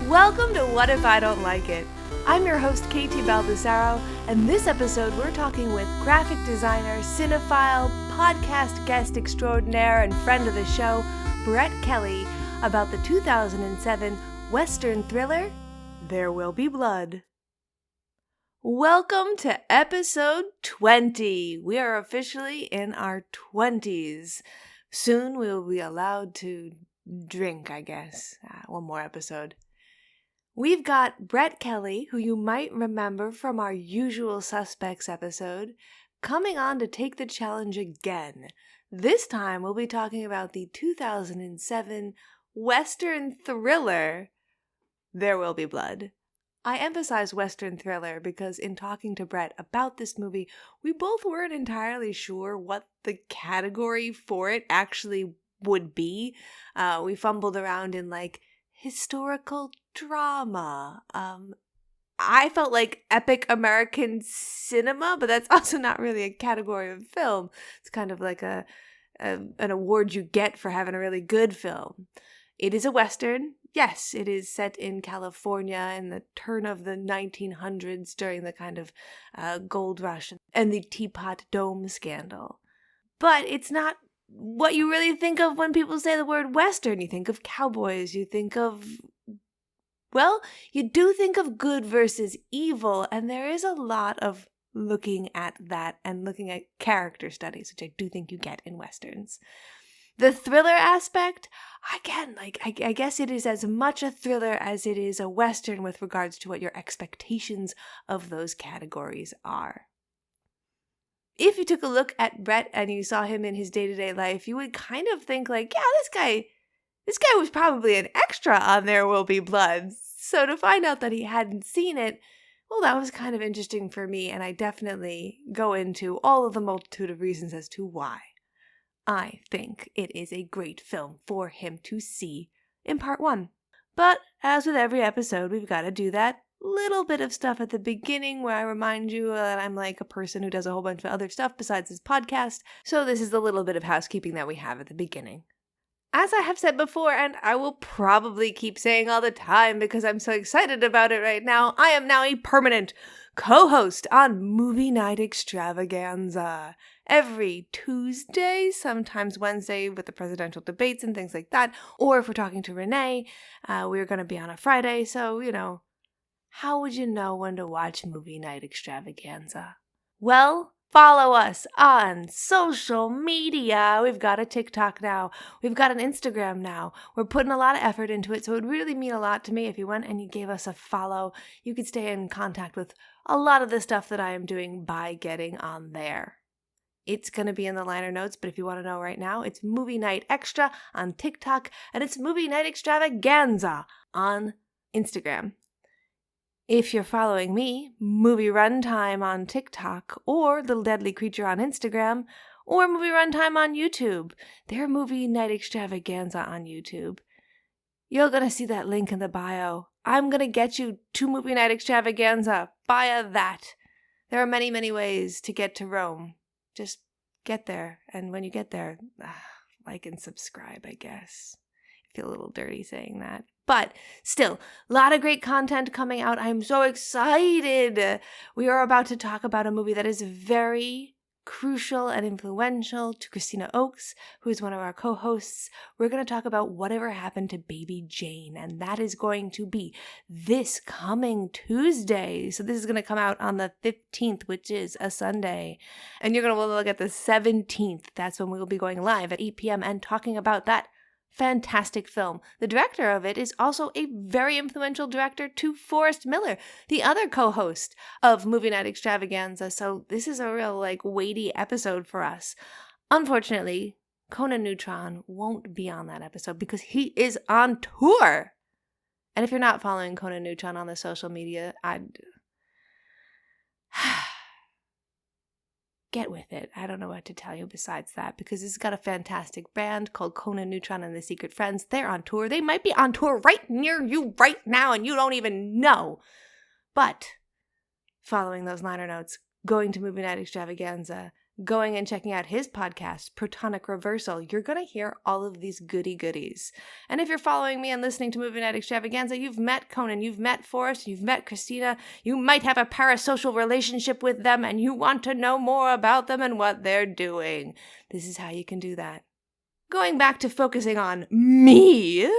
Welcome to What If I Don't Like It? I'm your host, Katie Baldessaro, and this episode we're talking with graphic designer, cinephile, podcast guest extraordinaire, and friend of the show, Brett Kelley, about the 2007 Western thriller, There Will Be Blood. Welcome to episode 20. We are officially in our 20s. Soon we will be allowed to drink, I guess. One more episode. We've got Brett Kelley, who you might remember from our Usual Suspects episode, coming on to take the challenge again. This time we'll be talking about the 2007 Western thriller, There Will Be Blood. I emphasize Western thriller because in talking to Brett about this movie, we both weren't entirely sure what the category for it actually would be. We fumbled around in historical drama. I felt like epic American cinema, but that's also not really a category of film. It's kind of like an award you get for having a really good film. It is a Western. Yes, it is set in California in the turn of the 1900s during the kind of gold rush and the Teapot Dome scandal. But it's not what you really think of when people say the word Western. You think of cowboys, you think of, well, you do think of good versus evil, and there is a lot of looking at that and looking at character studies, which I do think you get in Westerns. The thriller aspect, again, I guess it is as much a thriller as it is a Western with regards to what your expectations of those categories are. If you took a look at Brett and you saw him in his day-to-day life, you would kind of think this guy was probably an extra on There Will Be Blood. So to find out that he hadn't seen it, well, that was kind of interesting for me, and I definitely go into all of the multitude of reasons as to why I think it is a great film for him to see in part one. But as with every episode, we've got to do that little bit of stuff at the beginning where I remind you that I'm like a person who does a whole bunch of other stuff besides this podcast. So this is the little bit of housekeeping that we have at the beginning. As I have said before, and I will probably keep saying all the time because I'm so excited about it right now, I am now a permanent co-host on Movie Night Extravaganza. Every Tuesday, sometimes Wednesday with the presidential debates and things like that. Or if we're talking to Renee, we're going to be on a Friday. So, how would you know when to watch Movie Night Extravaganza? Well, follow us on social media. We've got a TikTok now. We've got an Instagram now. We're putting a lot of effort into it, so it would really mean a lot to me if you went and you gave us a follow. You could stay in contact with a lot of the stuff that I am doing by getting on there. It's going to be in the liner notes, but if you want to know right now, it's Movie Night Extra on TikTok, and it's Movie Night Extravaganza on Instagram. If you're following me, Movie Runtime on TikTok, or Little Deadly Creature on Instagram, or Movie Runtime on YouTube, they're Movie Night Extravaganza on YouTube. You're going to see that link in the bio. I'm going to get you to Movie Night Extravaganza via that. There are many, many ways to get to Rome. Just get there, and when you get there, like and subscribe, I guess. I feel a little dirty saying that. But still, a lot of great content coming out. I'm so excited. We are about to talk about a movie that is very crucial and influential to Christina Oakes, who is one of our co-hosts. We're going to talk about Whatever Happened to Baby Jane, and that is going to be this coming Tuesday. So this is going to come out on the 15th, which is a Sunday. And you're going to look at the 17th. That's when we will be going live at 8 p.m. and talking about that fantastic film. The director of it is also a very influential director to Forrest Miller, the other co-host of Movie Night Extravaganza. So this is a real weighty episode for us. Unfortunately, Conan Neutron won't be on that episode because he is on tour. And if you're not following Conan Neutron on the social media, get with it. I don't know what to tell you besides that, because it's got a fantastic band called Conan Neutron and the Secret Friends. They're on tour. They might be on tour right near you right now, and you don't even know. But following those liner notes, going to Movie Night Extravaganza, going and checking out his podcast, Protonic Reversal, you're going to hear all of these goodies. And if you're following me and listening to Movie Night Extravaganza, you've met Conan, you've met Forrest, you've met Christina, you might have a parasocial relationship with them, and you want to know more about them and what they're doing. This is how you can do that. Going back to focusing on me,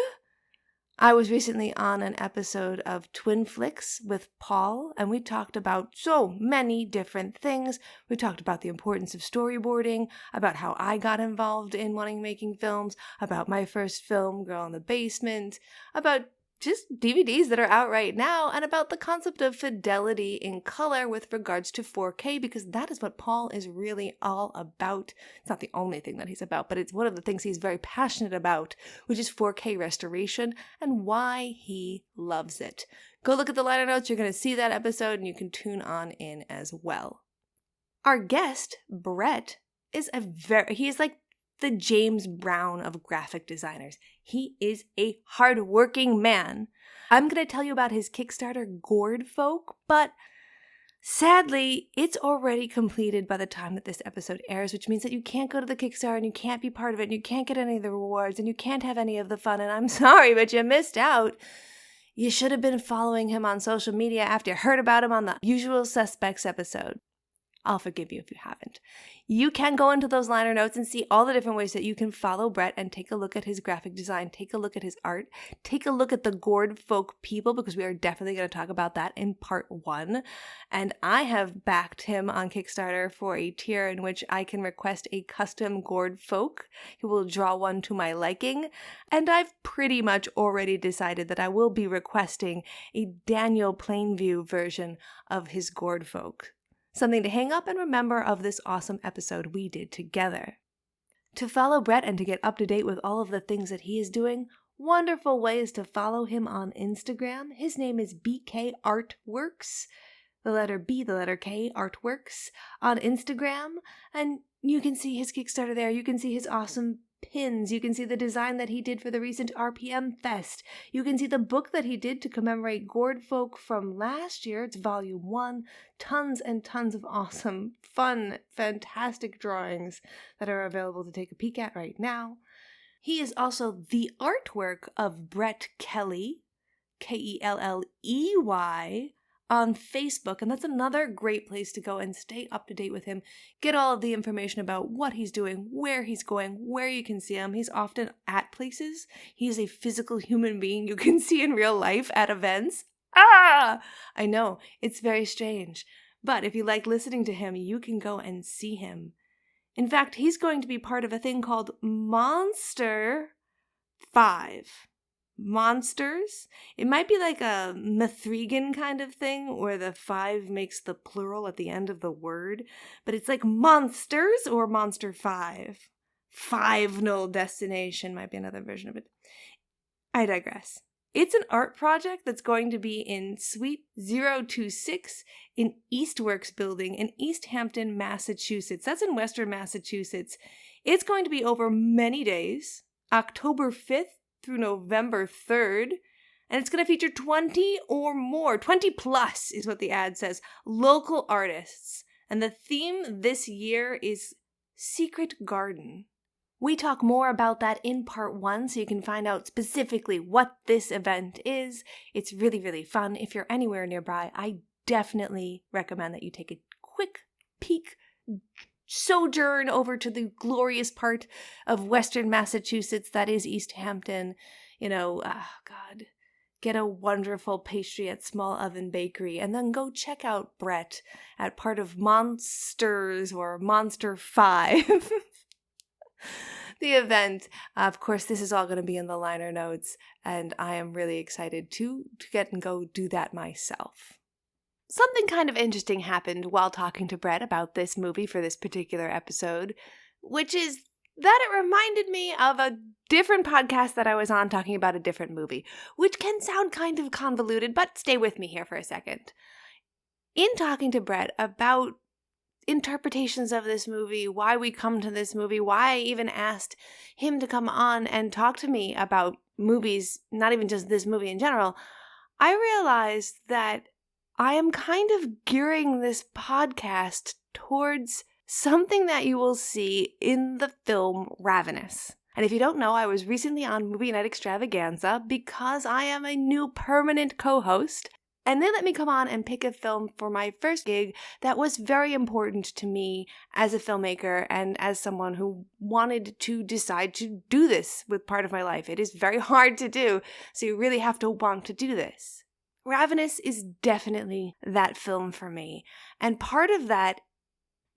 I was recently on an episode of Twin Flicks with Paul, and we talked about so many different things. We talked about the importance of storyboarding, about how I got involved in making films, about my first film, Girl in the Basement, about just DVDs that are out right now, and about the concept of fidelity in color with regards to 4K, because that is what Paul is really all about. It's not the only thing that he's about, but it's one of the things he's very passionate about, which is 4K restoration and why he loves it. Go look at the liner notes. You're going to see that episode, and you can tune on in as well. Our guest, Brett, he's like the James Brown of graphic designers. He is a hardworking man. I'm going to tell you about his Kickstarter, Gourd Folk, but sadly, it's already completed by the time that this episode airs, which means that you can't go to the Kickstarter and you can't be part of it and you can't get any of the rewards and you can't have any of the fun, and I'm sorry, but you missed out. You should have been following him on social media after you heard about him on the Usual Suspects episode. I'll forgive you if you haven't. You can go into those liner notes and see all the different ways that you can follow Brett and take a look at his graphic design, take a look at his art, take a look at the Gourd Folk people, because we are definitely going to talk about that in part 1. And I have backed him on Kickstarter for a tier in which I can request a custom Gourd Folk. He will draw one to my liking. And I've pretty much already decided that I will be requesting a Daniel Plainview version of his Gourd Folk. Something to hang up and remember of this awesome episode we did together. To follow Brett and to get up to date with all of the things that he is doing, wonderful ways to follow him on Instagram. His name is BK Artworks, the letter B, the letter K, Artworks, on Instagram. And you can see his Kickstarter there. You can see his awesome pins. You can see the design that he did for the recent RPM Fest. You can see the book that he did to commemorate Gourd Folk from last year. It's volume 1. Tons and tons of awesome, fun, fantastic drawings that are available to take a peek at right now. He is also the artwork of Brett Kelley, Kelley, on Facebook, and that's another great place to go and stay up to date with him. Get all of the information about what he's doing, where he's going, where you can see him. He's often at places. He's a physical human being you can see in real life at events. I know, it's very strange. But if you like listening to him, you can go and see him. In fact, he's going to be part of a thing called Monster 5. Monsters. It might be like a Mithrigan kind of thing, where the 5 makes the plural at the end of the word, but it's like Monsters or Monster 5. Final Destination might be another version of it. I digress. It's an art project that's going to be in Suite 026 in Eastworks Building in East Hampton, Massachusetts. That's in Western Massachusetts. It's going to be over many days, October 5th through November 3rd, and it's going to feature 20 or more, 20 plus is what the ad says, local artists. And the theme this year is Secret Garden. We talk more about that in part 1, so you can find out specifically what this event is. It's really, really fun. If you're anywhere nearby, I definitely recommend that you take a quick peek, sojourn over to the glorious part of Western Massachusetts that is East Hampton. Get a wonderful pastry at Small Oven Bakery, and then go check out Brett at part of Monsters or Monster 5. The event. Of course, this is all going to be in the liner notes, and I am really excited to get and go do that myself. Something kind of interesting happened while talking to Brett about this movie for this particular episode, which is that it reminded me of a different podcast that I was on talking about a different movie, which can sound kind of convoluted, but stay with me here for a second. In talking to Brett about interpretations of this movie, why we come to this movie, why I even asked him to come on and talk to me about movies, not even just this movie in general, I realized that I am kind of gearing this podcast towards something that you will see in the film Ravenous. And if you don't know, I was recently on Movie Night Extravaganza because I am a new permanent co-host. And they let me come on and pick a film for my first gig that was very important to me as a filmmaker and as someone who wanted to decide to do this with part of my life. It is very hard to do, so you really have to want to do this. Ravenous is definitely that film for me, and part of that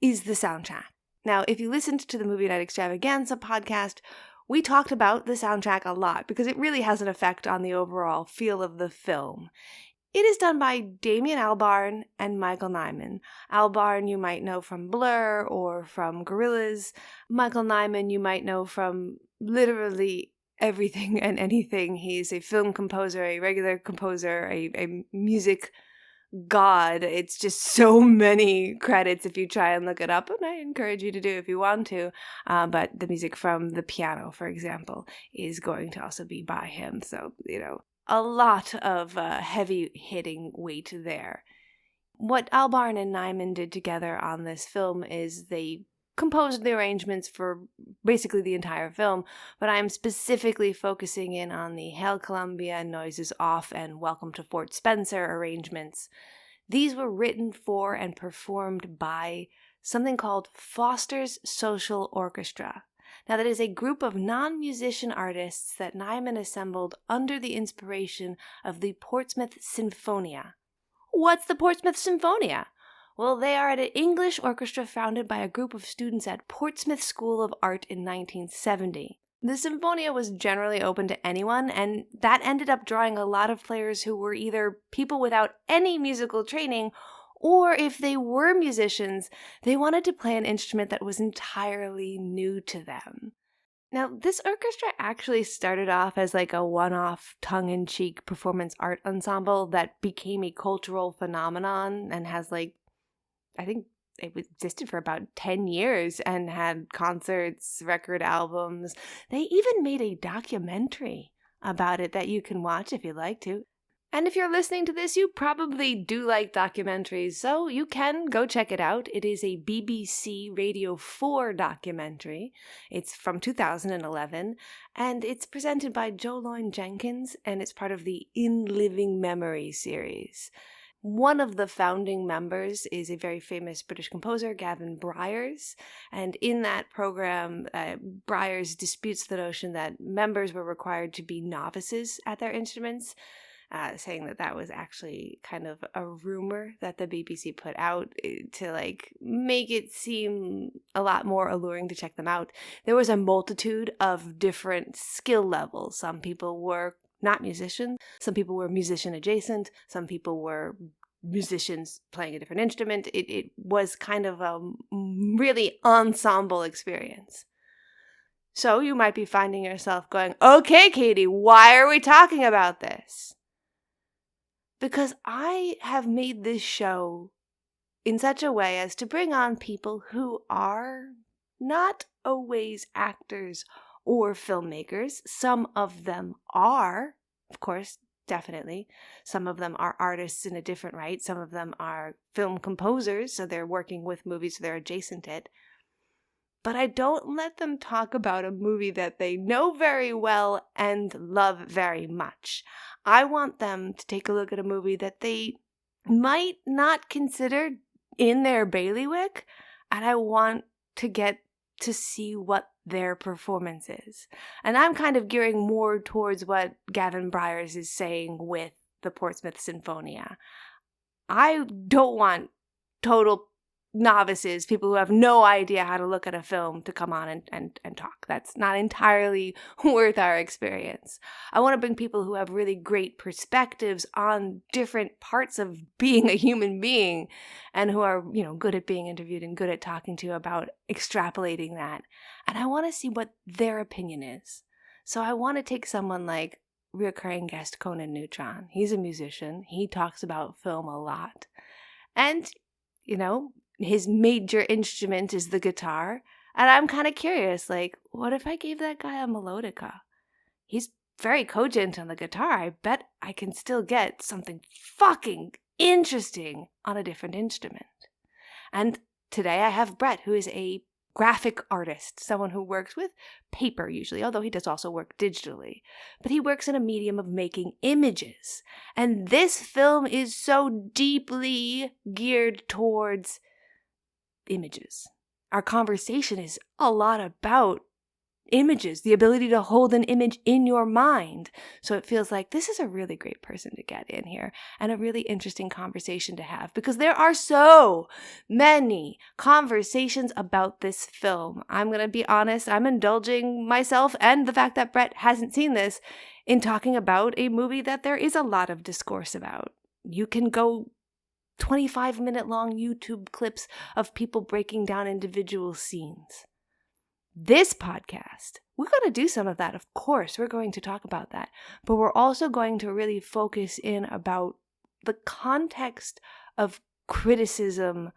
is the soundtrack. Now, if you listened to the Movie Night Extravaganza podcast, we talked about the soundtrack a lot because it really has an effect on the overall feel of the film. It is done by Damien Albarn and Michael Nyman. Albarn you might know from Blur or from Gorillaz. Michael Nyman you might know from literally everything and anything. He's a film composer, a regular composer, a music god. It's just so many credits if you try and look it up, and I encourage you to do if you want to. But the music from The Piano, for example, is going to also be by him. So, a lot of heavy-hitting weight there. What Albarn and Nyman did together on this film is they composed the arrangements for basically the entire film, but I'm specifically focusing in on the Hail Columbia, Noises Off, and Welcome to Fort Spencer arrangements. These were written for and performed by something called Foster's Social Orchestra. Now, that is a group of non-musician artists that Nyman assembled under the inspiration of the Portsmouth Sinfonia. What's the Portsmouth Sinfonia? Well, they are an English orchestra founded by a group of students at Portsmouth School of Art in 1970. The Sinfonia was generally open to anyone, and that ended up drawing a lot of players who were either people without any musical training, or if they were musicians, they wanted to play an instrument that was entirely new to them. Now, this orchestra actually started off as like a one-off, tongue-in-cheek performance art ensemble that became a cultural phenomenon and has I think it existed for about 10 years and had concerts, record albums. They even made a documentary about it that you can watch if you'd like to. And if you're listening to this, you probably do like documentaries, so you can go check it out. It is a BBC Radio 4 documentary. It's from 2011, and it's presented by Joe Loyne Jenkins, and it's part of the In Living Memory series. One of the founding members is a very famous British composer, Gavin Bryars, and in that program, Bryars disputes the notion that members were required to be novices at their instruments, saying that was actually kind of a rumor that the BBC put out to make it seem a lot more alluring to check them out. There was a multitude of different skill levels. Some people were not musicians, some people were musician adjacent, some people were musicians playing a different instrument. It was kind of a really ensemble experience. So you might be finding yourself going, okay, Katie, why are we talking about this? Because I have made this show in such a way as to bring on people who are not always actors or filmmakers. Some of them are, of course, definitely. Some of them are artists in a different right. Some of them are film composers, so they're working with movies, so they're adjacent to it. But I don't let them talk about a movie that they know very well and love very much. I want them to take a look at a movie that they might not consider in their bailiwick, and I want to get to see what their performance is. And I'm kind of gearing more towards what Gavin Bryars is saying with the Portsmouth Sinfonia. I don't want total novices, people who have no idea how to look at a film, to come on and talk. That's not entirely worth our experience. I want to bring people who have really great perspectives on different parts of being a human being and who are, good at being interviewed and good at talking to you about extrapolating that. And I want to see what their opinion is. So I want to take someone like recurring guest Conan Neutron. He's a musician. He talks about film a lot. And, his major instrument is the guitar. And I'm kind of curious, what if I gave that guy a melodica? He's very cogent on the guitar. I bet I can still get something fucking interesting on a different instrument. And today I have Brett, who is a graphic artist, someone who works with paper usually, although he does also work digitally. But he works in a medium of making images. And this film is so deeply geared towards images. Our conversation is a lot about images, the ability to hold an image in your mind. So it feels like this is a really great person to get in here and a really interesting conversation to have, because there are so many conversations about this film. I'm going to be honest, I'm indulging myself and the fact that Brett hasn't seen this in talking about a movie that there is a lot of discourse about. You can go 25-minute long YouTube clips of people breaking down individual scenes. This podcast, we're going to do some of that. Of course, we're going to talk about that. But we're also going to really focus in about the context of criticism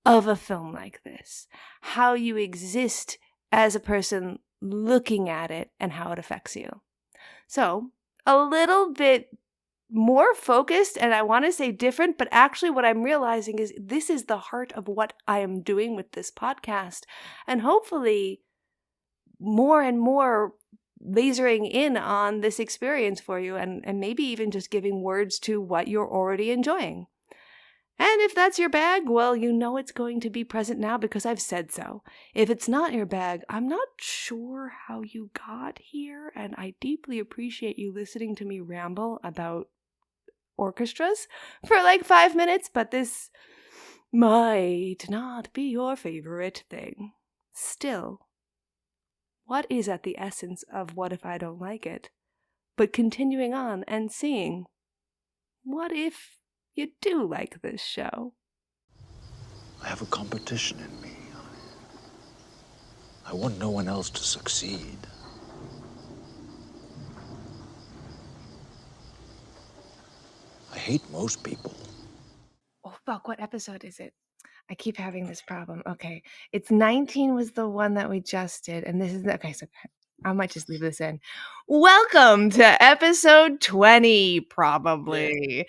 of a film like this, how you exist as a person looking at it and how it affects you. So, a little bit more focused, and I want to say different, but actually what I'm realizing is this is the heart of what I am doing with this podcast. And hopefully more and more lasering in on this experience for you, and maybe even just giving words to what you're already enjoying. And if that's your bag, well, you know it's going to be present now because I've said so. If it's not your bag, I'm not sure how you got here, and I deeply appreciate you listening to me ramble about orchestras for like 5 minutes, but this might not be your favorite thing. Still, what is at the essence of what if I don't like it? But continuing on and seeing, what if you do like this show? I have a competition in me. I want no one else to succeed. I hate most people. Oh, fuck, what episode is it? I keep having this problem. Okay, it's 19 was the one that we just did, and this is okay, so I might just leave this in. Welcome to episode 20, probably.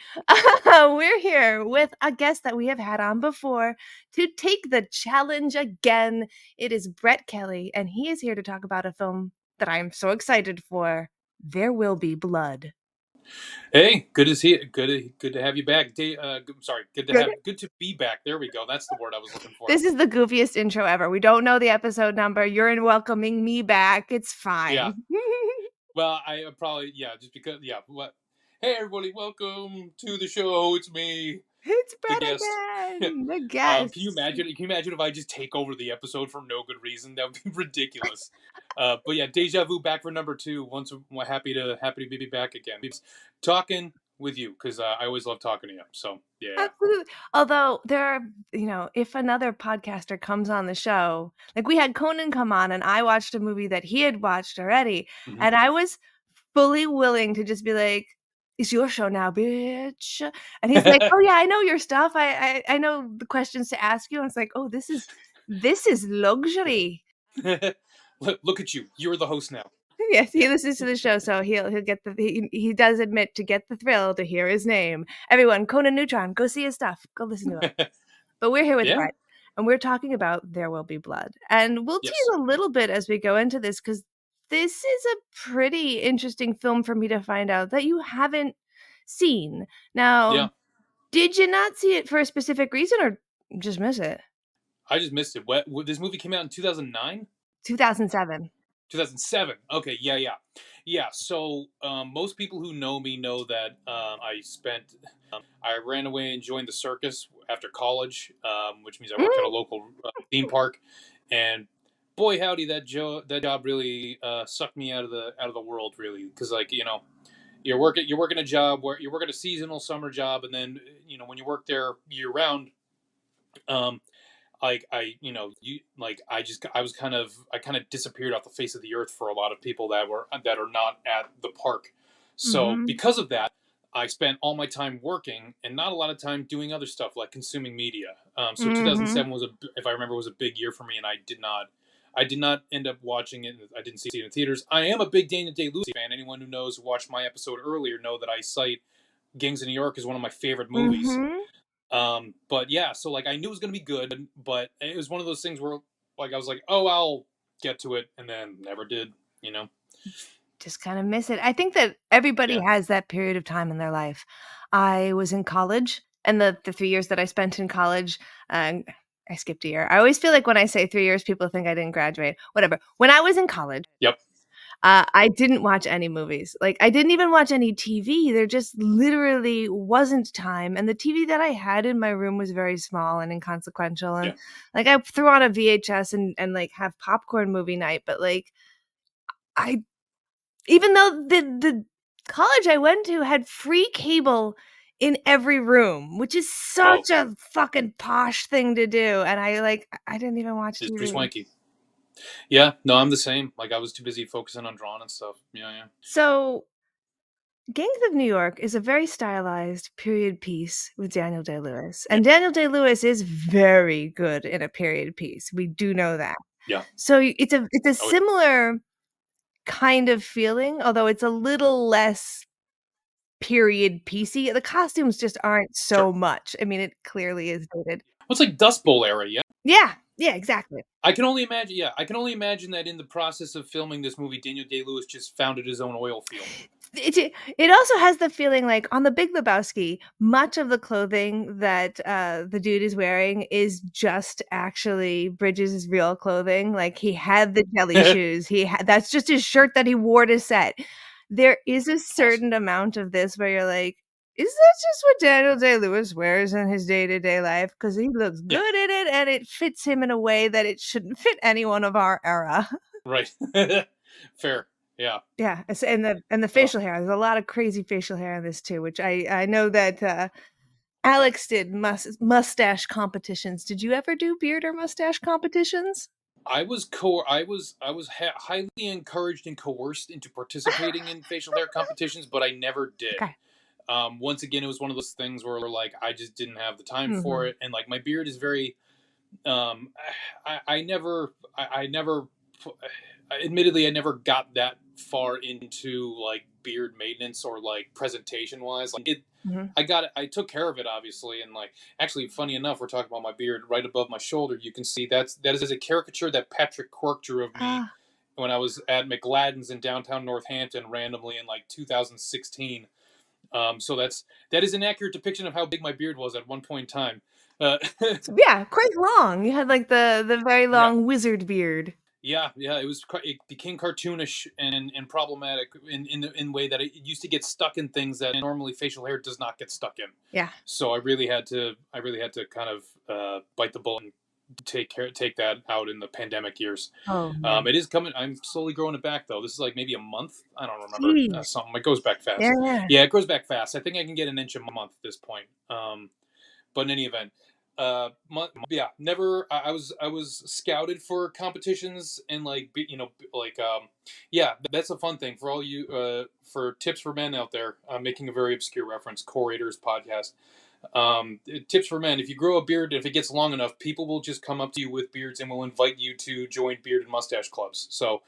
Yeah. We're here with a guest that we have had on before to take the challenge again. It is Brett Kelley, and he is here to talk about a film that I am so excited for, There Will Be Blood. Hey, good to see you. Good to have you back. Good to be back. There we go. That's the word I was looking for. This is the goofiest intro ever. We don't know the episode number. You're in welcoming me back. It's fine. Yeah. Well, I probably just because what? Hey everybody, welcome to the show. It's me. It's Brett the guest. Again. The guest. Can you imagine if I just take over the episode for no good reason? That would be ridiculous. But yeah, deja vu back for number 2. Happy to be back again. Talking with you because I always love talking to you. So yeah. Absolutely. Although there are, if another podcaster comes on the show, like we had Conan come on and I watched a movie that he had watched already, and I was fully willing to just be like, it's your show now, bitch. And he's like, oh yeah, I know your stuff. I know the questions to ask you. And it's like, oh, this is luxury. Look at you. You're the host now. Yes, he listens to the show, so he'll get he does admit to get the thrill to hear his name. Everyone, Conan Neutron, go see his stuff. Go listen to it. But we're here with Brett, and we're talking about There Will Be Blood. And we'll tease a little bit as we go into this, because this is a pretty interesting film for me to find out that you haven't seen. Now, did you not see it for a specific reason, or just miss it? I just missed it. This movie came out in 2009? 2007. 2007. Okay, yeah. So most people who know me know that I ran away and joined the circus after college, which means I worked at a local theme park, and boy howdy, that job really sucked me out of the world, really, because you're working a job where you're working a seasonal summer job, and then when you work there year round, I kind of disappeared off the face of the earth for a lot of people that are not at the park. So because of that, I spent all my time working and not a lot of time doing other stuff like consuming media. So 2007 if I remember, was a big year for me, and I did not end up watching it. I didn't see it in theaters. I am a big Daniel Day-Lewis fan. Anyone who watched my episode earlier know that I cite Gangs of New York as one of my favorite movies. But yeah, so like I knew it was gonna be good, but it was one of those things where like I was like, oh, I'll get to it, and then never did. You know? Just kind of miss it. I think that everybody Yeah. has that period of time in their life. I was in college, and the 3 years that I spent in college, I skipped a year. I always feel like when I say 3 years, people think I didn't graduate. Whatever. When I was in college, Yep. I didn't watch any movies. Like, I didn't even watch any TV. There just literally wasn't time, and the TV that I had in my room was very small and inconsequential, and, Yeah. like, I threw on a VHS and, like, have popcorn movie night, but, like, I even though the college I went to had free cable in every room, which is Oh, such a fucking posh thing to do, and I didn't even watch it's pretty TV. swanky. Yeah. No, I'm the same. Like I was too busy focusing on drawing and stuff. Yeah. Yeah. So, Gangs of New York is a very stylized period piece with Daniel Day-Lewis, Yeah. and Daniel Day-Lewis is very good in a period piece. We do know that. Yeah. So, it's a Oh yeah. similar kind of feeling, although it's a little less period piecey. The costumes just aren't Sure. so much. I mean, it clearly is dated. Well, it's like Dust Bowl era. Yeah. Yeah, exactly. I can only imagine. Yeah, I can only imagine that in the process of filming this movie, Daniel Day Lewis just founded his own oil field. It also has the feeling like on The Big Lebowski, much of the clothing that, the dude is wearing is just actually Bridges' real clothing. Like, he had the jelly shoes, he had that's just his shirt that he wore to set. There is a Awesome. certain amount of this where you're like, "Is that just what Daniel Day-Lewis wears in his day-to-day life? Because he looks Yeah. good in it, and it fits him in a way that it shouldn't fit anyone of our era." Right. Fair. Yeah. Yeah, and the Oh, facial hair, there's a lot of crazy facial hair in this too, which I know that, Alex did mustache competitions. Did you ever do beard or mustache competitions? I was highly encouraged and coerced into participating in facial hair competitions, but I never did. Okay. Once again, it was one of those things where like I just didn't have the time for Mhm. it, and like my beard is very. Um, I never I never admittedly I never got that far into like beard maintenance or like presentation wise. Like it, Mhm. I took care of it obviously, and like actually, funny enough, we're talking about my beard right above my shoulder. You can see that is a caricature that Patrick Quirk drew of me Ah, when I was at McLadden's in downtown Northampton randomly in like 2016. So that is an accurate depiction of how big my beard was at one point in time. Uh, so yeah, quite long. You had, like, the very yeah, long wizard beard. yeah, yeah. It became cartoonish and problematic in way that it used to get stuck in things that normally facial hair does not get stuck in. Yeah. So I really had to kind of bite the bullet and take that out in the pandemic years. Oh, man. It is coming. I'm slowly growing it back though. This is like maybe a month. I don't remember Jeez. something. It goes back Yeah, fast. yeah. Yeah, it goes back fast. I think I can get an inch a month at this point. But in any event, yeah, never. I was scouted for competitions and like like yeah, that's a fun thing for all you for tips for men out there. Making a very obscure reference, Corators podcast. Tips for men: if you grow a beard, if it gets long enough, people will just come up to you with beards and will invite you to join beard and mustache clubs. So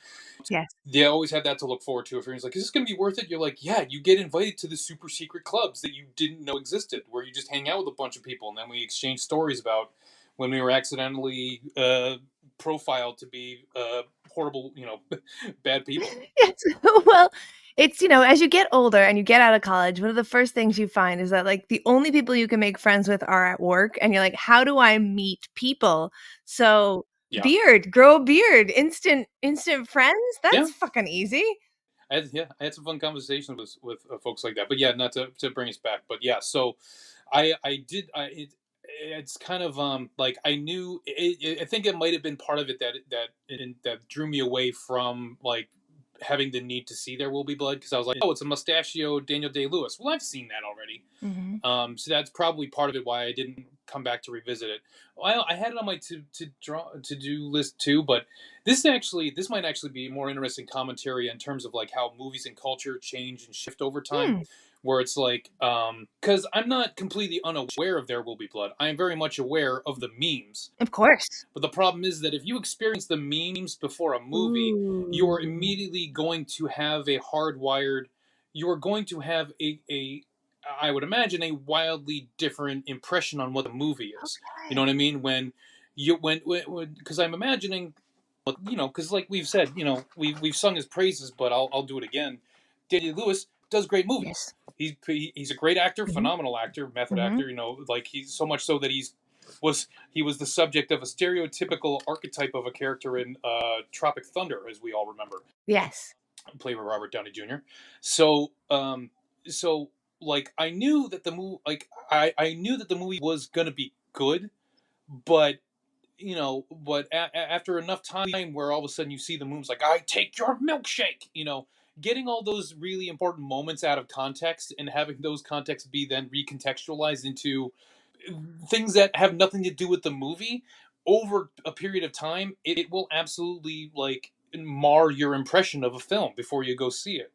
Yes. they always have that to look forward to. If you're like, is this going to be worth it? You're like, yeah, you get invited to the super secret clubs that you didn't know existed, where you just hang out with a bunch of people, and then we exchange stories about when we were accidentally profiled to be horrible, bad people. Yes. Well, it's as you get older and you get out of college, one of the first things you find is that, like, the only people you can make friends with are at work, and you're like, "How do I meet people?" So, Yeah, grow a beard, instant friends? yeah. That's fucking easy. I had some fun conversations with folks like that. But yeah, not to bring us back, but yeah. So I did it's kind of like I knew I think it might have been part of it that drew me away from like having the need to see There Will Be Blood, because I was like, oh, it's a mustachio Daniel Day Lewis. Well, I've seen that already. Mhm. So that's probably part of it why I didn't come back to revisit it. Well, I had it on my to do list too, but this might actually be more interesting commentary in terms of like how movies and culture change and shift over time. Hmm, Where it's like, because I'm not completely unaware of There Will Be Blood. I am very much aware of the memes. of course. But the problem is that if you experience the memes before a movie, you are Ooh. immediately going to have a hardwired. You are going to have a I would imagine, a wildly different impression on what the movie is. You know Okay. what I mean? When because I'm imagining, because like we've said, we've sung his praises, but I'll do it again. Daniel Lewis does great movies. Yes. He's a great actor, Mhm. phenomenal actor, method Mhm. actor. Like he's so much so that he was the subject of a stereotypical archetype of a character in Tropic Thunder, as we all remember, Yes. played by Robert Downey Jr. So, so like I knew that the movie, I knew that the movie was gonna be good, but after enough time where all of a sudden you see the moves like I take your milkshake, getting all those really important moments out of context and having those contexts be then recontextualized into things that have nothing to do with the movie over a period of time, it will absolutely like mar your impression of a film before you go see it,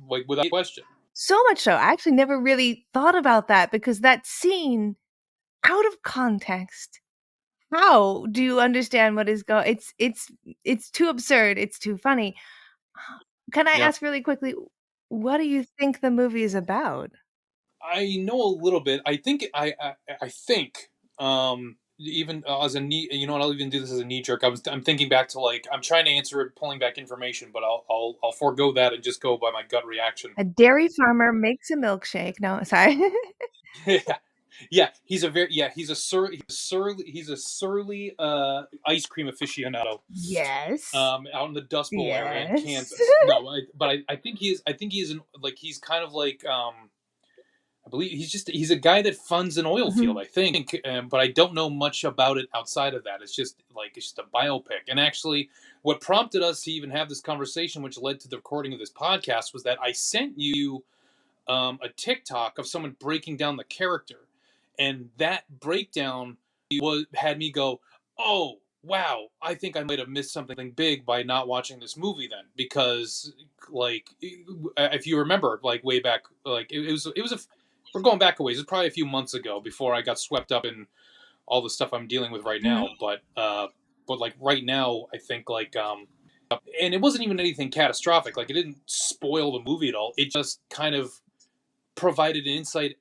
like without question. So much so, I actually never really thought about that because that scene, out of context, how do you understand what is going? It's too absurd, it's too funny. Can I Yeah. ask really quickly, what do you think the movie is about? I know a little bit. I think even as a knee, I'll even do this as a knee jerk. I'm thinking back to like I'm trying to answer it, pulling back information, but I'll forego that and just go by my gut reaction. A dairy farmer makes a milkshake. No, sorry. Yeah, yeah. He's a surly ice cream aficionado Yes. out in the Dust Bowl area in Yes. Kansas. No, I think he's kind of like I believe he's a guy that funds an oil field. Mhm. I think, but I don't know much about it outside of that. It's just a biopic. And actually, what prompted us to even have this conversation, which led to the recording of this podcast, was that I sent you a TikTok of someone breaking down the character, and that breakdown had me go, "Oh wow, I think I might have missed something big by not watching this movie then." Because like if you remember, like way back, like it was a we're going back a ways. It's probably a few months ago before I got swept up in all the stuff I'm dealing with right Mhm. now. But like right now, I think like and it wasn't even anything catastrophic. Like it didn't spoil the movie at all. It just kind of provided an insight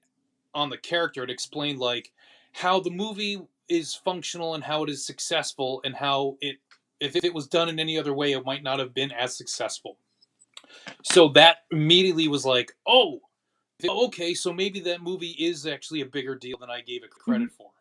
on the character. It explained like how the movie is functional and how it is successful and how it if it was done in any other way it might not have been as successful. So that immediately was like, oh, okay, so maybe that movie is actually a bigger deal than I gave it Mhm. credit for.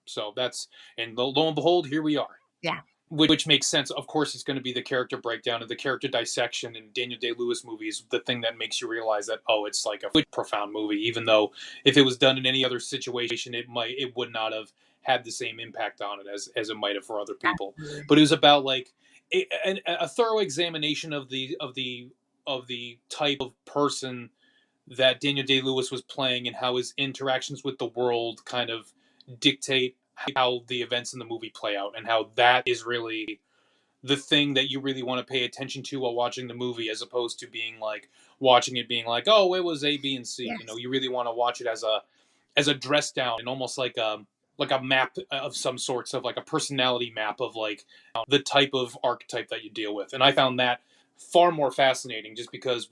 So that's and lo and behold, here we are. Yeah. Which makes sense. Of course, it's going to be the character breakdown and the character dissection in Daniel Day Lewis movies. The thing that makes you realize that it's like a profound movie. Even though if it was done in any other situation, it would not have had the same impact on it as it might have for other people. Absolutely. But it was about like a thorough examination of the type of person that Daniel Day Lewis was playing and how his interactions with the world kind of dictate how the events in the movie play out, and how that is really the thing that you really want to pay attention to while watching the movie, as opposed to being like watching it being like, oh, it was A, B, and C. Yes. You really want to watch it as a dress down and almost like a map of some sorts, of like a personality map of like the type of archetype that you deal with. And I found that far more fascinating, just because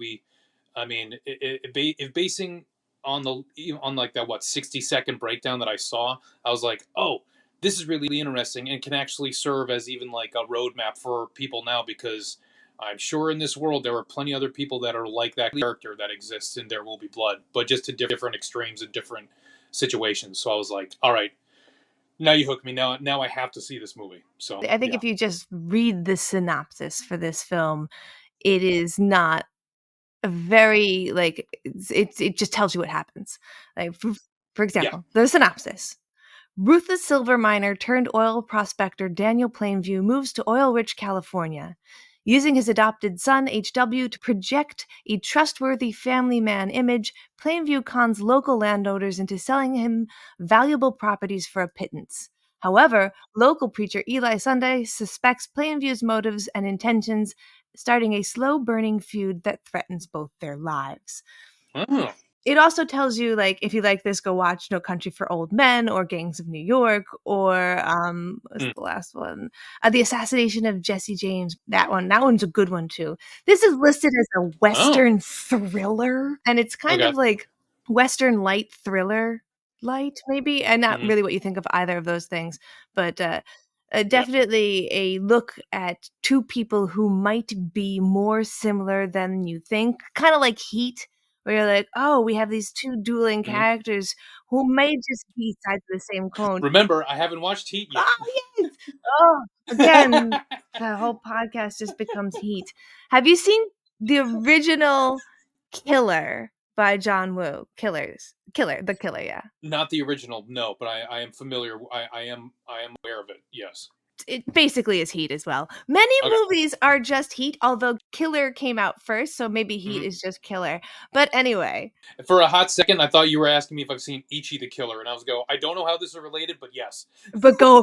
I mean, if basing on on like that 60-second breakdown that I saw, I was like, oh, this is really interesting and can actually serve as even like a roadmap for people now, because I'm sure in this world there are plenty other people that are like that character that exists in There Will Be Blood, but just to different extremes and different situations. So I was like, all right, now you hook me. Now I have to see this movie. So I think yeah, if you just read the synopsis for this film, it is not a very, like, it just tells you what happens. Like, for yeah. example, the synopsis. Ruthless silver miner turned oil prospector Daniel Plainview moves to oil-rich California. Using his adopted son, HW, to project a trustworthy family man image, Plainview cons local landowners into selling him valuable properties for a pittance. However, local preacher Eli Sunday suspects Plainview's motives and intentions, starting a slow-burning feud that threatens both their lives. Oh, It also tells you, like, if you like this, go watch No Country for Old Men or Gangs of New York or, what's mm. the last one? The Assassination of Jesse James. That one's a good one too. This is listed as a Oh, Western thriller, and it's kind okay. of like Western light thriller light, maybe, and not Mhm. really what you think of either of those things, but Yeah. definitely a look at two people who might be more similar than you think, kind of like Heat, where you're like, oh, we have these two dueling Mhm. characters who may just be sides of the same coin. Remember, I haven't watched Heat yet. Oh, yes! Oh, again, the whole podcast just becomes Heat. Have you seen the original Killer by John Woo? The Killer, yeah. Not the original, no, but I am familiar. I am aware of it. Yes. It basically is Heat as well. Many Okay. movies are just Heat, although Killer came out first, so maybe Heat Mhm. is just Killer. But anyway, For a hot second, I thought you were asking me if I've seen Ichi the Killer, and I was I don't know how this is related, but yes. but go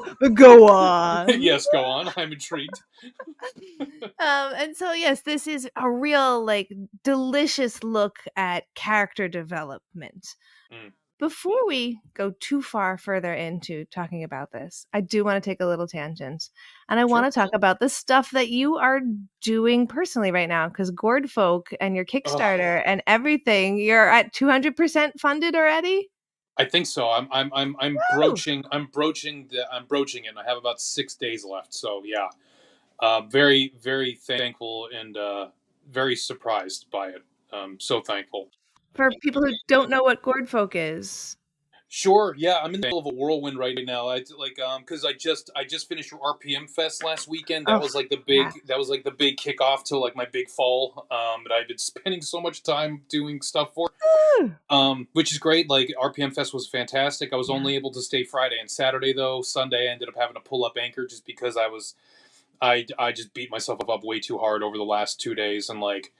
on. Yes, go on. I'm intrigued. And so yes, this is a real like delicious look at character development. Mm. Before we go too far further into talking about this, I do want to take a little tangent. And I want Sure. to talk about the stuff that you are doing personally right now, because Gourd Folk and your Ugh. Kickstarter and everything, you're at 200% funded already? I think so. I'm Woo! broaching it. And I have about 6 days left. So yeah, very very thankful and very surprised by it. So thankful. For people who don't know what Gourd Folk is. Sure. Yeah, I'm in the middle of a whirlwind right now. I like because I just finished RPM Fest last weekend. Oh, yeah. That was like the big kickoff to like my big fall. That I've been spending so much time doing stuff for. Woo! Which is great. Like RPM Fest was fantastic. I was Yeah. only able to stay Friday and Saturday though. Sunday I ended up having to pull up anchor just because I just beat myself up way too hard over the last 2 days and like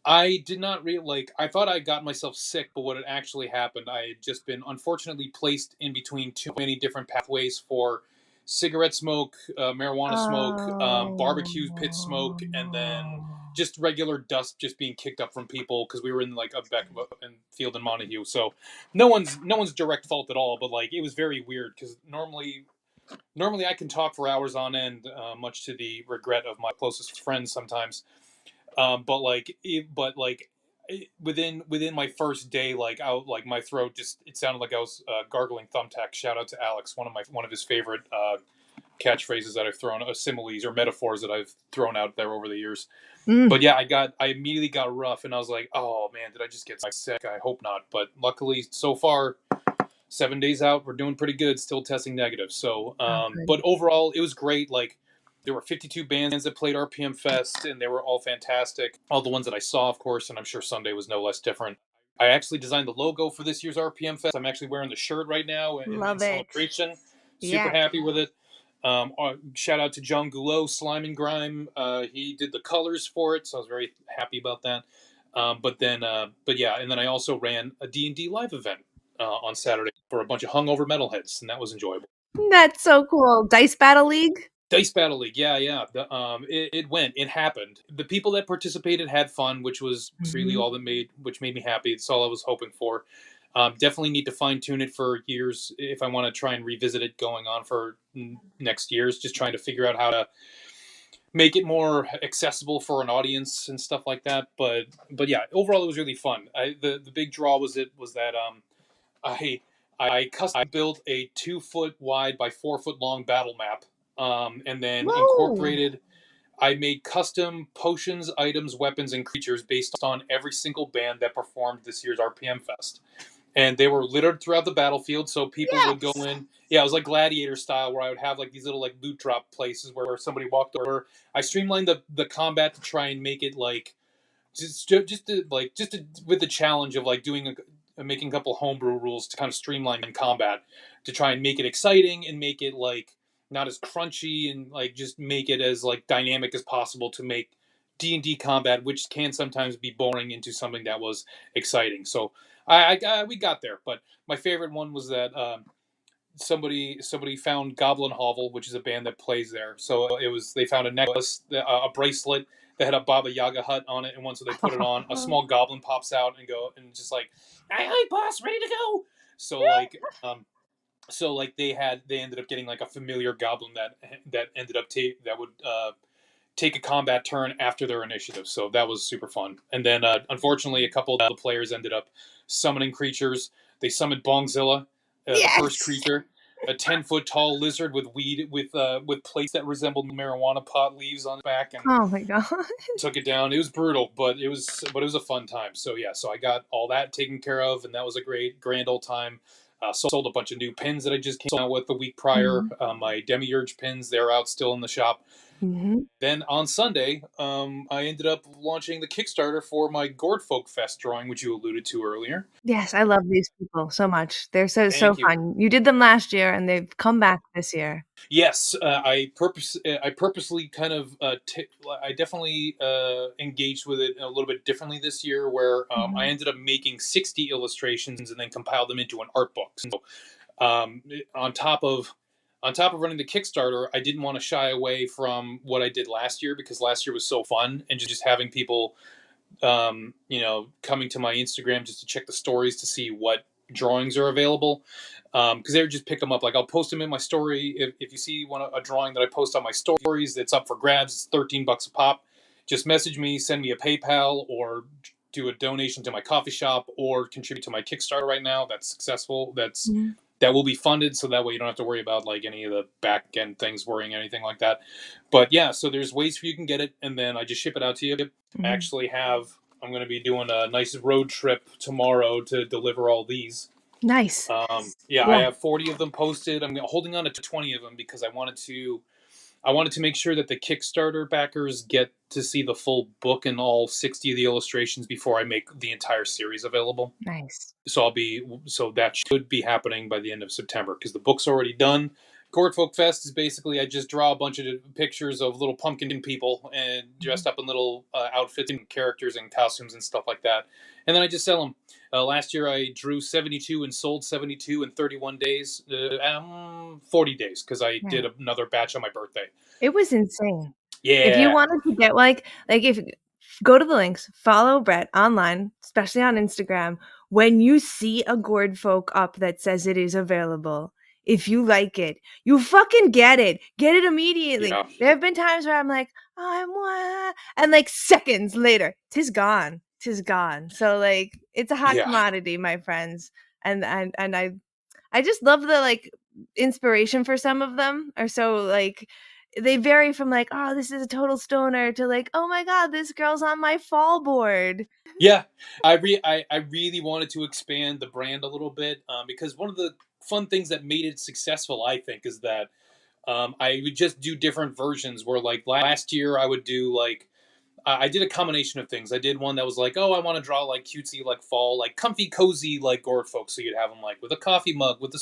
I did not really like. I thought I got myself sick, but what had actually happened, I had just been unfortunately placed in between too many different pathways for cigarette smoke, marijuana smoke, barbecue pit smoke, and then Oh. just regular dust just being kicked up from people because we were in like a back of a field in Montague. So no one's direct fault at all, but like it was very weird because normally I can talk for hours on end, much to the regret of my closest friends sometimes. Within my first day, like out, like my throat just it sounded like I was gargling thumbtack. Shout out to Alex, one of his favorite catchphrases that I've thrown, similes or metaphors that I've thrown out there over the years. Mm. But yeah, I immediately got rough, and I was like, oh man, did I just get sick? I hope not. But luckily, so far, 7 days out, we're doing pretty good. Still testing negative. So, Oh, good. but overall, it was great. Like there were 52 bands that played RPM Fest, and they were all fantastic. All the ones that I saw, of course, and I'm sure Sunday was no less different. I actually designed the logo for this year's RPM Fest. I'm actually wearing the shirt right now in Love it. celebration. Super Yes. happy with it. Shout out to John Goulot, Slime and Grime. He did the colors for it, so I was very happy about that. But yeah, and then I also ran a D&D live event on Saturday for a bunch of hungover metalheads, and that was enjoyable. That's so cool. Dice Battle League? Dice Battle League, yeah. It happened. The people that participated had fun, which was really Mhm. all which made me happy. It's all I was hoping for. Definitely need to fine tune it for years if I want to try and revisit it going on for next year's. Just trying to figure out how to make it more accessible for an audience and stuff like that. But yeah, overall it was really fun. The big draw was that I custom built a 2 foot wide by 4 foot long battle map, and then Whoa! incorporated. I made custom potions, items, weapons, and creatures based on every single band that performed this year's RPM Fest, and they were littered throughout the battlefield. So people would go Yes! in. Yeah, it was like gladiator style, where I would have like these little like loot drop places where somebody walked over. I streamlined the combat to try and make it like with the challenge of like making a couple homebrew rules to kind of streamline combat to try and make it exciting and make it like not as crunchy and like just make it as like dynamic as possible to make D&D combat, which can sometimes be boring, into something that was exciting. So we got there, but my favorite one was that somebody found Goblin Hovel, which is a band that plays there. So they found a necklace, a bracelet that had a Baba Yaga hut on it, and once they put it on, a small goblin pops out and just like, "Hey, boss, ready to go." So like they ended up getting like a familiar goblin that ended up that would take a combat turn after their initiative. So that was super fun. And then unfortunately, a couple of the players ended up summoning creatures. They summoned Bongzilla, the first Yes. creature, a 10-foot tall lizard with with plates that resembled marijuana pot leaves on its back, and Oh my god. took it down. It was brutal, but it was a fun time. So yeah, so I got all that taken care of, and that was a great grand old time. Sold a bunch of new pins that I just came out with the week prior. My Demiurge pins, they're out still in the shop. Mm-hmm. Then on Sunday, I ended up launching the Kickstarter for my Gourd Folk Fest drawing, which you alluded to earlier. Yes, I love these people so much. They're so Thank you. fun. You did them last year, and they've come back this year. Yes, I purposely kind of I definitely engaged with it a little bit differently this year, where I ended up making 60 illustrations and then compiled them into an art book. So um, on top of running the Kickstarter, I didn't want to shy away from what I did last year, because last year was so fun, and just having people coming to my Instagram just to check the stories to see what drawings are available, because they would just pick them up. Like, I'll post them in my story. If you see a drawing that I post on my stories that's up for grabs, it's $13 a pop. Just message me, send me a PayPal, or do a donation to my coffee shop, or contribute to my Kickstarter right now. That's successful. That will be funded, so that way you don't have to worry about like any of the back end things, worrying anything like that. But yeah, so there's ways for you can get it, and then I just ship it out to you. I actually I'm going to be doing a nice road trip tomorrow to deliver all these. Nice. Yeah, I have 40 of them posted. I'm holding on to 20 of them because I wanted to make sure that the Kickstarter backers get to see the full book and all 60 of the illustrations before I make the entire series available. Nice. So that should be happening by the end of September, because the book's already done. Gourd Folk Fest is basically, I just draw a bunch of pictures of little pumpkin people and dressed up in little outfits and characters and costumes and stuff like that, and then I just sell them. Last year I drew 72 and sold 72 in 31 days, 40 days, because I did another batch on my birthday. It was insane. Yeah. If you wanted to get if go to the links, follow Brett online, especially on Instagram. When you see a Gourd Folk up that says it is available, if you like it, you fucking get it. Get it immediately. Yeah. There have been times where I'm like, and like seconds later, 'tis gone. 'Tis gone. So like, it's a hot commodity, my friends. And I just love the like inspiration for some of them are so like they vary from like, oh, this is a total stoner to like, oh my god, this girl's on my fall board. Yeah, I really wanted to expand the brand a little bit, because one of the fun things that made it successful, I think, is that I would just do different versions. Where like last year, I would do like I did a combination of things. I did one that was like, oh, I want to draw like cutesy, like fall, like comfy, cozy, like Gourd Folk. So you'd have them like with a coffee mug, with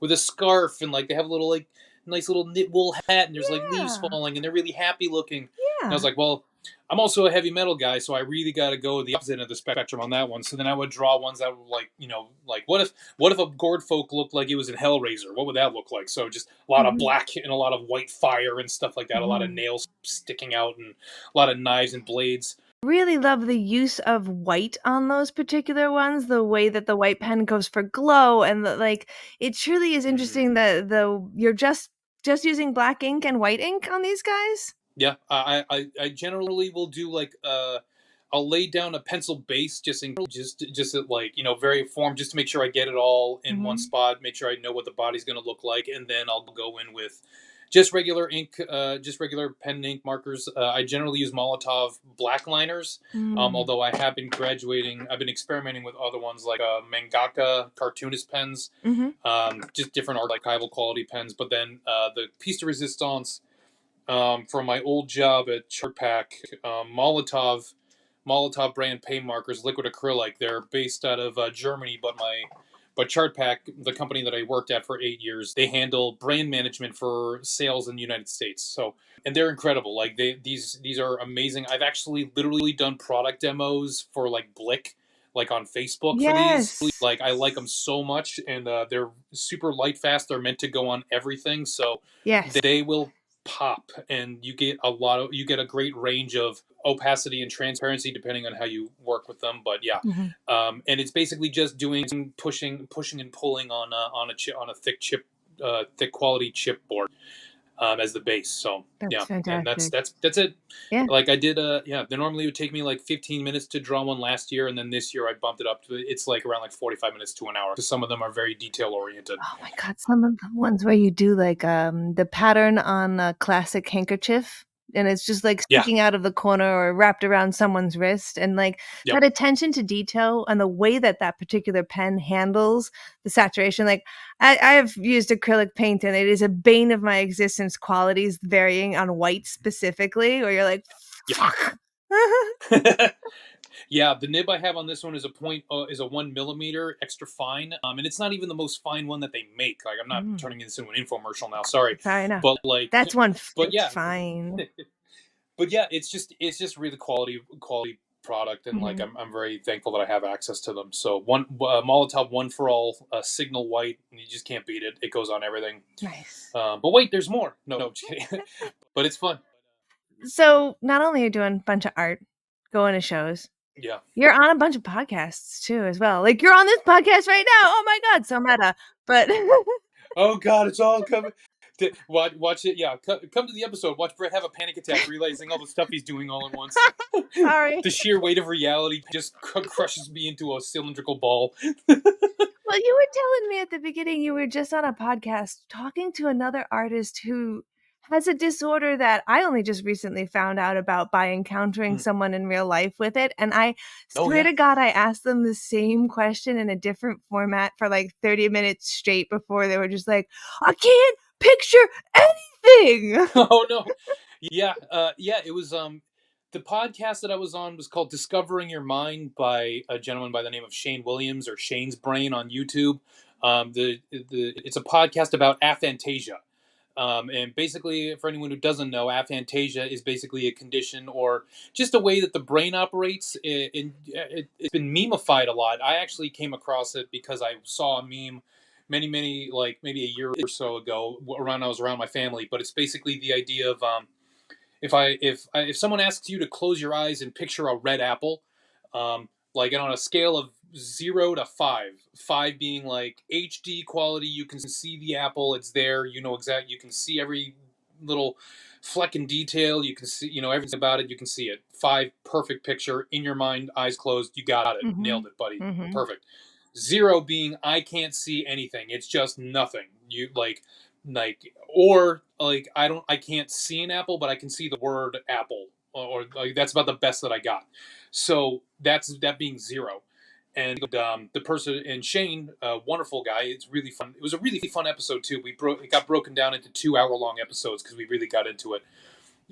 with a scarf, and like they have a little like nice little knit wool hat, and there's like leaves falling, and they're really happy looking. And I was like, well, I'm also a heavy metal guy, so I really got to go the opposite end of the spectrum on that one. So then I would draw ones that were like, like what if a Gourd Folk looked like it was in Hellraiser? What would that look like? So just a lot of black and a lot of white fire and stuff like that. A lot of nails sticking out and a lot of knives and blades. Really love the use of white on those particular ones, the way that the white pen goes for glow, and like it truly is interesting that you're just using black ink and white ink on these guys. Yeah, I generally will do like I'll lay down a pencil base just like very form, just to make sure I get it all in one spot, make sure I know what the body's going to look like, and then I'll go in with just regular ink, just regular pen and ink markers. I generally use Molotov black liners, although I've been experimenting with other ones like mangaka cartoonist pens, just different archival quality pens. But then the piece de resistance from my old job at Chartpak, Molotov brand paint markers, liquid acrylic. They're based out of Germany, but Chartpak, the company that I worked at for 8 years, they handle brand management for sales in the United States. So, and they're incredible. Like these are amazing. I've actually literally done product demos for like Blick, like on Facebook for these. Like I like them so much, and they're super light fast. They're meant to go on everything, so they will pop, and you get a great range of opacity and transparency depending on how you work with them. But yeah, and it's basically just doing pushing and pulling on a thick quality chipboard. as the base. So That's yeah, and fantastic. that's it. Yeah. Like I did, they normally would take me like 15 minutes to draw one last year, and then this year I bumped it up to it's like around like 45 minutes to an hour because some of them are very detail oriented. Oh my God, some of the ones where you do like the pattern on a classic handkerchief and it's just like Yeah, sticking out of the corner or wrapped around someone's wrist and like yep, that attention to detail and the way that that particular pen handles the saturation. Like I have used acrylic paint and it is a bane of my existence qualities varying on white specifically, where you're like, yeah. fuck. Yeah, the nib I have on this one is is a 1 millimeter extra fine, and it's not even the most fine one that they make. Like I'm not Mm, turning this into an infomercial now, sorry, sorry, enough. but like, That's one but it's yeah, fine. but yeah, it's just really quality product, and like Mhm. I'm very thankful that I have access to them. So one Molotov one for all, signal white, and you just can't beat it. It goes on everything. Nice. But wait, there's more. No, no, just kidding. But it's fun. So not only are you doing a bunch of art, going to shows, Yeah. you're on a bunch of podcasts too as well. Like you're on this podcast right now. Oh my God, so meta. But Oh God, it's all coming. Watch it. Yeah, come to the episode. Watch Brett have a panic attack, realizing all the stuff he's doing all at once. sorry. The sheer weight of reality just crushes me into a cylindrical ball. Well, you were telling me at the beginning you were just on a podcast talking to another artist who has a disorder that I only just recently found out about by encountering Mm. someone in real life with it. And I Oh swear yeah. to God, I asked them the same question in a different format for like 30 minutes straight before they were just like, I can't picture anything. Oh no. Yeah. Yeah. It was the podcast that I was on was called "Discovering Your Mind" by a gentleman by the name of Shane Williams, or Shane's Brain on YouTube. It's a podcast about aphantasia. And basically, for anyone who doesn't know, aphantasia is basically a condition or just a way that the brain operates. It's been memeified a lot. I actually came across it because I saw a meme many, like maybe a year or so ago, around I was around my family. But it's basically the idea of, if someone asks you to close your eyes and picture a red apple, like, and on a scale of 0 to 5, 5 being like HD quality, you can see the apple, it's there, you can see every little fleck and detail, you can see, everything about it, you can see it. 5, perfect picture in your mind, eyes closed, you got it, Mhm. nailed it, buddy, Mhm. perfect. 0 being I can't see anything, it's just nothing. You like or like I can't see an apple, but I can see the word apple, or like that's about the best that I got. So that being 0. And the person, and Shane, wonderful guy, it's really fun. It was a really fun episode too. It got broken down into 2 hour long episodes because we really got into it.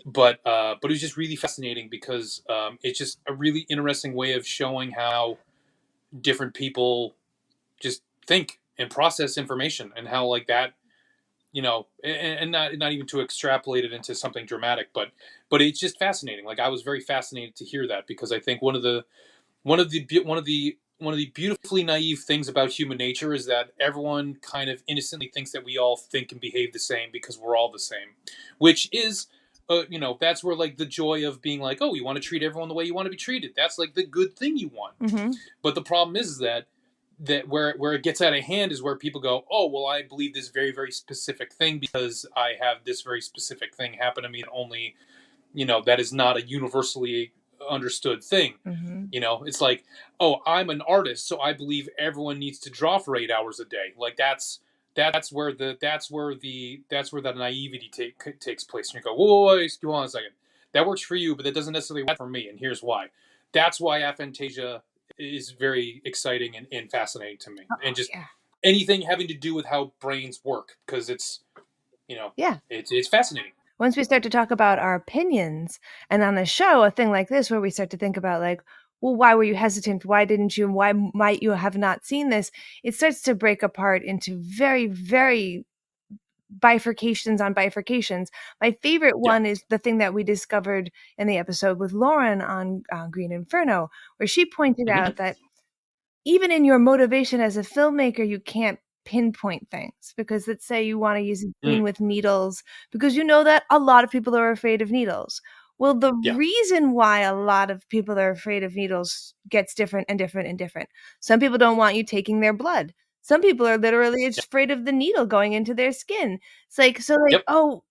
But it was just really fascinating because it's just a really interesting way of showing how different people just think and process information, and how like that, and not even to extrapolate it into something dramatic, but it's just fascinating. Like I was very fascinated to hear that, because I think one of the beautifully naive things about human nature is that everyone kind of innocently thinks that we all think and behave the same because we're all the same, which is, that's where like the joy of being like, oh, you want to treat everyone the way you want to be treated. That's like the good thing you want. Mhm. But the problem is that where it gets out of hand is where people go, oh, well, I believe this very, very specific thing because I have this very specific thing happen to me, and only, that is not a universally understood thing. Mhm. It's like, oh, I'm an artist, so I believe everyone needs to draw for 8 hours a day. Like that's where the naivety takes place. And you go, whoa, hold on a second. That works for you, but that doesn't necessarily work for me, and here's why. That's why aphantasia is very exciting and fascinating to me, and Oh, just yeah. anything having to do with how brains work, because Yeah. it's fascinating. Once we start to talk about our opinions, and on a show, a thing like this where we start to think about like, well, why were you hesitant? Why didn't you? Why might you have not seen this? It starts to break apart into very, very bifurcations on bifurcations. My favorite Yeah. one is the thing that we discovered in the episode with Lauren on Green Inferno, where she pointed Hmm. out that even in your motivation as a filmmaker, you can't pinpoint things, because let's say you want to use a Mm. scene with needles because you know that a lot of people are afraid of needles. Well, the Yeah. reason why a lot of people are afraid of needles gets different and different and different. Some people don't want you taking their blood. Some people are literally Yeah. afraid of the needle going into their skin. It's like, so like, Yep. oh,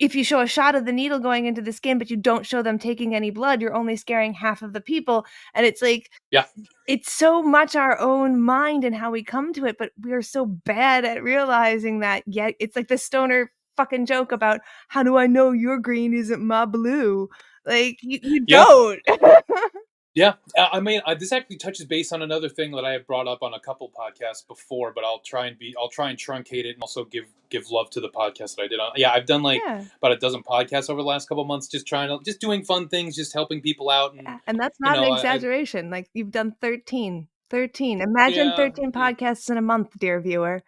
if you show a shot of the needle going into the skin, but you don't show them taking any blood, you're only scaring half of the people. And it's like, Yeah. it's so much our own mind and how we come to it, but we are so bad at realizing that. Yet it's like the stoner fucking joke about, how do I know your green isn't my blue? Like, you Yeah. don't. Yeah, I mean, this actually touches base on another thing that I have brought up on a couple podcasts before, but I'll try and truncate it and also give love to the podcast that I did on. Yeah, I've done like Yeah. about a dozen podcasts over the last couple months, just doing fun things, just helping people out, and And that's you not an know, exaggeration. Like, you've done 13. 13. Imagine yeah, 13 podcasts in a month, dear viewer.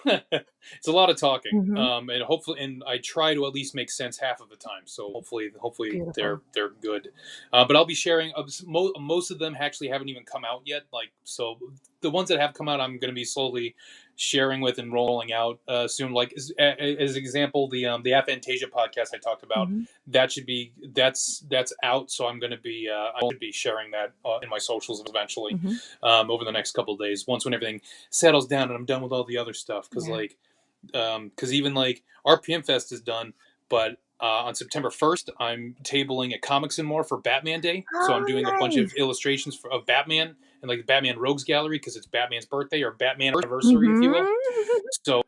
it's a lot of talking, Mhm. and hopefully, and I try to at least make sense half of the time. So hopefully Beautiful. they're good. But I'll be sharing. Most of them actually haven't even come out yet. Like, so the ones that have come out, I'm going to be slowly sharing with and rolling out soon. Like as an example, the aphantasia podcast I talked about, Mhm. that's out. So I'm going to be I should be sharing that in my socials eventually, Mhm. over the next couple of days, once when everything settles down and I'm done with all the other stuff. Because Yeah. because even like RPM Fest is done, but on September 1st, I'm tabling at Comics and More for Batman Day. So I'm Oh, doing a bunch of nice. illustrations of Batman and like the Batman Rogues Gallery, because it's Batman's birthday or Batman anniversary, if you will. Mhm. So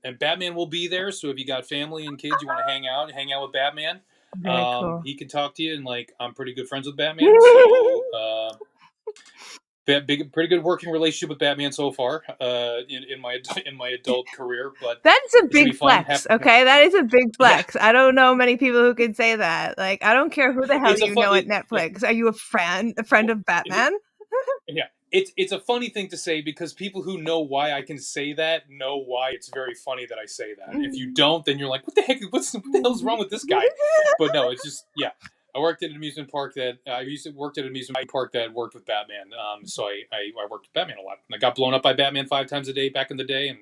and Batman will be there. So if you got family and kids, you want to hang out with Batman. Very cool. He can talk to you, and like I'm pretty good friends with Batman, so pretty good working relationship with Batman so far, in my adult career. But That's a it should be big fun. flex, okay? That is a big Yeah, flex. I don't know many people who can say that. Like, I don't care who the hell it's a you fun. know at Yeah, Netflix. Are you a friend well, of Batman? yeah. It's a funny thing to say, because people who know why I can say that know why it's very funny that I say that. If you don't, then you're like, what the heck? What the hell's wrong with this guy? But no, it's just, yeah. I worked at an amusement park that worked at an amusement park that worked with Batman. So I worked with Batman a lot. And I got blown up by Batman 5 times a day back in the day,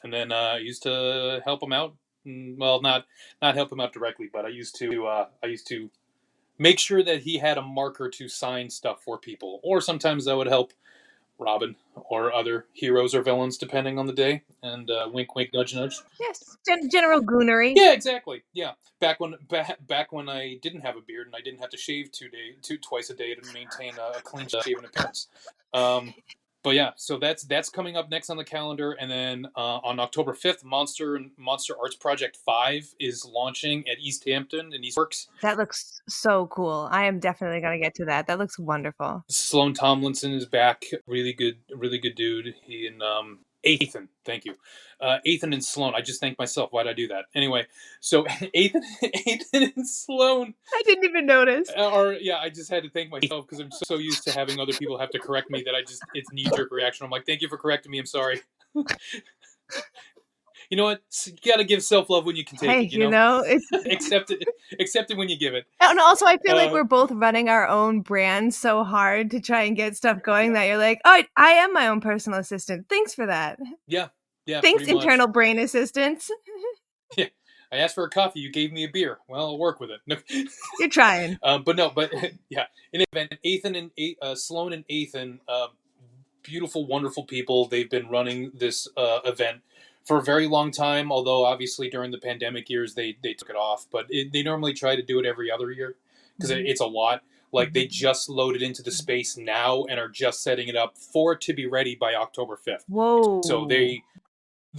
and then I used to help him out. Well, not help him out directly, but I used to make sure that he had a marker to sign stuff for people, or sometimes I would help Robin or other heroes or villains depending on the day. And wink, wink, nudge, nudge. Yes, general goonery. Yeah, exactly. Yeah, back when I didn't have a beard and I didn't have to shave twice a day to maintain a clean shaven appearance. Um, but yeah, so that's coming up next on the calendar, and then on October 5th, Monster Arts Project 5 is launching at East Hampton and East Works. That looks so cool. I am definitely gonna get to that. That looks wonderful. Sloan Tomlinson is back. Really good dude. He and Ethan, thank you, Ethan and Sloan. I just thanked myself. Why did I do that? Anyway, so Ethan and Sloan I didn't even notice. are, yeah. I just had to thank myself because I'm so used to having other people have to correct me that it's knee jerk reaction. I'm like, thank you for correcting me. I'm sorry. You know what? You got to give self love when you can take Hey, it. You know, it's accept it when you give it. and also I feel like Uh, we're both running our own brand so hard to try and get stuff going that you're like, oh, I am my own personal assistant. Thanks for that. yeah, yeah, Thanks, pretty much. internal brain assistance. Yeah, I asked for a coffee. You gave me a beer. Well, I'll work with it. No. You're trying. But no, but yeah. In any event, Ethan and Sloan and Ethan, beautiful, wonderful people. They've been running this event for a very long time. Although obviously during the pandemic years they took it off, but they normally try to do it every other year because it's a lot. Like they just loaded into the space now and are just setting it up for it to be ready by October 5th. So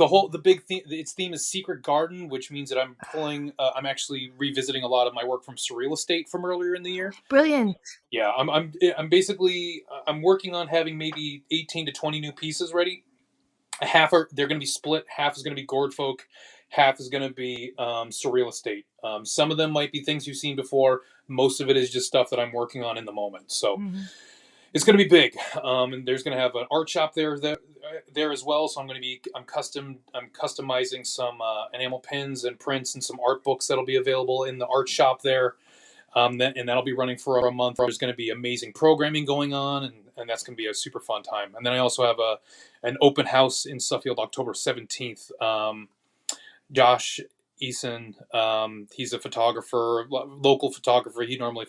Whoa. the big theme, its theme is Secret Garden, which means that I'm actually revisiting a lot of my work from Surreal Estate from earlier in the year. Brilliant. Yeah, I'm basically I'm working on having maybe 18 to 20 new pieces ready. They're going to be split. Half is going to be Gourd Folk, half is going to be Surreal Estate. Some of them might be things you've seen before. Most of it is just stuff that I'm working on in the moment. So it's going to be big, and there's going to have an art shop there as well. So I'm customizing some enamel pins and prints and some art books that'll be available in the art shop there. And that'll be running for a month. There's going to be amazing programming going on, and that's going to be a super fun time. And then I also have an open house in Suffield, October 17th. Josh Eason, he's a photographer, local photographer. He normally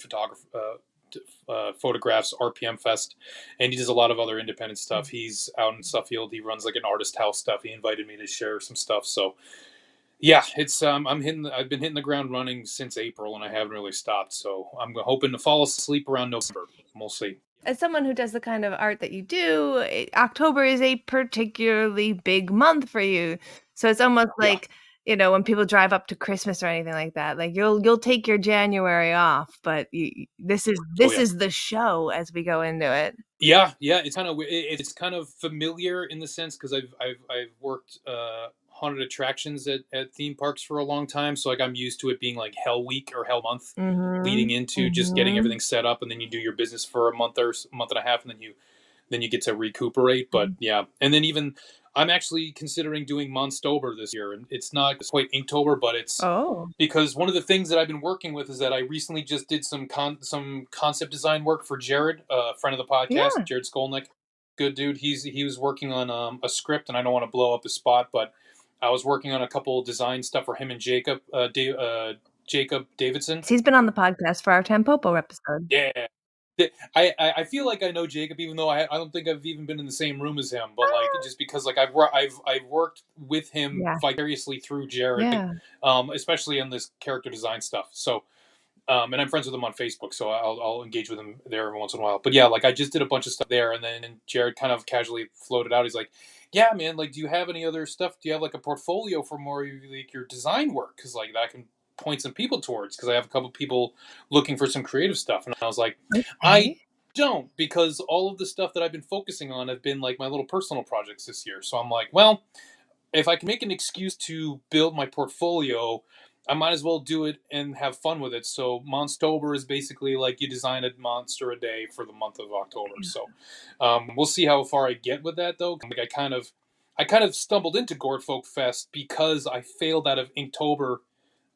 photographs RPM Fest, and he does a lot of other independent stuff. He's out in Suffield. He runs like an artist house stuff. He invited me to share some stuff. So Yeah, it's I've been hitting the ground running since April, and I haven't really stopped. So I'm hoping to fall asleep around November. We'll see. As someone who does the kind of art that you do, October is a particularly big month for you. So it's almost Yeah. like, when people drive up to Christmas or anything like that, like you'll take your January off, but this is Oh this yeah. is the show as we go into it. Yeah, yeah, it's kind of it's kind of familiar in the sense because I've worked haunted attractions at theme parks for a long time, so like I'm used to it being like Hell Week or Hell Month, leading Mhm. into just getting Mhm. everything set up, and then you do your business for a month or month and a half, and then you get to recuperate. But Mhm. yeah, and then even I'm actually considering doing Monstober this year, and it's not quite Inktober, but it's Oh, because one of the things that I've been working with is that I recently just did some concept design work for Jared, a friend of the podcast, yeah. Jared Skolnick, good dude. He was working on a script, and I don't want to blow up the spot, but I was working on a couple of design stuff for him and Jacob Davidson. He's been on the podcast for our Tampopo episode. Yeah. I feel like I know Jacob, even though I don't think I've even been in the same room as him. But like, Ah, just because like I've worked with him yeah. vicariously through Jared, Yeah. especially on this character design stuff. So, and I'm friends with him on Facebook, so I'll engage with him there every once in a while. But yeah, like I just did a bunch of stuff there, and then Jared kind of casually floated out. He's like, "Yeah, man, like, do you have any other stuff? Do you have like a portfolio for more of, like your design work? Because like that I can point some people towards. Because I have a couple people looking for some creative stuff." And I was like, "I Okay. don't, because all of the stuff that I've been focusing on have been like my little personal projects this year. So I'm like, well, if I can make an excuse to build my portfolio, I might as well do it and have fun with it." So Monstober is basically like you design a monster a day for the month of October. So we'll see how far I get with that though. Like I kind of stumbled into Gourd Folk Fest because I failed out of Inktober,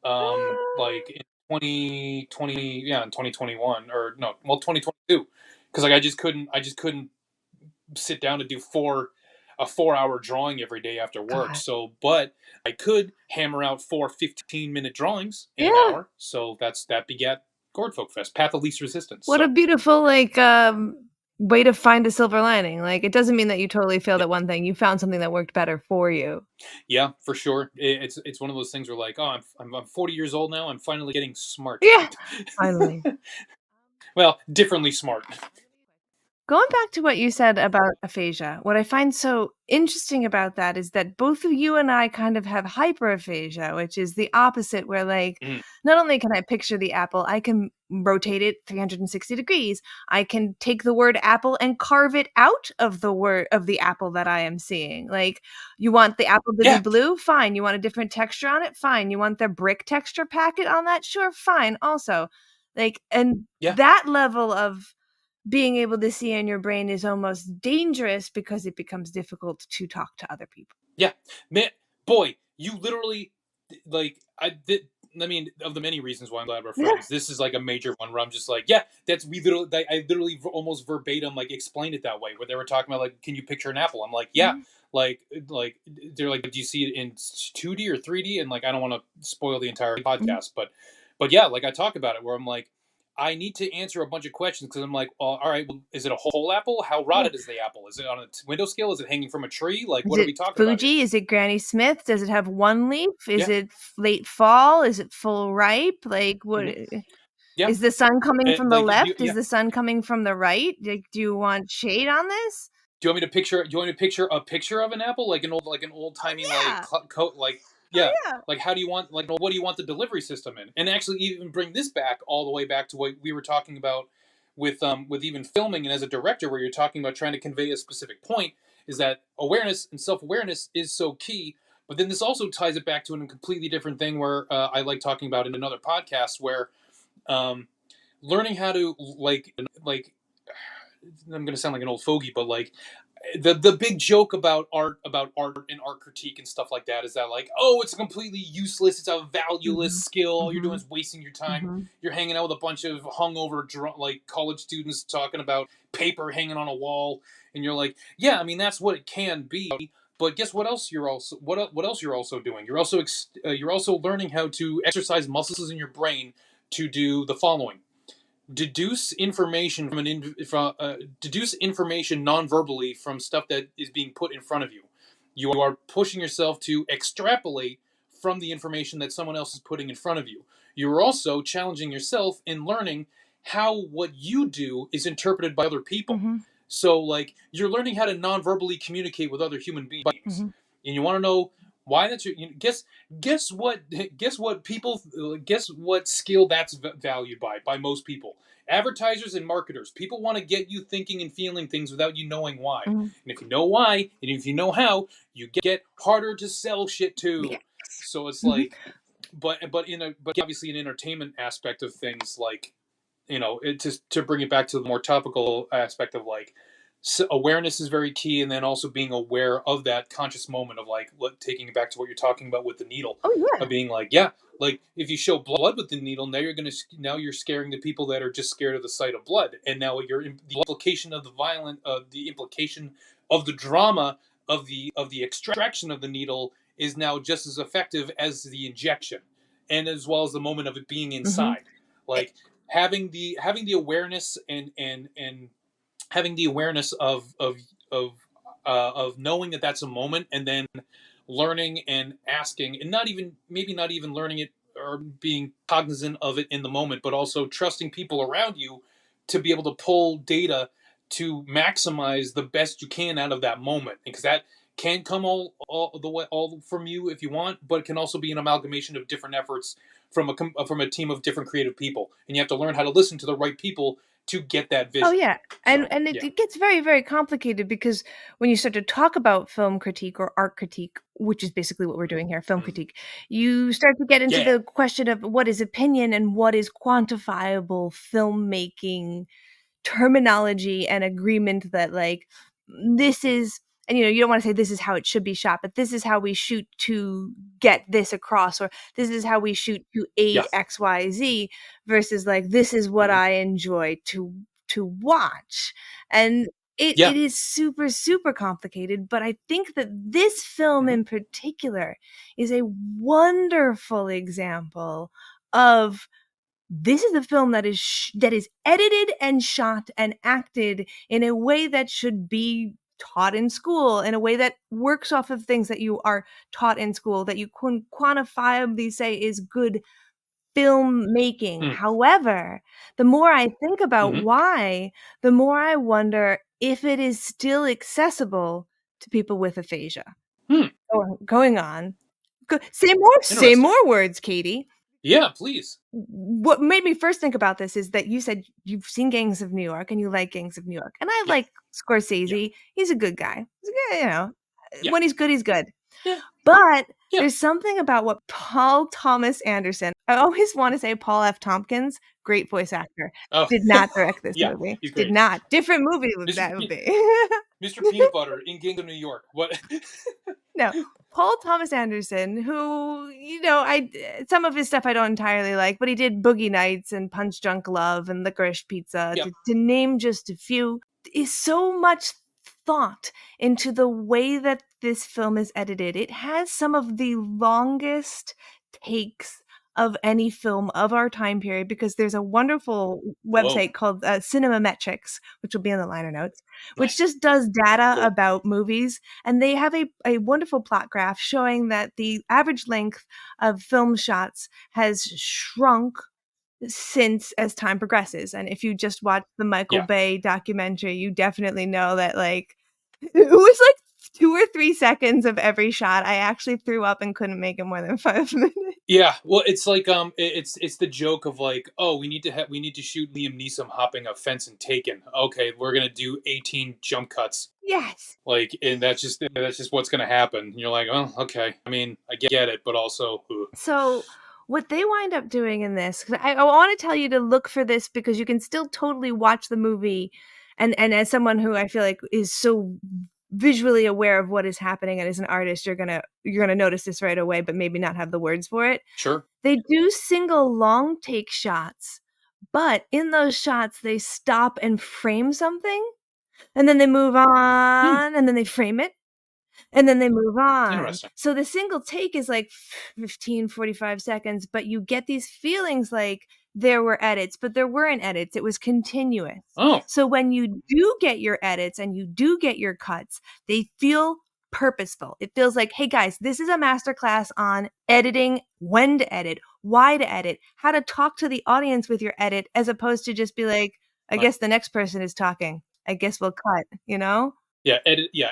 Ah, like in 2020, yeah, in 2021, or no, well, 2022, because like I just couldn't sit down to do a 4 hour drawing every day after work. God. So, but I could hammer out 4 15-minute drawings in an Yeah. hour. So that begat Gourd Folk Fest, Path of Least Resistance. What a So beautiful, like, way to find a silver lining. Like, it doesn't mean that you totally failed yeah, at one thing. You found something that worked better for you. yeah, for sure. It's one of those things where like, oh, I'm 40 years old now. I'm finally getting smart. Yeah, finally. Well, differently smart. Going back to what you said about aphasia, what I find so interesting about that is that both of you and I kind of have hyperaphasia, which is the opposite, where like Mm, not only can I picture the apple, I can rotate it 360 degrees. I can take the word apple and carve it out of the word of the apple that I am seeing. Like, you want the apple to be yeah, blue? Fine. You want a different texture on it? Fine. You want the brick texture packet on that? Sure, fine. Also, like, and yeah. that level of being able to see in your brain is almost dangerous because it becomes difficult to talk to other people. Yeah, man, boy, you literally like I did. I mean, of the many reasons why I'm glad we're Yeah. friends, this is like a major one where I'm just like, yeah, that's we literally. I literally almost verbatim like explained it that way. Where they were talking about like, can you picture an apple? I'm like, yeah, Mhm. like they're like, do you see it in 2D or 3D? And like, I don't want to spoil the entire Mhm. podcast, but yeah, like I talk about it where I'm like, I need to answer a bunch of questions because I'm like, well, all right, well, is it a whole apple? How Yeah. rotted is the apple? Is it on a window scale? Is it hanging from a tree? Like, Is what are we it talking about here? Fuji? Is it Granny Smith? Does it have one leaf? Is Yeah. it late fall? Is it full ripe? Like, what Hmm. Yeah. is the sun coming from the Like, left? Is yeah. the sun coming from the right? Like, do you want shade on this? Do you want me to picture? Do you want me to picture a picture of an apple, like an old Oh timey like yeah. coat, like Oh yeah. yeah. Like, how do you want? Like, what do you want the delivery system in? And actually, even bring this back all the way back to what we were talking about with even filming and as a director, where you're talking about trying to convey a specific point. Is that awareness and self awareness is so key. But then this also ties it back to a completely different thing where I like talking about in another podcast where um, learning how to like I'm going to sound like an old fogey, but like the big joke about art and art critique and stuff like that is that like, oh, it's completely useless, it's a valueless Mhm. skill, all you're doing Mhm. is wasting your time, Mhm. you're hanging out with a bunch of hungover like college students talking about paper hanging on a wall, and you're like, yeah, I mean that's what it can be, but guess what else you're also what else you're also doing, you're also learning how to exercise muscles in your brain to do the following: deduce information deduce information non-verbally from stuff that is being put in front of you. You are pushing yourself to extrapolate from the information that someone else is putting in front of you. You're also challenging yourself and learning how what you do is interpreted by other people. Mm-hmm. So, like, you're learning how to non-verbally communicate with other human beings, Mm-hmm. and you want to know why that's your. Guess what? Guess what people? Guess what skill that's valued by most people. Advertisers and marketers. People want to get you thinking and feeling things without you knowing why. Mm-hmm. And if you know why, and if you know how, you get harder to sell shit Yeah. too. So it's Mm-hmm. like, but obviously an entertainment aspect of things, like, to bring it back to the more topical aspect of, like, awareness is very key, and then also being aware of that conscious moment of, like, taking it back to what you're talking about with the needle, Oh yeah. of being like, yeah, like, if you show blood with the needle, now you're scaring the people that are just scared of the sight of blood, and now the implication of the implication of the drama of the extraction of the needle is now just as effective as the injection, and as well as the moment of it being Mm-hmm. inside, like, having the awareness, and having the awareness of knowing that that's a moment, and then learning and asking, and not even learning it or being cognizant of it in the moment, but also trusting people around you to be able to pull data to maximize the best you can out of that moment, because that can come all the way all from you if you want, but it can also be an amalgamation of different efforts from a team of different creative people, and you have to learn how to listen to the right people to get that Oh vision. yeah. And So, and it, yeah. it gets very, very complicated because when you start to talk about film critique or art critique, which is basically what we're doing here, film critique, you start to get into Yeah. the question of what is opinion and what is quantifiable filmmaking terminology and agreement that, like, this is, and you don't want to say this is how it should be shot, but this is how we shoot to get this across, or this is how we shoot to Yeah. aid XYZ, versus like this is what I enjoy to watch. And it Yeah. it is super, super complicated, but I think that this film Mhm. in particular is a wonderful example of this is a film that is edited and shot and acted in a way that should be taught in school, in a way that works off of things that you are taught in school, that you can quantifiably say is good filmmaking. Mm. However, the more I think about Mhm. why, the more I wonder if it is still accessible to people with aphasia. Hmm. Going on. Say Interesting. more words, Katie. Yeah, please. What made me first think about this is that you said you've seen Gangs of New York and you like Gangs of New York. And I Yeah. like Yeah. Scorsese. He's a good guy. He's a good, Yeah. when he's good, he's good. Yeah. But Yeah. there's something about what Paul Thomas Anderson, I always want to say Paul F. Tompkins, great voice actor, Oh, did not direct this yeah. movie. He's Did great. not. Different movie would Mr. that would be. Mr. Peanut Butter in Gangs of New York. What? No, Paul Thomas Anderson, who, some of his stuff I don't entirely like, but he did Boogie Nights and Punch Drunk Love and Licorice Pizza, Yep. to name just a few, is so much thought into the way that this film is edited. It has some of the longest takes of any film of our time period, because there's a wonderful Whoa. website called Cinemetrics, which will be in the liner notes, which Nice. just does data Cool. about movies. And they have a wonderful plot graph showing that the average length of film shots has shrunk since as time progresses. And if you just watch the Michael Yeah. Bay documentary, you definitely know that, like, it was like 2 or 3 seconds of every shot I actually threw up and couldn't make it more than 5 minutes. Yeah. Well, it's like it's the joke of, like, oh, we need to shoot Liam Neeson hopping a fence and Taken. Okay, we're gonna do 18 jump cuts. Yes. Like, and that's just what's gonna happen. And you're like, oh, okay. I mean, I get it, but also, So what they wind up doing in this, 'cause I want to tell you to look for this because you can still totally watch the movie, and as someone who I feel like is so visually aware of what is happening and as an artist, you're gonna notice this right away, but maybe not have the words for it. sure. They do single long take shots, but in those shots they stop and frame something, and then they move Hmm. on, and then they frame it, and then they move on. Interesting. So the single take is like 15, 45 seconds, but you get these feelings like there were edits, but there weren't edits. It was continuous. Oh. So when you do get your edits and you do get your cuts, they feel purposeful. It feels like, hey guys, this is a masterclass on editing, when to edit, why to edit, how to talk to the audience with your edit, as opposed to just be like, I Right. guess the next person is talking. I guess we'll cut, you know?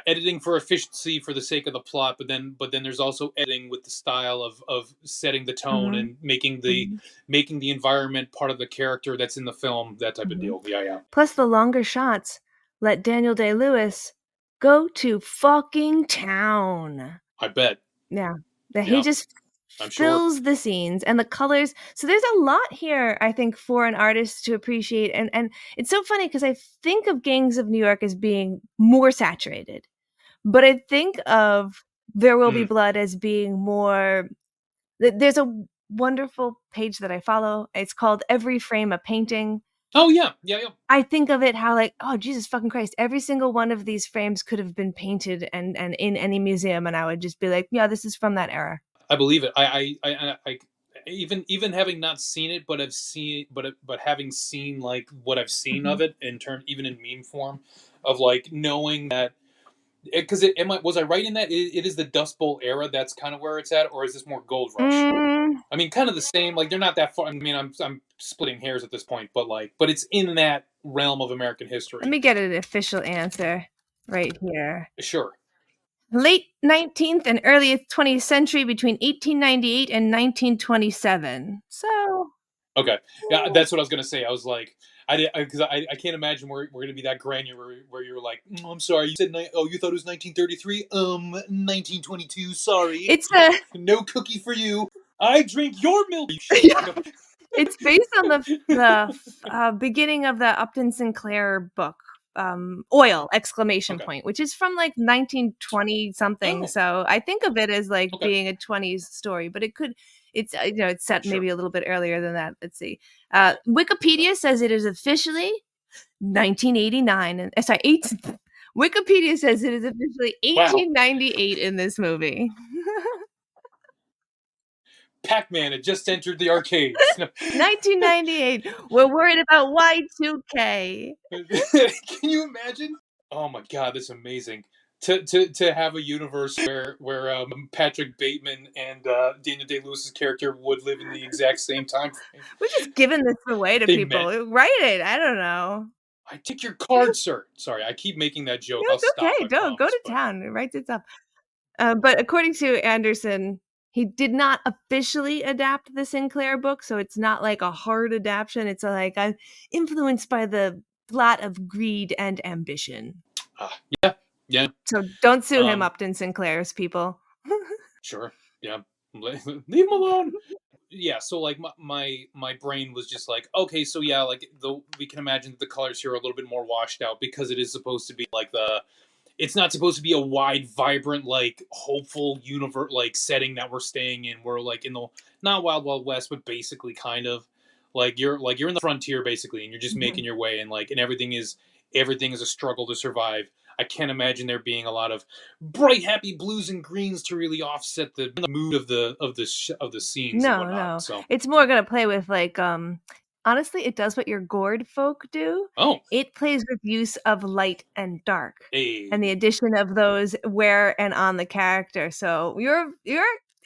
Editing for efficiency for the sake of the plot, but then there's also editing with the style of setting the tone Mhm. and making Mhm. the environment part of the character that's in the film, that type of Mhm. deal. Yeah, yeah. Plus the longer shots let Daniel Day-Lewis go to fucking town. I bet. Yeah. That he Yeah, just I'm sure. fills the scenes and the colors. So there's a lot here, I think, for an artist to appreciate. And it's so funny because I think of Gangs of New York as being more saturated, but I think of There Will Be Mm. Blood as being more. There's a wonderful page that I follow. It's called Every Frame a Painting. Oh yeah, yeah, yeah. I think of it how like, oh Jesus fucking Christ, every single one of these frames could have been painted and in any museum, and I would just be like, yeah, this is from that era. I believe it. I even having not seen it, but have seen, but having seen like what I've seen Mhm. of it in turn, even in meme form, of like knowing that, because was I right in that it is the Dust Bowl era? That's kind of where it's at, or is this more Gold Rush? Mm, I mean, kind of the same. Like they're not that far. I mean, I'm splitting hairs at this point, but like, but it's in that realm of American let history. me get an official answer right here. Sure. Late 19th and early 20th century between 1898 and 1927. So, Okay. Yeah, mm, that's what I was gonna say. I was like, because I can't imagine we're gonna be that granular where you're like, I'm sorry, you said you thought it was 1933, 1922. Sorry, it's a no cookie for you. I drink your milk. yeah, it's based on the beginning of the Upton Sinclair book, Oil! Exclamation Okay. point, which is from like 1920 something. Oh, So I think of it as like okay. being a 20s story, but it could, it's it's set Sure. maybe a little bit earlier than that. Let's see. Wikipedia says it is officially 1989, and sorry, Wikipedia says it is officially Wow. 1898 in this movie. Pac-Man had just entered the arcades. No. 1998. We're worried about Y2K. Can you imagine? Oh my god, that's amazing. To have a universe where Patrick Bateman and Daniel Day Lewis's character would live in the exact same time frame. We're just giving this away to They met. people. Write it. I don't know. I take your card, sir. Sorry, I keep making that joke. No, I'll it's stop. okay. I Don't go promise. to But town. Write this up. But according to Anderson, he did not officially adapt the Sinclair book, so it's not like a hard adaptation. It's like I'm influenced by the plot of greed and ambition. yeah, yeah. So don't sue him, Um, Upton Sinclair's people. sure. Yeah. Leave him alone. Yeah, so like my brain was just like, okay, so yeah, like we can imagine that the colors here are a little bit more washed out because it is supposed to be like it's not supposed to be a wide, vibrant, like hopeful universe like setting that we're staying in. We're like in the not Wild Wild West, but basically kind of like you're in the frontier basically, and you're just Mhm. making your way, and like and everything is a struggle to survive. I can't imagine there being a lot of bright, happy blues and greens to really offset the mood of the scenes and No, whatnot. no. So, It's more gonna play with like honestly, it does what your gourd folk do. oh, It plays with use of light and dark and the hey, addition of those where and on the character. So you're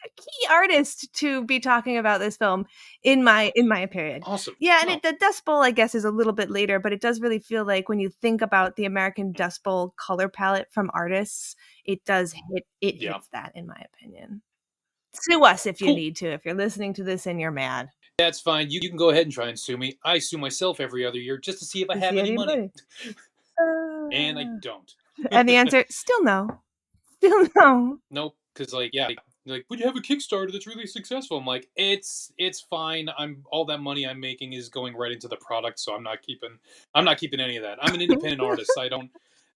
a key artist to be talking about this film in my period. awesome. Yeah, and Oh, the Dust Bowl I guess is a little bit later, but it does really feel like when you think about the American Dust Bowl color palette from artists, it does it yeah, hits that in my opinion. Sue us if you cool. need to, if you're listening to this and you're mad. That's fine. You can go ahead and try and sue me. I sue myself every other year just to see if I To have see any money, anybody. and I don't. And the answer, still no. Still no. Nope, because like yeah, like would you have a Kickstarter that's really successful? I'm like it's fine. I'm all that money I'm making is going right into the product, so I'm not keeping any of that. I'm an independent artist. I don't.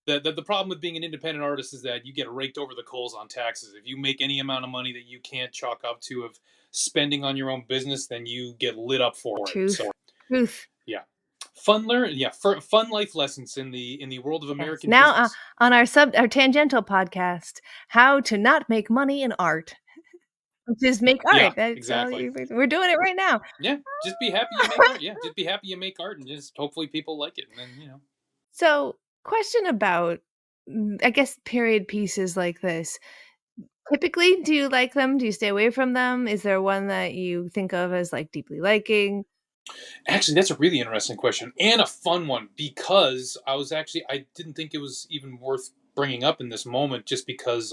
The problem with being an independent artist is that you get raked over the coals on taxes. If you make any amount of money that you can't chalk up to of spending on your own business, then you get lit up for it. Truth. So Truth. yeah, fun life lessons in the world of Yes. American Now business. on our tangential podcast, how to not make money in art. Which is make Yeah, art. That's all exactly. we're doing it right now. Yeah, just be happy you make art. Yeah, just be happy you make art, and just hopefully people like it, and then So, question about I guess period pieces like this. Typically, do you like them? Do you stay away from them? Is there one that you think of as, like, deeply liking? Actually, that's a really interesting question and a fun one because I didn't think it was even worth bringing up in this moment just because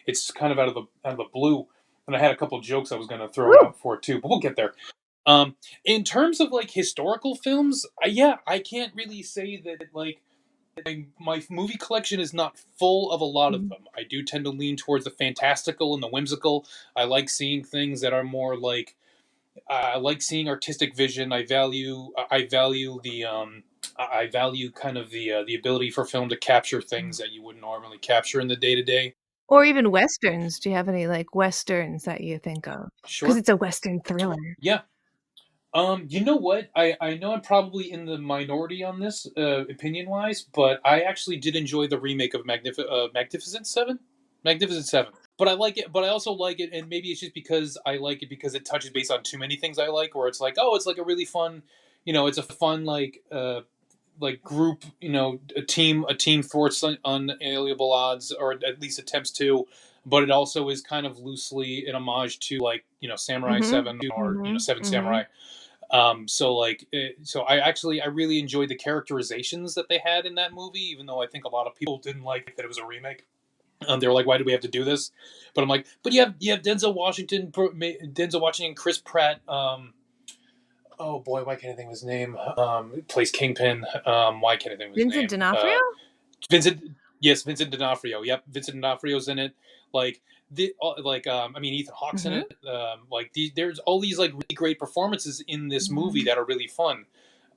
it's kind of out of the blue, and I had a couple jokes I was going to throw Woo! out for it too, but we'll get there. Um, in terms of like historical films, yeah, I can't really say that like my movie collection is not full of a lot of Mhm. them. I do tend to lean towards the fantastical and the whimsical. I like seeing things that are more like I like seeing artistic vision. I value I value kind of the ability for film to capture things that you wouldn't normally capture in the day to day. Or even westerns. Do you have any, like, westerns that you think of? Because Sure. it's a western thriller. Yeah. You know what? I know I'm probably in the minority on this, opinion wise, but I actually did enjoy the remake of Magnificent Seven. Magnificent Seven. But I like it. But I also like it, and maybe it's just because I like it because it touches base on too many things I like. Where it's like, oh, it's like a really fun, it's a fun like group, a team thwarts unalienable odds, or at least attempts to. But it also is kind of loosely an homage to like Samurai Mhm. Seven or Mhm. Seven Samurai. Mhm. So I really enjoyed the characterizations that they had in that movie, even though I think a lot of people didn't like that it was a remake. They were like, "Why do we have to do this?" But I'm like, "But you have Denzel Washington, Chris Pratt. Oh boy, why can't I think of his name? Plays Kingpin. Why can't I think of his Vincent name? D'Onofrio? Vincent. Yes, Vincent D'Onofrio. Yep, Vincent D'Onofrio's in it. Like I mean, Ethan Hawke's in Mhm. it. There's all these like really great performances in this movie Mhm. that are really fun.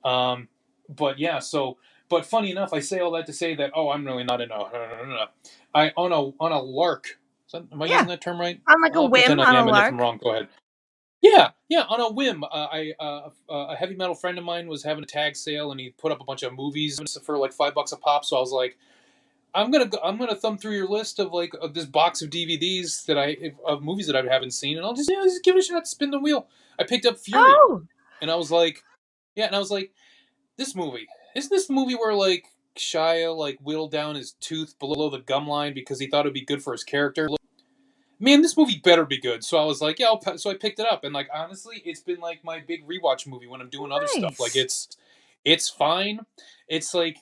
Um, but yeah, but funny enough, I say all that to say that I'm really not in a I on a lark. Am I Yeah. using that term right? On, like, a I'll pretend whim, I on a am, and if I'm lark. wrong, go ahead. Yeah, yeah, on a whim. A heavy metal friend of mine was having a tag sale, and he put up a bunch of movies for like $5 a pop. So I was like, I'm gonna thumb through your list of like of this box of DVDs of movies that I haven't seen, and I'll just give it a shot. Spin the wheel. I picked up Fury, Oh! and I was like, yeah, and I was like, this movie isn't this the movie where like Shia like whittled down his tooth below the gum line because he thought it'd be good for his character. Man, this movie better be good. So I was like, yeah, so I picked it up, and like honestly, it's been like my big rewatch movie when I'm doing other stuff. Like Nice. it's fine. It's like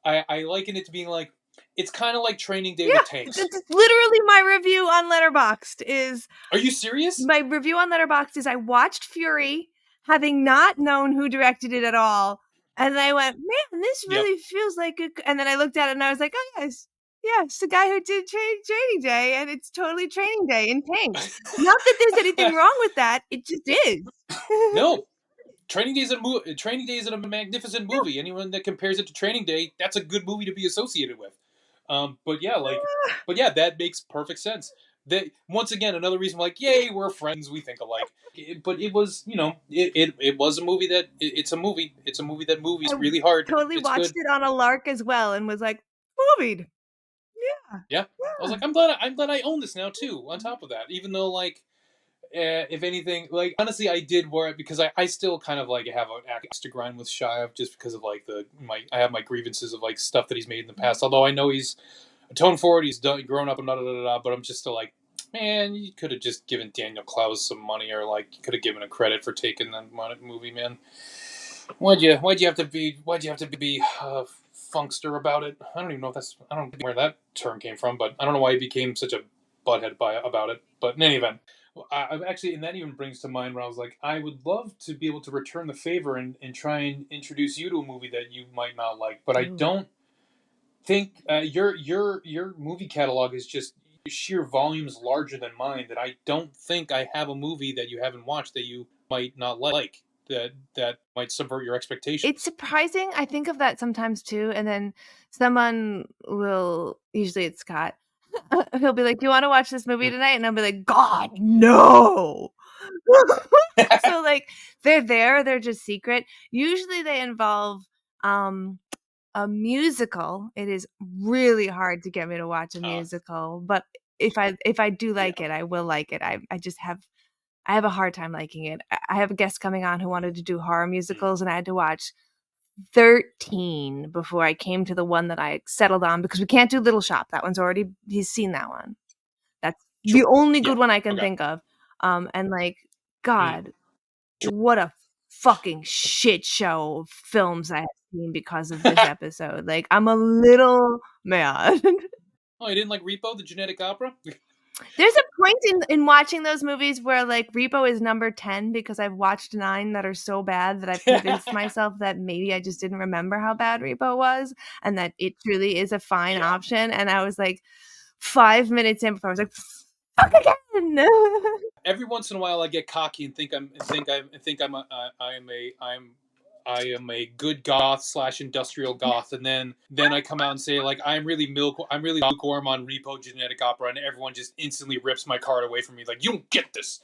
I liken it to being like it's kind of like Training Day with Yeah, tanks. that's literally my review on Letterboxd is Are you serious? my review on Letterboxd is I watched Fury, having not known who directed it at all, and I went, "Man, this Yep. really feels like a," and then I looked at it and I was like, "Oh, yes. Yes, the guy who did Training Day, and it's totally Training Day in tanks." Not that there's anything wrong with that, it just is. No, Training Day is a magnificent movie. Anyone that compares it to Training Day, that's a good movie to be associated with. But yeah, but yeah, that makes perfect sense. That once again another reason, like, yay, we're friends, we think alike. But it was, it was a movie it's a movie. It's a movie that movies I really hard. totally It's watched good. it on a lark as well and was like, "Movied. Yeah, Yeah, I was yeah." like, I'm glad I own this now too. On top of that, even though like if anything, like honestly, I did worry because I still kind of like have an axe to grind with Shia just because of like I have my grievances of like stuff that he's made in the past. Although I know he's atoned for it, he's done grown up and da da da da. But I'm just still like, man, you could have just given Daniel Klaus some money, or like you could have given a credit for taking that movie, man. Why'd you have to be funkster about it? I don't even know if I don't know where that term came from, but I don't know why he became such a butthead about it. But in any event, I've actually, and that even brings to mind where I was like, I would love to be able to return the favor and try and introduce you to a movie that you might not like, but I Ooh. don't think your movie catalog is just sheer volumes larger than mine. That I don't think I have a movie that you haven't watched that you might not like that might subvert your It's expectations. surprising, I think of that sometimes too, and then someone will usually it's Scott, he'll be like, "Do you wanna watch this movie Mm. tonight?" And I'll be like, "God, no!" So, like, they're there, they're just secret. Usually they involve, um, a musical. It is really hard to get me to watch a uh, musical, but if I do like yeah. it, I will like it. I have a hard time liking it. I have a guest coming on who wanted to do horror Mm. musicals, and I had to watch 13 before I came to the one that I settled on, because we can't do Little Shop. That one's already, he's seen that one. That's the Sure. only Yeah. good one I can Okay. think of. And like, Mm. God, what a fucking shit show of films I have seen because of this episode. Like, I'm a little mad. Oh, you didn't like Repo, the genetic opera? There's a point in watching those movies where like Repo is number 10 because I've watched 9 that are so bad that I've convinced myself that maybe I just didn't remember how bad Repo was and that it truly is a fine Yeah. option. And I was like 5 minutes in before I was like, fuck again. Every once in a while, I get cocky and think I am a good goth / industrial goth, and then I come out and say like I'm really lukewarm on Repo Genetic Opera, and everyone just instantly rips my card away from me. Like, you don't get this.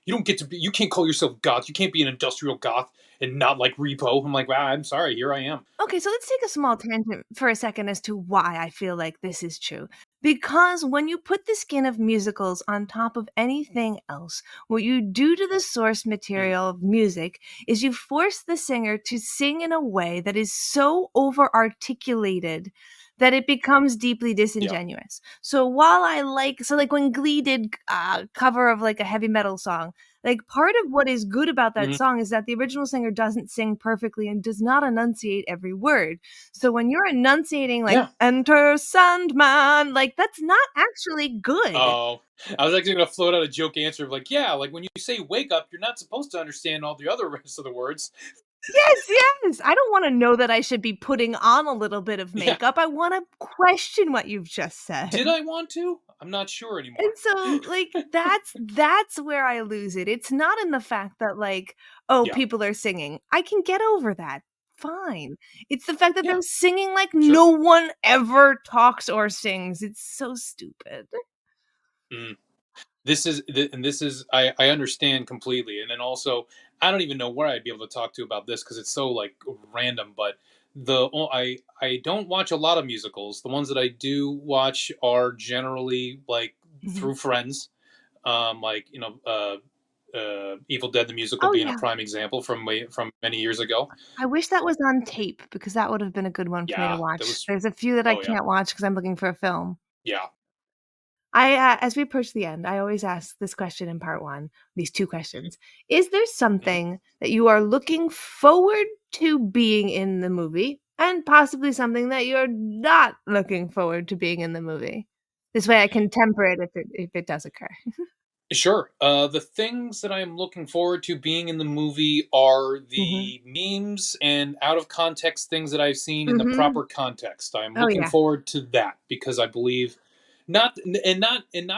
You don't get to be. You can't call yourself goth. You can't be an industrial goth and not like Repo. I'm like, wow, I'm sorry. Here I am. Okay, so let's take a small tangent for a second as to why I feel like this is true. Because when you put the skin of musicals on top of anything else, what you do to the source material of music is you force the singer to sing in a way that is so over articulated that it becomes deeply disingenuous. So while I like, so like when Glee did a cover of like a heavy metal song, like part of what is good about that Mhm. song is that the original singer doesn't sing perfectly and does not enunciate every word. So when you're enunciating like Yeah. "Enter Sandman," like that's not actually good. Oh, I was actually gonna float out a joke answer of like, yeah, like when you say "wake up," you're not supposed to understand all the other rest of the words. Yes, yes. I don't want to know that I should be putting on a little bit of Yeah. makeup. I want to question what you've just said. Did I want to? I'm not sure And anymore. so, like, that's where I lose it. It's not in the fact that, like, oh, Yeah. people are singing. I can get over that. Fine. It's the fact that Yeah. they're singing like Sure. no one ever talks or sings. It's so stupid. Mm. I understand completely, and then also I don't even know where I'd be able to talk to about this because it's so like random. But I don't watch a lot of musicals. The ones that I do watch are generally like Mhm. through friends, like Evil Dead the musical Oh, being a yeah. prime example from many years ago. I wish that was on tape because that would have been a good one for me to Yeah, that watch. was. There's a few that I Oh yeah, can't watch because I'm looking for a film. yeah. As we approach the end, I always ask this question in part 1, these 2 questions. Is there Mhm. something that you are looking forward to being in the movie and possibly something that you're not looking forward to being in the movie? This way I can temper it if it does occur. Sure. The things that I'm looking forward to being in the movie are Mhm. the memes and out of context things that I've seen in the Mhm. proper context. I'm Oh, looking yeah. forward to that because I believe not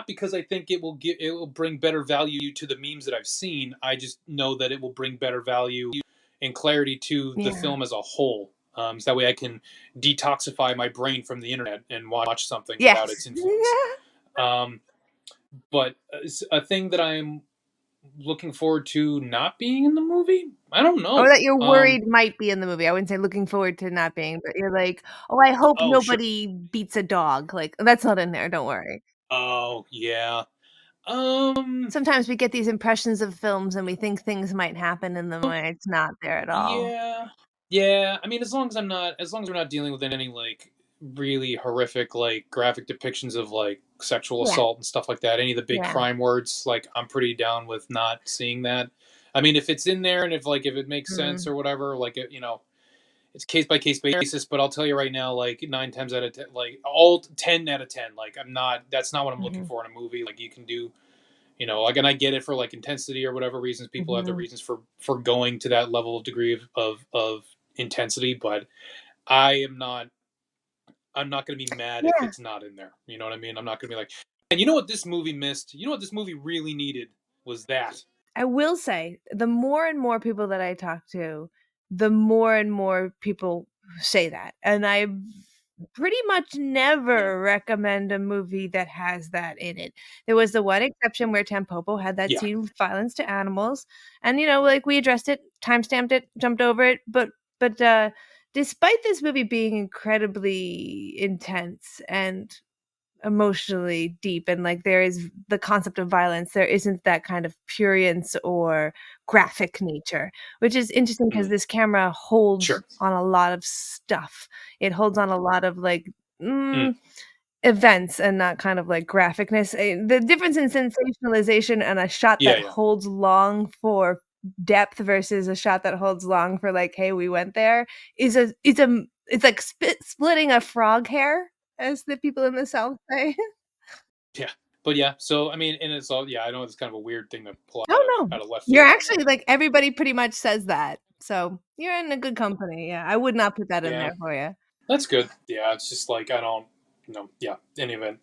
because I think it will bring better value to the memes that I've seen. I just know that it will bring better value and clarity to the Yeah. film as a whole. So that way I can detoxify my brain from the internet and watch something without Yes. its influence. Um, but a thing that I'm looking forward to not being in the movie? I don't Or know. that you're worried might be in the movie. I wouldn't say looking forward to not being, but you're like, "Oh, I hope Oh, sure. nobody beats a dog." Like, that's not in there, don't worry. Oh, yeah. Um, Sometimes we get these impressions of films and we think things might happen in them when it's not there at all. yeah. Yeah, I mean as long as we're not dealing with any like really horrific like graphic depictions of like sexual Yeah, assault and stuff like that, any of the big yeah. crime words, like I'm pretty down with not seeing that. I mean, if it's in there and if it makes sense Mm, or whatever, like it's case by case basis, but I'll tell you right now, like 9 times out of 10, like all 10 out of 10, like I'm not. That's not what I'm looking mhm, for in a movie. Like you can do, like, and I get it for like intensity or whatever reasons. People have their mhm. reasons for going to that level of degree of intensity, but I am not. I'm not going to be mad if Yeah, it's not in there. You know what I mean? I'm not going to be like, and you know what this movie missed? You know what this movie really needed was that. I will say, the more and more people that I talk to, the more and more people say that, and I pretty much Yeah. never recommend a movie that has that in it. There was the one exception where Tampopo had that Yeah. scene with violence to animals, and, like, we addressed it, timestamped it, jumped over it, but despite this movie being incredibly intense and emotionally deep, and like there is the concept of violence. There isn't that kind of prurience or graphic nature, which is interesting because this camera holds Sure. on a lot of stuff. It holds on a lot of like Mm. events and not kind of like graphicness. The difference in sensationalization and a shot Yeah, that yeah. holds long for depth versus a shot that holds long for like, hey, we went there, is it's like splitting a frog hair, as the people in the South say. Yeah. But yeah, so I mean, and it's all, yeah, I know it's kind of a weird thing to pull Oh no, out of left you're field on actually there. like everybody pretty much says that, so you're in a good company. Yeah, I would not put that in Yeah. there for you. That's good. Yeah, it's just like I don't, yeah. Any event,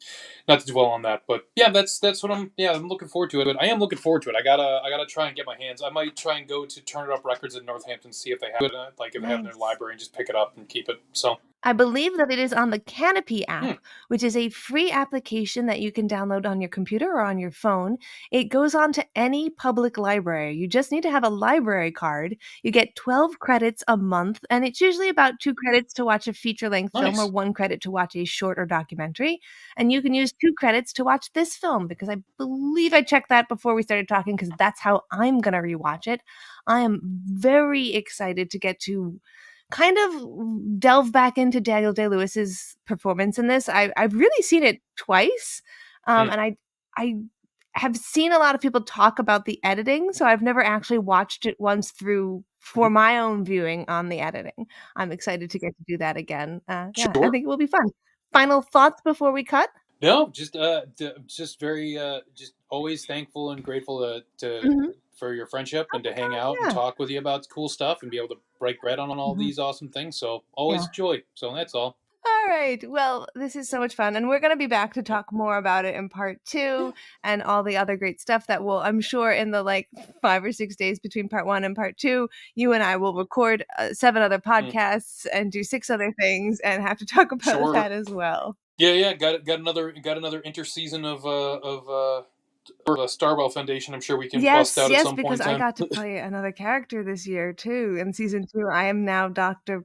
not to dwell on that, but yeah, that's what I'm looking forward to it. But I am looking forward to it. I gotta try and get my hands. I might try and go to Turn It Up Records in Northampton, see if they have it. Like if they have it in their Nice. library, and just pick it up and keep it. So, I believe that it is on the Canopy hmm, app, which is a free application that you can download on your computer or on your phone. It goes on to any public library. You just need to have a library card. You get 12 credits a month, and it's usually about 2 credits to watch a feature length film or nice. 1 credit to watch a short or documentary. And you can use 2 credits to watch this film because I believe I checked that before we started talking because that's how I'm going to rewatch it. I am very excited to get to kind of delve back into Daniel Day-Lewis's performance in this. I've really seen it twice, Hmm. and I have seen a lot of people talk about the editing, so I've never actually watched it once through for Mhm. my own viewing on the editing. I'm excited to get to do that again. Yeah, I Sure. think it will be fun. Final thoughts before we cut? No, just very just always thankful and grateful to Mhm. for your friendship Oh and to my hang god, out and yeah. talk with you about cool stuff and be able to break bread on all Mhm. these awesome things. So Yeah. always joy. So that's all. All right. Well, this is so much fun. And we're going to be back to Yep. talk more about it in part Yeah. two and all the other great stuff that will, I'm sure, in the like 5 or 6 days between part one and part two, you and I will record 7 other Mm. podcasts and do 6 other things and have to talk about Sure. that as well. Yeah, yeah. Got another interseason of Starwell Foundation. I'm sure we can bust Yes, out at yes, some because point in I time. got to play another character this year too. In season two, I am now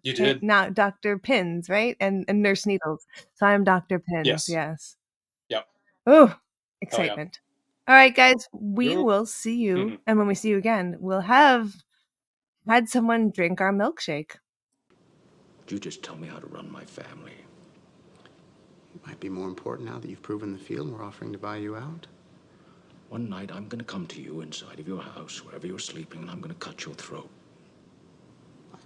You did. Not Dr. Pins, right? And Nurse Needles. So I'm Dr. Pins, Yes. yes. Yep. Oh, Oh yeah. excitement. All right, guys, we Yep. will see you. Mhm. And when we see you again, we'll have had someone drink our milkshake. You just tell me how to run my family. It might be more important now that you've proven the field and we're offering to buy you out. One night, I'm gonna come to you inside of your house, wherever you're sleeping, and I'm gonna cut your throat. What?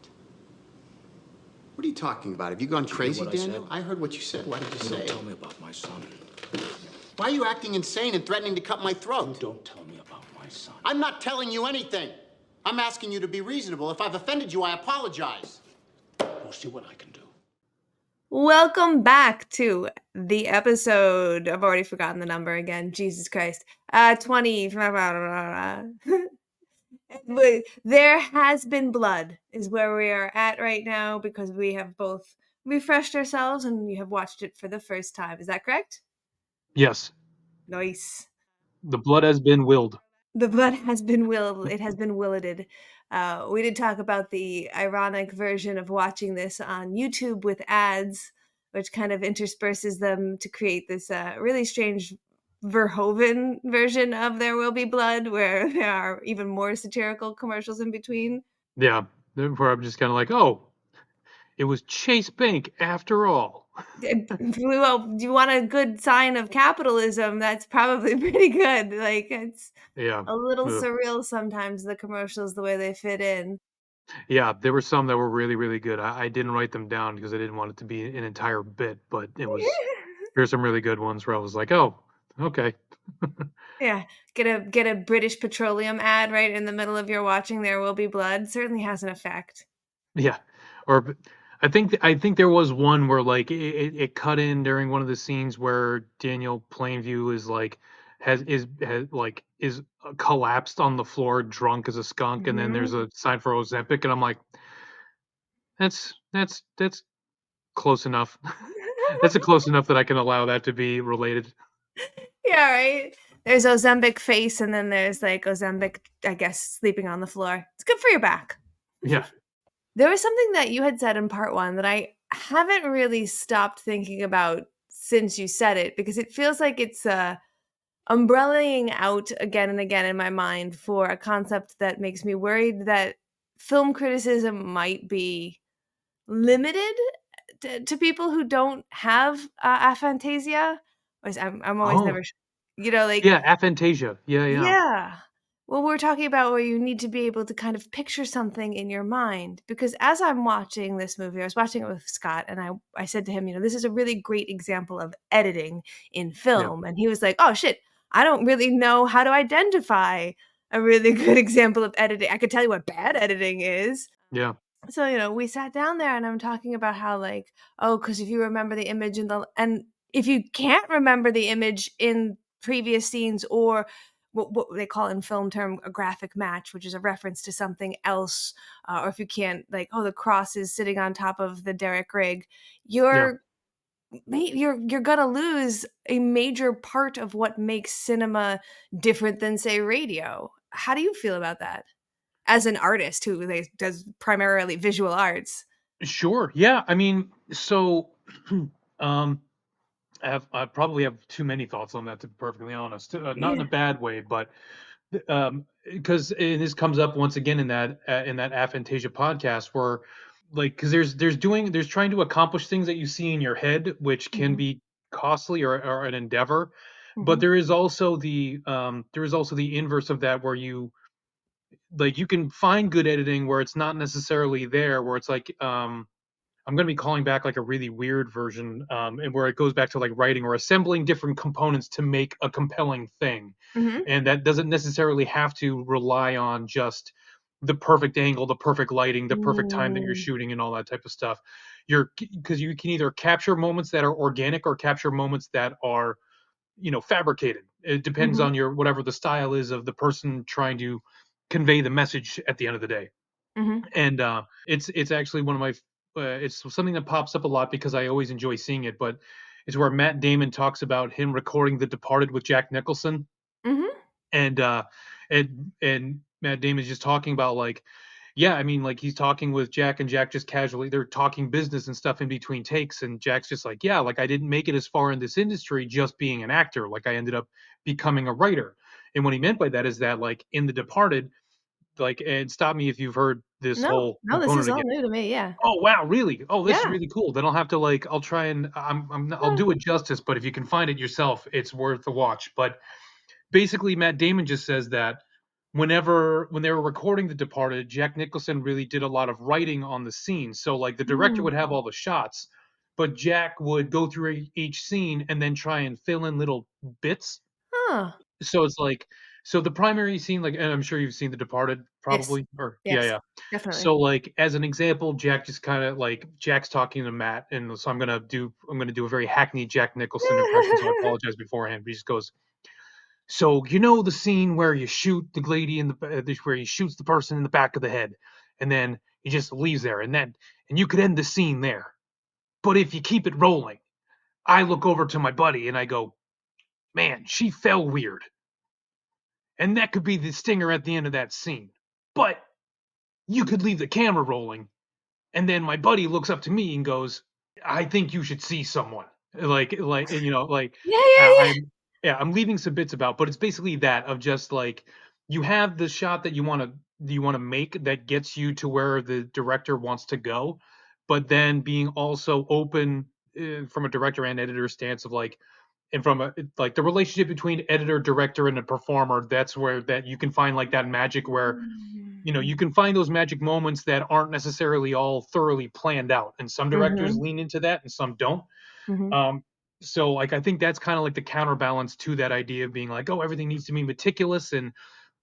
What are you talking about? Have you gone Did you hear crazy, what I Daniel? said? I heard what you said. What did you You say? don't tell me about my son. Why are you acting insane and threatening to cut my You throat? don't tell me about my son. I'm not telling you anything. I'm asking you to be reasonable. If I've offended you, I apologize. We'll see what I can do. Welcome back to the episode. I've already forgotten the number again. Jesus Christ. 20. But there has been blood, is where we are at right now because we have both refreshed ourselves and you have watched it for the first time. Is that correct? Yes, Nice. the blood has been willed. The blood has been it has been willeted. We did talk about the ironic version of watching this on YouTube with ads, which kind of intersperses them to create this really strange Verhoeven version of There Will Be Blood, where there are even more satirical commercials in between. Yeah, where I'm just kind of like, oh, it was Chase Bank after all. Well, do you want a good sign of capitalism? That's probably pretty good. Like, it's Yeah, a little ugh. surreal sometimes, the commercials, the way they fit in. Yeah, there were some that were really, really good. I didn't write them down because I didn't want it to be an entire bit, but there's some really good ones where I was like, oh, okay. Yeah, get a British Petroleum ad right in the middle of your watching There Will Be Blood certainly has an effect. Yeah, or I think there was one where like it cut in during one of the scenes where Daniel Plainview is like has like is collapsed on the floor drunk as a skunk, and then there's Mhm. a sign for Ozempic, and I'm like, that's close enough. That's a close enough that I can allow that to be related. Yeah, right? There's Ozempic face, and then there's, like, Ozempic, I guess, sleeping on the floor. It's good for your back. Yeah. There was something that you had said in part one that I haven't really stopped thinking about since you said it, because it feels like it's umbrellaing out again and again in my mind for a concept that makes me worried that film criticism might be limited to people who don't have aphantasia. I'm always Oh, never, like, yeah, aphantasia. Yeah, yeah. yeah. Well, we're talking about where you need to be able to kind of picture something in your mind. Because as I'm watching this movie, I was watching it with Scott, and I said to him, this is a really great example of editing in Yeah. film. And he was like, oh, shit, I don't really know how to identify a really good example of editing. I could tell you what bad editing is. Yeah. So, we sat down there and I'm talking about how, like, oh, because if you remember the image and if you can't remember the image in previous scenes, or what they call in film term a graphic match, which is a reference to something else, or if you can't, like, oh, the cross is sitting on top of the derrick rig, Yeah. you're gonna lose a major part of what makes cinema different than, say, radio. How do you feel about that as an artist who, like, does primarily visual arts? Sure. Yeah. I mean, so um I probably have too many thoughts on that, to be perfectly honest. Not in a Yeah. bad way, but because this comes up once again in that aphantasia podcast, where like because there's trying to accomplish things that you see in your head, which can Mhm, be costly or an endeavor, but mhm, there is also the inverse of that, where you can find good editing where it's not necessarily there, where it's like I'm going to be calling back like a really weird version, and where it goes back to like writing or assembling different components to make a compelling thing, mhm. and that doesn't necessarily have to rely on just the perfect angle, the perfect lighting, the perfect time that you're Mm, shooting, and all that type of stuff. Because you can either capture moments that are organic or capture moments that are fabricated. It depends mhm, on your whatever the style is of the person trying to convey the message at the end of the day. mhm. And it's actually one of my it's something that pops up a lot because I always enjoy seeing it, but it's where Matt Damon talks about him recording The Departed with Jack Nicholson, Mhm. and and Matt Damon's just talking about like, yeah, I mean, like he's talking with Jack, and Jack just casually they're talking business and stuff in between takes, and Jack's just like, yeah, like I didn't make it as far in this industry just being an actor, like I ended up becoming a writer. And what he meant by that is that like in The Departed, like, and stop me if you've heard this No, whole no, this component is all again. new to me, yeah. Oh wow, really? Oh, this is Yeah. really cool. Then I'll have to like I'll try and I'll Huh. do it justice, but if you can find it yourself, it's worth the watch. But basically Matt Damon just says that when they were recording The Departed, Jack Nicholson really did a lot of writing on the scene. So like the director would have Mm. all the shots, but Jack would go through each scene and then try and fill in little bits. Huh. So it's like so the primary scene, like, and I'm sure you've seen The Departed Yes. probably, or yeah, Yes. yeah. Definitely. So like as an example, Jack just kind of like Jack's talking to Matt, and so I'm gonna do a very hackneyed Jack Nicholson impression. So I apologize beforehand. But he just goes, so you know the scene where you shoot the lady in where he shoots the person in the back of the head, and then he just leaves there, and you could end the scene there. But if you keep it rolling, I look over to my buddy and I go, man, she fell weird, and that could be the stinger at the end of that scene. But you could leave the camera rolling, and then my buddy looks up to me and goes, I think you should see someone. And, like Yeah, yeah, yeah. I'm, yeah, I'm leaving some bits about, but it's basically that of just like you have the shot that you want to make that gets you to where the director wants to go, but then being also open from a director and editor stance of like, and from a like the relationship between editor, director, and a performer. That's where that you can find like that magic where you can find those magic moments that aren't necessarily all thoroughly planned out, and some directors Mhm, lean into that and some don't. mhm, So like I think that's kind of like the counterbalance to that idea of being like, oh, everything needs to be meticulous and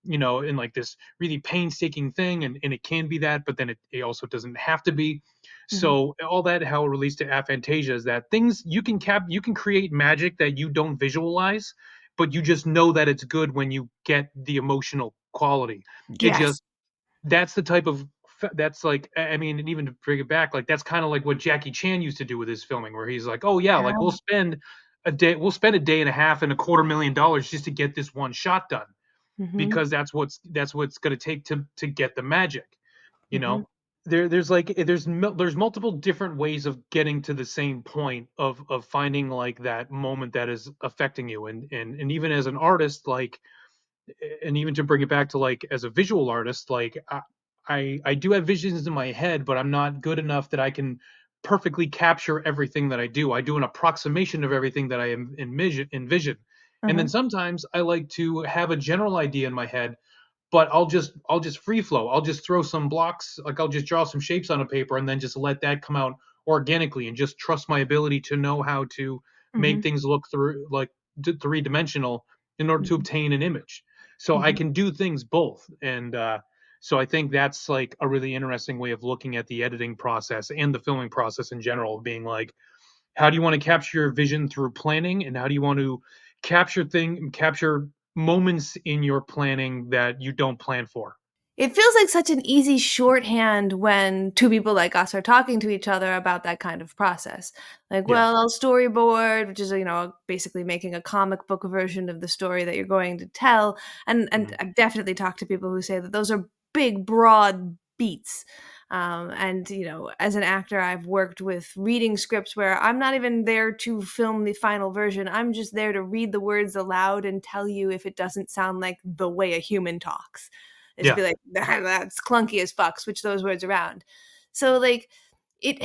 in like this really painstaking thing, and it can be that, but then it also doesn't have to be. mhm. So all that how it relates to aphantasia is that things you can create magic that you don't visualize, but you just know that it's good when you get the emotional quality. It Yes. just that's the type of that's like I mean, and even to bring it back, like that's kind of like what Jackie Chan used to do with his filming, where he's like, oh yeah, like Yeah. we'll spend a day and a half and $250,000 just to get this one shot done, Mhm, because that's what's going to take to get the magic, you mhm. know. there's multiple different ways of getting to the same point of finding like that moment that is affecting you, and even as an artist, like, and even to bring it back to like as a visual artist, like I do have visions in my head, but I'm not good enough that I can perfectly capture everything that I do. I do an approximation of everything that I envision. And then Uh-huh. sometimes I like to have a general idea in my head, but I'll just free flow. I'll just throw some blocks, like I'll just draw some shapes on a paper and then just let that come out organically and just trust my ability to know how to Mm-hmm. make things look through like three-dimensional in order to Mm-hmm. obtain an image. So I Mm-hmm. can do things both. And so I think that's like a really interesting way of looking at the editing process and the filming process in general, being like, how do you want to capture your vision through planning, and how do you want to capture moments in your planning that you don't plan for? It feels like such an easy shorthand when two people like us are talking to each other about that kind of process. Like, Yeah. well, I'll storyboard, which is, basically making a comic book version of the story that you're going to tell. And Mhm. I've definitely talked to people who say that those are big, broad beats. And as an actor, I've worked with reading scripts where I'm not even there to film the final version. I'm just there to read the words aloud and tell you if it doesn't sound like the way a human talks. Just Yeah. be like, That's clunky as fuck. Switch those words around." So like, it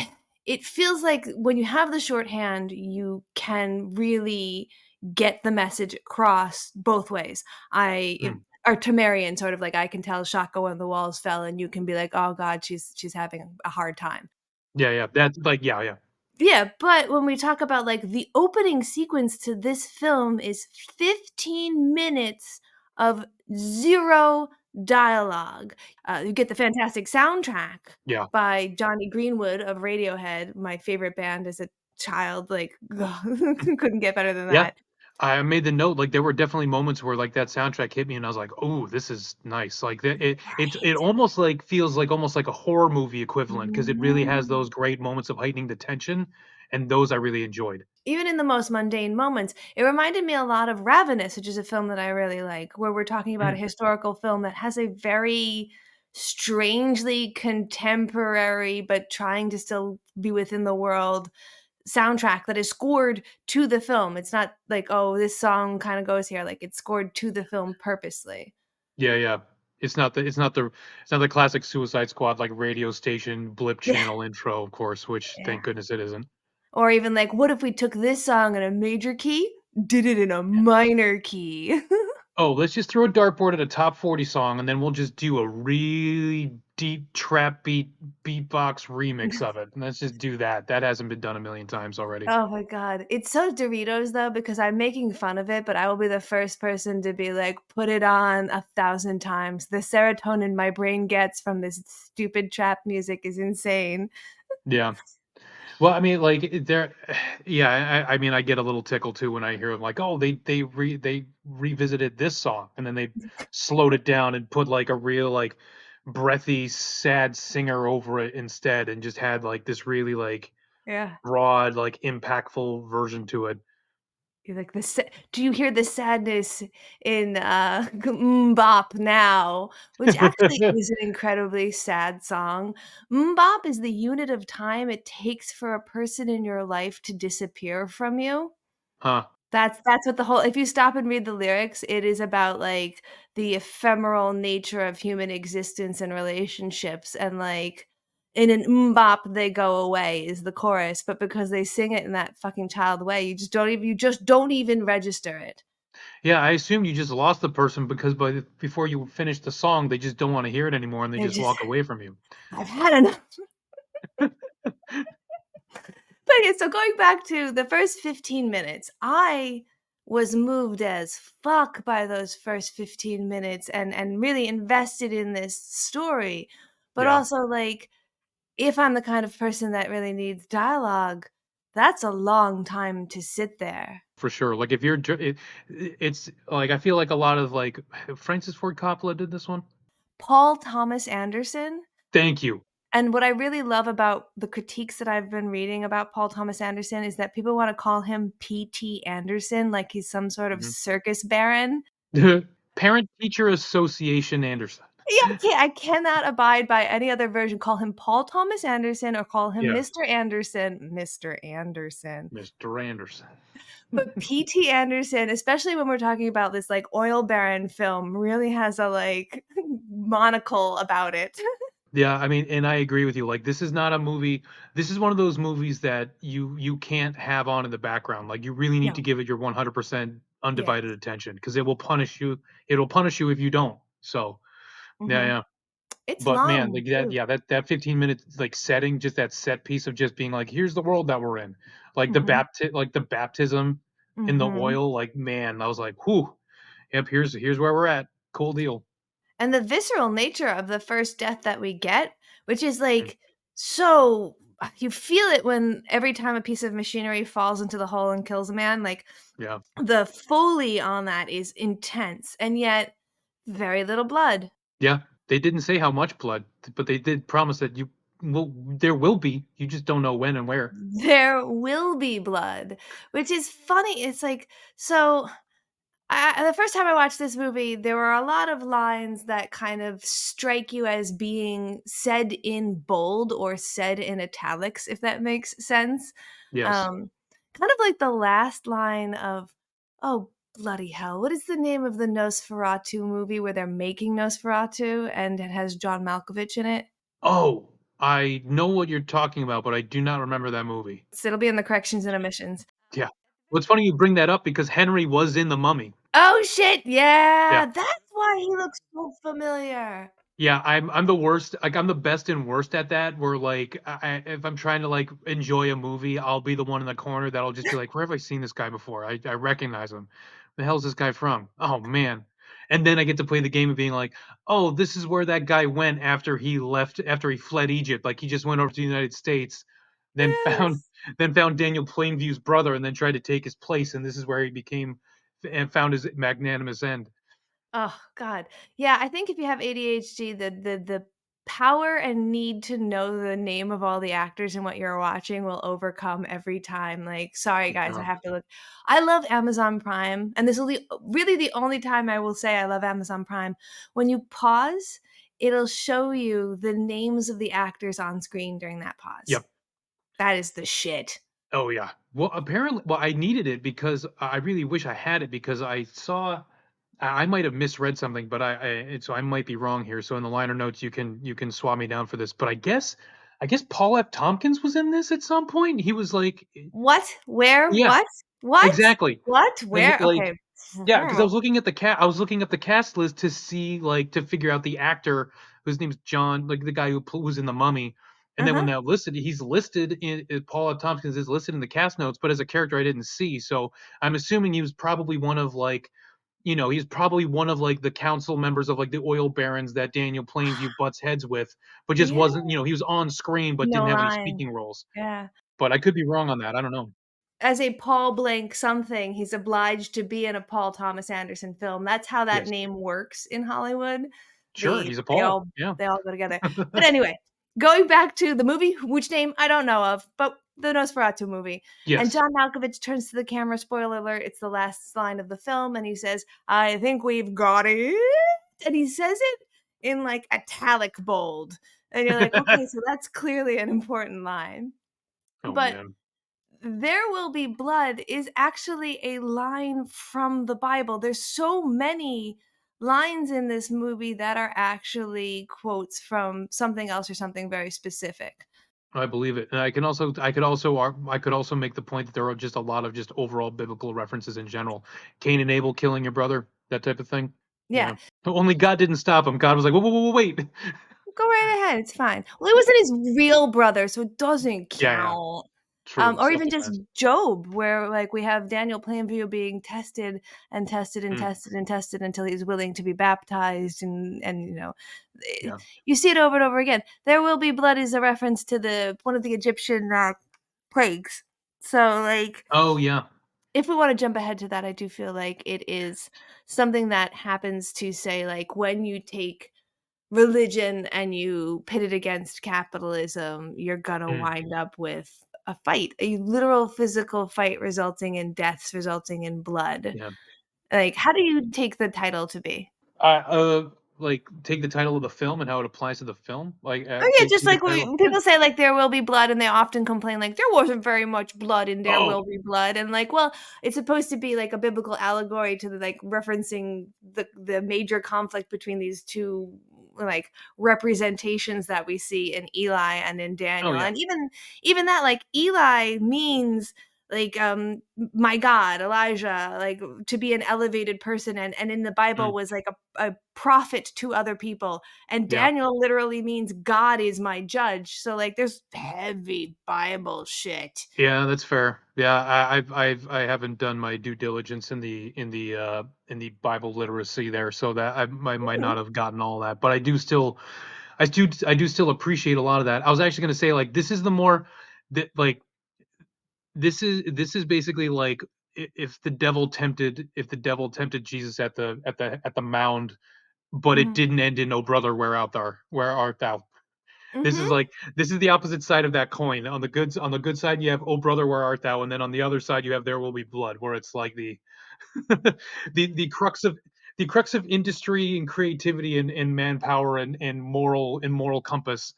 it feels like when you have the shorthand, you can really get the message across both ways. Mm. Or Tamarian, sort of like, I can tell Shaka when the walls fell, and you can be like, "Oh God, she's having a hard time." Yeah, yeah. That's like, yeah, yeah. Yeah, but when we talk about like the opening sequence to this film is 15 minutes of zero dialogue. You get the fantastic soundtrack Yeah. by Johnny Greenwood of Radiohead, my favorite band as a child. Like, couldn't get better than Yeah. that. I made the note, like, there were definitely moments where, like, that soundtrack hit me and I was like, "Oh, this is nice." Like, it almost, like, feels like almost like a horror movie equivalent because it really has Mhm. those great moments of heightening the tension, and those I really enjoyed. Even in the most mundane moments. It reminded me a lot of Ravenous, which is a film that I really like, where we're talking about a Mm. historical film that has a very strangely contemporary, but trying to still be within the world soundtrack that is scored to the film. It's not like, "Oh, this song kinda goes here," like, it's scored to the film purposely. Yeah, yeah. It's not the classic Suicide Squad, like, radio station blip Yeah, channel intro, of course, which yeah. thank goodness it isn't. Or even like, what if we took this song in a major key, did it in a minor key? Oh, let's just throw a dartboard at a top 40 song, and then we'll just do a really deep trap beatbox remix of it. And let's just do that. That hasn't been done a million times already. Oh my god. It's so Doritos though, because I'm making fun of it, but I will be the first person to be like, "Put it on 1,000 times. The serotonin my brain gets from this stupid trap music is insane." Yeah. Well, I mean, like there, yeah. I mean, I get a little tickle too when I hear them like, oh, they revisited this song, and then they slowed it down and put like a real like breathy, sad singer over it instead, and just had like this really like Yeah. broad, like impactful version to it. You're like, do you hear the sadness in, "MMMBop Now," which actually is an incredibly sad song. MMMBop is the unit of time it takes for a person in your life to disappear from you. Huh. That's what the whole if you stop and read the lyrics, it is about, like, the ephemeral nature of human existence and relationships, and, like, in an "MMMBop, they go away" is the chorus, but because they sing it in that fucking child way, you just don't even register it. Yeah, I assumed you just lost the person because before you finish the song, they just don't want to hear it anymore and they They just just walk away from you. I've had enough. But yeah, so going back to the first 15 minutes, I was moved as fuck by those first 15 minutes and really invested in this story. But Yeah, also like if I'm the kind of person that really needs dialogue, that's a long time to sit there. for sure. Like if it's like I feel like a lot of like Francis Ford Coppola did this one. Paul Thomas Anderson. Thank you. And what I really love about the critiques that I've been reading about Paul Thomas Anderson is that people wanna call him P.T. Anderson, like he's some sort of Mhm. circus baron. Parent Teacher Association Anderson. Yeah, I cannot abide by any other version. Call him Paul Thomas Anderson or call him Yeah. Mr. Anderson. Mr. Anderson. Mr. Anderson. But P.T. Anderson, especially when we're talking about this like oil baron film, really has a like monocle about it. Yeah, I mean, and I agree with you. Like, this is not a movie. This is one of those movies that you can't have on in the background. Like, you really need to No. give it your 100% Yes. undivided attention because it will punish you. It'll punish you if you don't. So, yeah, Mhm. yeah. It's But man, long like that, too. yeah, that 15 minutes like setting, just that set piece of just being like, here's the world that we're in. Mhm. Like the baptism in the Mhm. oil. Like, man, I was like, whew. Yep, here's where we're at. Cool deal. And the visceral nature of the first death that we get, which is Mm, like so you feel it when every time a piece of machinery falls into the hole and kills a man, like yeah. the foley on that is intense and yet very little blood. Yeah, they didn't say how much blood, but they did promise that there will be. You just don't know when and where. There will be blood, which is funny. It's like, so the first time I watched this movie, there were a lot of lines that kind of strike you as being said in bold or said in italics, if that makes sense. Yes. Um, Kind of like the last line of, oh, bloody hell. What is the name of the Nosferatu movie where they're making Nosferatu and it has John Malkovich in it? Oh, I know what you're talking about, but I do not remember that movie. So it'll be in the corrections and omissions. Yeah. Well, it's funny you bring that up because Henry was in The Mummy. Oh shit, Yeah. yeah, that's why he looks so familiar. Yeah, I'm the worst. Like I'm the best and worst at that. Where like if I'm trying to like enjoy a movie, I'll be the one in the corner that'll just be like, "Where have I seen this guy before? I recognize him. The hell's this guy from? Oh man!" And then I get to play the game of being like, "Oh, this is where that guy went after he fled Egypt. Like he just went over to the United States, then found Yes. then found Daniel Plainview's brother, and then tried to take his place, and this is where he became and found his magnanimous end." Oh god. Yeah, I think if you have ADHD, the power and need to know the name of all the actors and what you're watching will overcome every time. Like, sorry guys, I Yeah. have to look. I love Amazon Prime, and this will be really the only time I will say I love Amazon Prime. When you pause, it'll show you the names of the actors on screen during that pause. Yep. That is the shit. Oh yeah. Well, apparently, well, I needed it because I really wish I had it because I saw I might have misread something, but so I might be wrong here. So in the liner notes, you can swap me down for this. But I guess Paul F. Tompkins was in this at some point. He was like, What? Where? yeah, What? What? exactly. What? Like Where? like Okay. yeah, because I was looking up the cast list to see like to figure out the actor whose name's John, like the guy was in the Mummy. And then when Uh-huh. that listed, he's listed Paul F. Tompkins is listed in the cast notes, but as a character I didn't see. So I'm assuming he was probably one of like, he's probably one of like the council members of like the oil barons that Daniel Plainview butts heads with, but just Yeah. wasn't, he was on screen but No didn't have any line. speaking roles. Yeah. But I could be wrong on that. I don't know. As a Paul blank something, he's obliged to be in a Paul Thomas Anderson film. That's how that Yes. name works in Hollywood. Sure, he's a They Paul. all Yeah. they all go together. But anyway, going back to the movie, which name I don't know of, but the Nosferatu movie. And Yes. John Malkovich turns to the camera, spoiler alert, it's the last line of the film, and he says, "I think we've got it." And he says it in like italic bold. And you're like, okay, so that's clearly an important line. Oh But man. there will be blood is actually a line from the Bible. There's so many lines in this movie that are actually quotes from something else or something very specific. I believe it. And I could also make the point that there are just a lot of just overall biblical references in general. Cain and Abel killing your brother, that type of thing. Yeah, Yeah. Only God didn't stop him. God was like, whoa, whoa, whoa, whoa, wait. go right ahead. It's fine. Well, it wasn't his real brother, so it doesn't Yeah, yeah. count. True. Or even just Self-defense. Job, where like we have Daniel Plainview being tested and tested and Mm, tested and tested until he's willing to be baptized, and yeah. you see it over and over again. There will be blood is a reference to the one of the Egyptian plagues. So like, Oh yeah. if we want to jump ahead to that, I do feel like it is something that happens to say like when you take religion and you pit it against capitalism, you're gonna Mm, wind up with a fight, a literal physical fight resulting in deaths, resulting in blood. yeah. Like, how do you take the title to be? I like take the title of the film and how it applies to the film? Like Oh yeah, just take the like title. when Yeah. people say like there will be blood, and they often complain like there wasn't very much blood in There Oh, Will Be Blood, and like, well, it's supposed to be like a biblical allegory to the like referencing the major conflict between these two like representations that we see in Eli and in oh Daniel, yeah. and even that like Eli means like my God, Elijah, like to be an elevated person, and in the Bible Mm, was like a prophet to other people, and yeah. Daniel literally means God is my judge. So like there's heavy Bible shit. Yeah, that's fair. Yeah, I haven't done my due diligence in the Bible literacy there, so that I might Mhm, not have gotten all that. But I do still appreciate a lot of that. I was actually going to say like this is the more that like this is basically like if the devil tempted Jesus at the mound, but it mhm, didn't end in "Oh brother, where art thou?" This is mhm. like this is the opposite side of that coin. On the good side, you have "Oh brother, where art thou?" and then on the other side, you have "There will be blood," where it's like the the crux of industry and creativity and manpower and moral compass.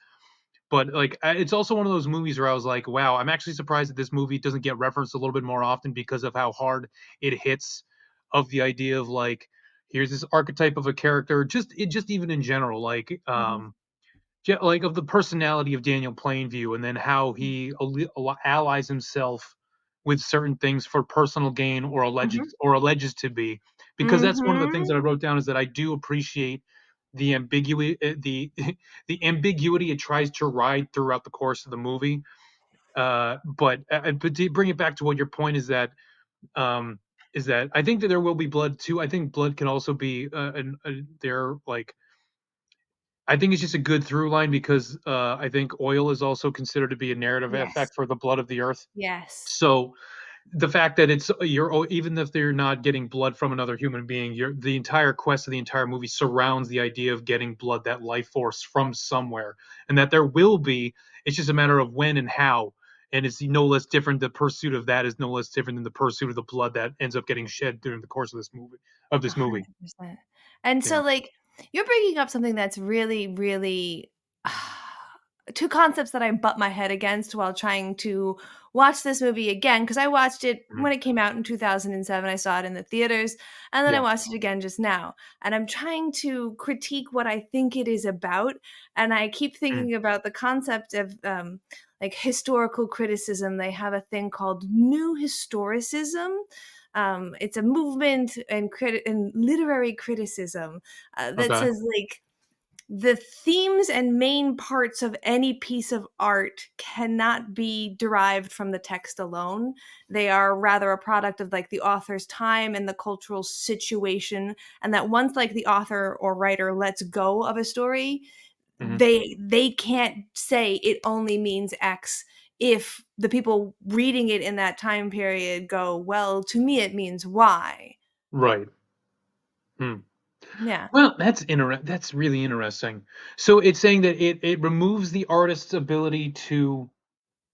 But like, it's also one of those movies where I was like, wow, I'm actually surprised that this movie doesn't get referenced a little bit more often because of how hard it hits of the idea of like, here's this archetype of a character, just even in general, like Mhm, yeah, like of the personality of Daniel Plainview, and then how he allies himself with certain things for personal gain mhm, or alleges to be. Because that's one of the things that I mhm. wrote down is that I do appreciate the ambiguity, the ambiguity it tries to ride throughout the course of the movie. But to bring it back to what your point um, is that I think that there will be blood too. I think blood can also be there like I think it's just a good through line because I think oil is also considered to be a narrative Yes. effect for the blood of the earth. Yes. So the fact that even if they're not getting blood from another human being, the entire quest of the entire movie surrounds the idea of getting blood, that life force from somewhere, and that there will be. It's just a matter of when and how. And it's no less different. The pursuit of that is no less different than the pursuit of the blood that ends up getting shed during the course of this movie. Of this movie, 100%. And yeah. so, like, you're bringing up something that's really, really two concepts that I butt my head against while trying to watch this movie again. Because I watched it Mhm. when it came out in 2007. I saw it in the theaters, and then I Yeah. watched it again just now. And I'm trying to critique what I think it is about. And I keep Mm. thinking about the concept of like historical criticism. They have a thing called new historicism. It's a movement and literary criticism that Okay. says like the themes and main parts of any piece of art cannot be derived from the text alone. They are rather a product of like the author's time and the cultural situation, and that once like the author or writer lets go of a story, Hmm. they can't say it only means X if the people reading it in that time period go, well, to me it means Y. Right. Hmm. Yeah. Well, that's really interesting. So it's saying that it removes the artist's ability to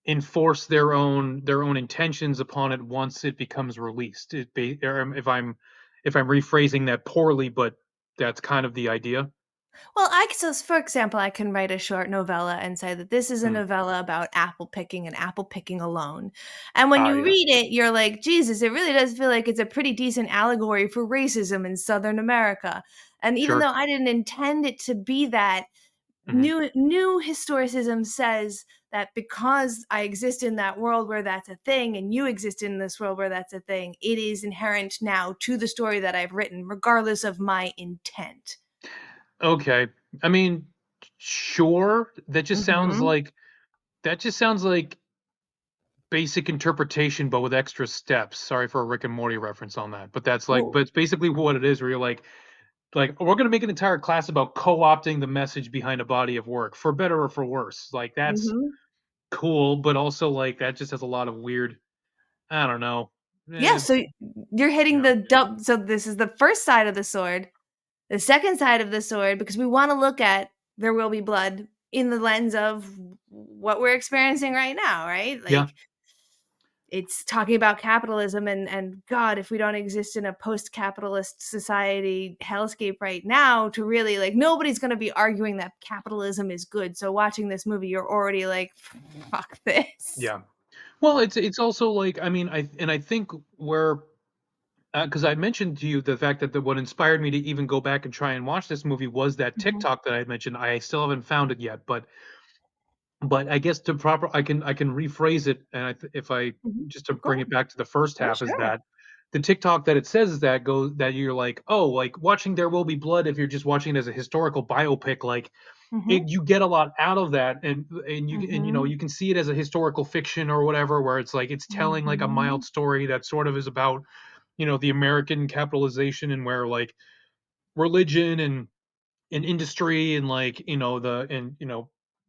enforce their own intentions upon it once it becomes released. Or if I'm rephrasing that poorly, but that's kind of the idea. Well, so for example, I can write a short novella and say that this is a Mm. novella about apple picking and apple picking alone. And when Ah, you yeah. read it, you're like, Jesus, it really does feel like it's a pretty decent allegory for racism in Southern America. And even Sure. though I didn't intend it to be that, Hmm. new historicism says that because I exist in that world where that's a thing and you exist in this world where that's a thing, it is inherent now to the story that I've written, regardless of my intent. Okay. I mean, sure. Mhm. That just sounds like basic interpretation, but with extra steps. Sorry for a Rick and Morty reference on that, but Well, but it's basically what it is. Where you're like we're going to make an entire class about co-opting the message behind a body of work for better or for worse. Like that's mhm. cool, but also like that just has a lot of weird. I don't know. Yeah, Eh, so you're hitting yeah, the so this is the first side of the sword. The second side of the sword, because we wanna look at There Will Be Blood in the lens of what we're experiencing right now, right? yeah. Like, it's talking about capitalism and God, if we don't exist in a post-capitalist society hellscape right now, to really like nobody's going to be arguing that capitalism is good. So watching this movie, you're already like, fuck this. Yeah. Well, it's also like, I mean, I think where, because I mentioned to you the fact that what inspired me to even go back and try and watch this movie was that Mhm. TikTok that I had mentioned. I still haven't found it yet, but I guess to proper I can rephrase it, and if I Mhm. just to Go bring it ahead. back to the first Yeah, half is sure. that the TikTok that it says is that goes that you're like, oh, like watching There Will Be Blood, if you're just watching it as a historical biopic, like Mhm. you get a lot out of that, and you know Mhm. you can see it as a historical fiction or whatever, where it's like it's telling like a mild Mhm. story that sort of is about the American capitalization, and where like religion and industry and like the and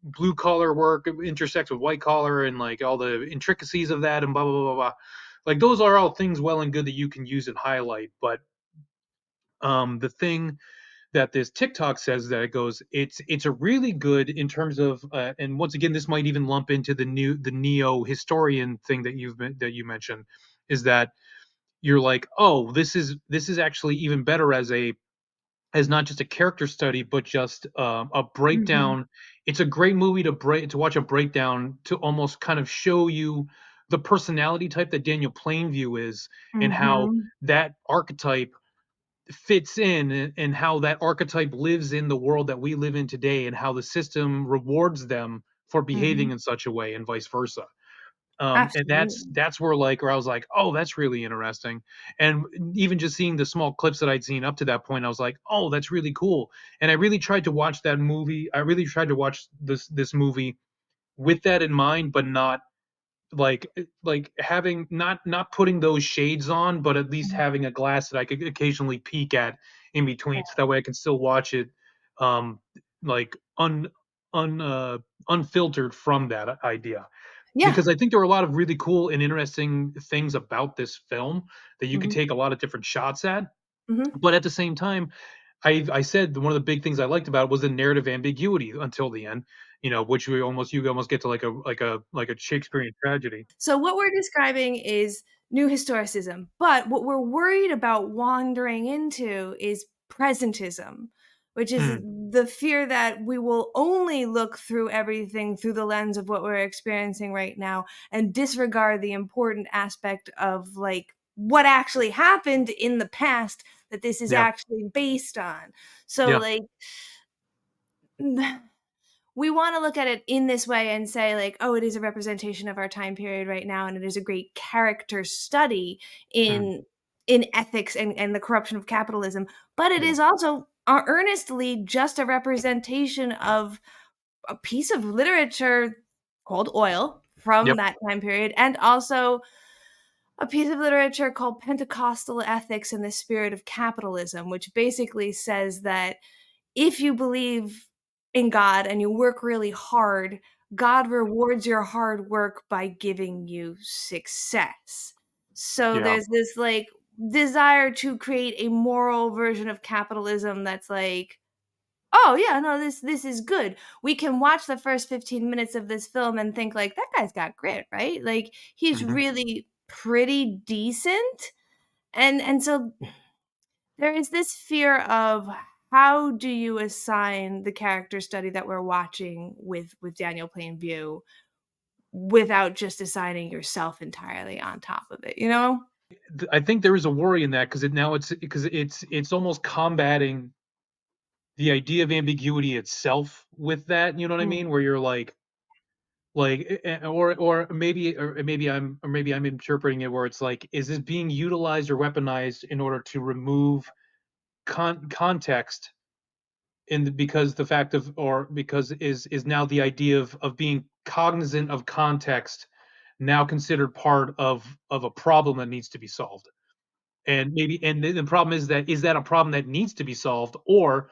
blue collar work intersects with white collar and like all the intricacies of that and blah blah blah blah blah. Like those are all things well and good that you can use and highlight, but the thing that this TikTok says that it goes, it's a really good in terms of, and once again, this might even lump into the neo historian thing that you mentioned, is that you're like, oh, this is actually even better as not just a character study, but just a Mhm. breakdown. It's a great movie to watch a breakdown to almost kind of show you the personality type that Daniel Plainview is, and how Mhm. that archetype fits in, and how that archetype lives in the world that we live in today, and how the system rewards them for behaving Mhm. in such a way and vice versa. And Absolutely. that's where I was like, oh, that's really interesting. And even just seeing the small clips that I'd seen up to that point, I was like, oh, that's really cool. And I really tried to watch that movie. I really tried to watch this movie with that in mind, but not like having not putting those shades on, but at least Mhm. having a glass that I could occasionally peek at in between, so that way I can still watch it, um, like un unfiltered from that idea. Yeah. Because I think there are a lot of really cool and interesting things about this film that you could Mhm. take a lot of different shots at. Mhm. But at the same time, I said one of the big things I liked about it was the narrative ambiguity until the end, which you almost get to like a Shakespearean tragedy. So what we're describing is new historicism, but what we're worried about wandering into is presentism, which is Mm, the fear that we will only look through everything through the lens of what we're experiencing right now and disregard the important aspect of like what actually happened in the past that this is yeah, actually based on. So yeah, like we want to look at it in this way and say like, oh, it is a representation of our time period right now, and it is a great character study mm, in ethics and the corruption of capitalism, but it yeah, is also earnestly just a representation of a piece of literature called oil from yep, that time period, and also a piece of literature called Pentecostal Ethics in the Spirit of Capitalism, which basically says that if you believe in God and you work really hard, God rewards your hard work by giving you success. So yeah, there's this like desire to create a moral version of capitalism that's like, oh yeah, no, this is good. We can watch the first 15 minutes of this film and think like that guy's got grit, right? Like he's mhm. really pretty decent. And so there is this fear of how do you assign the character study that we're watching with Daniel Plainview without just assigning yourself entirely on top of it, you know? I think there is a worry in that, because it's almost combating the idea of ambiguity itself with that. You know what I Mm, mean? Where you're or maybe I'm interpreting it where it's like, is this being utilized or weaponized in order to remove context, because the fact of or because is now the idea of being cognizant of context now considered part of a problem that needs to be solved. And maybe, and the problem is that a problem that needs to be solved, or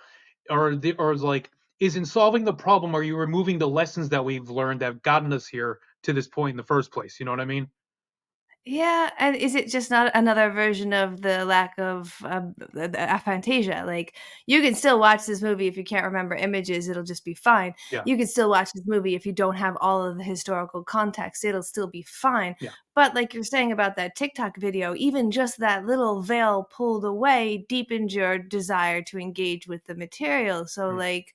is like, is in solving the problem, are you removing the lessons that we've learned that have gotten us here to this point in the first place? You know what I mean? Yeah, and is it just not another version of the lack of the aphantasia? Like, you can still watch this movie if you can't remember images, it'll just be fine. Yeah, You can still watch this movie if you don't have all of the historical context, it'll still be fine. yeah, But like you're saying about that TikTok video, even just that little veil pulled away deepened your desire to engage with the material. So, mm, like,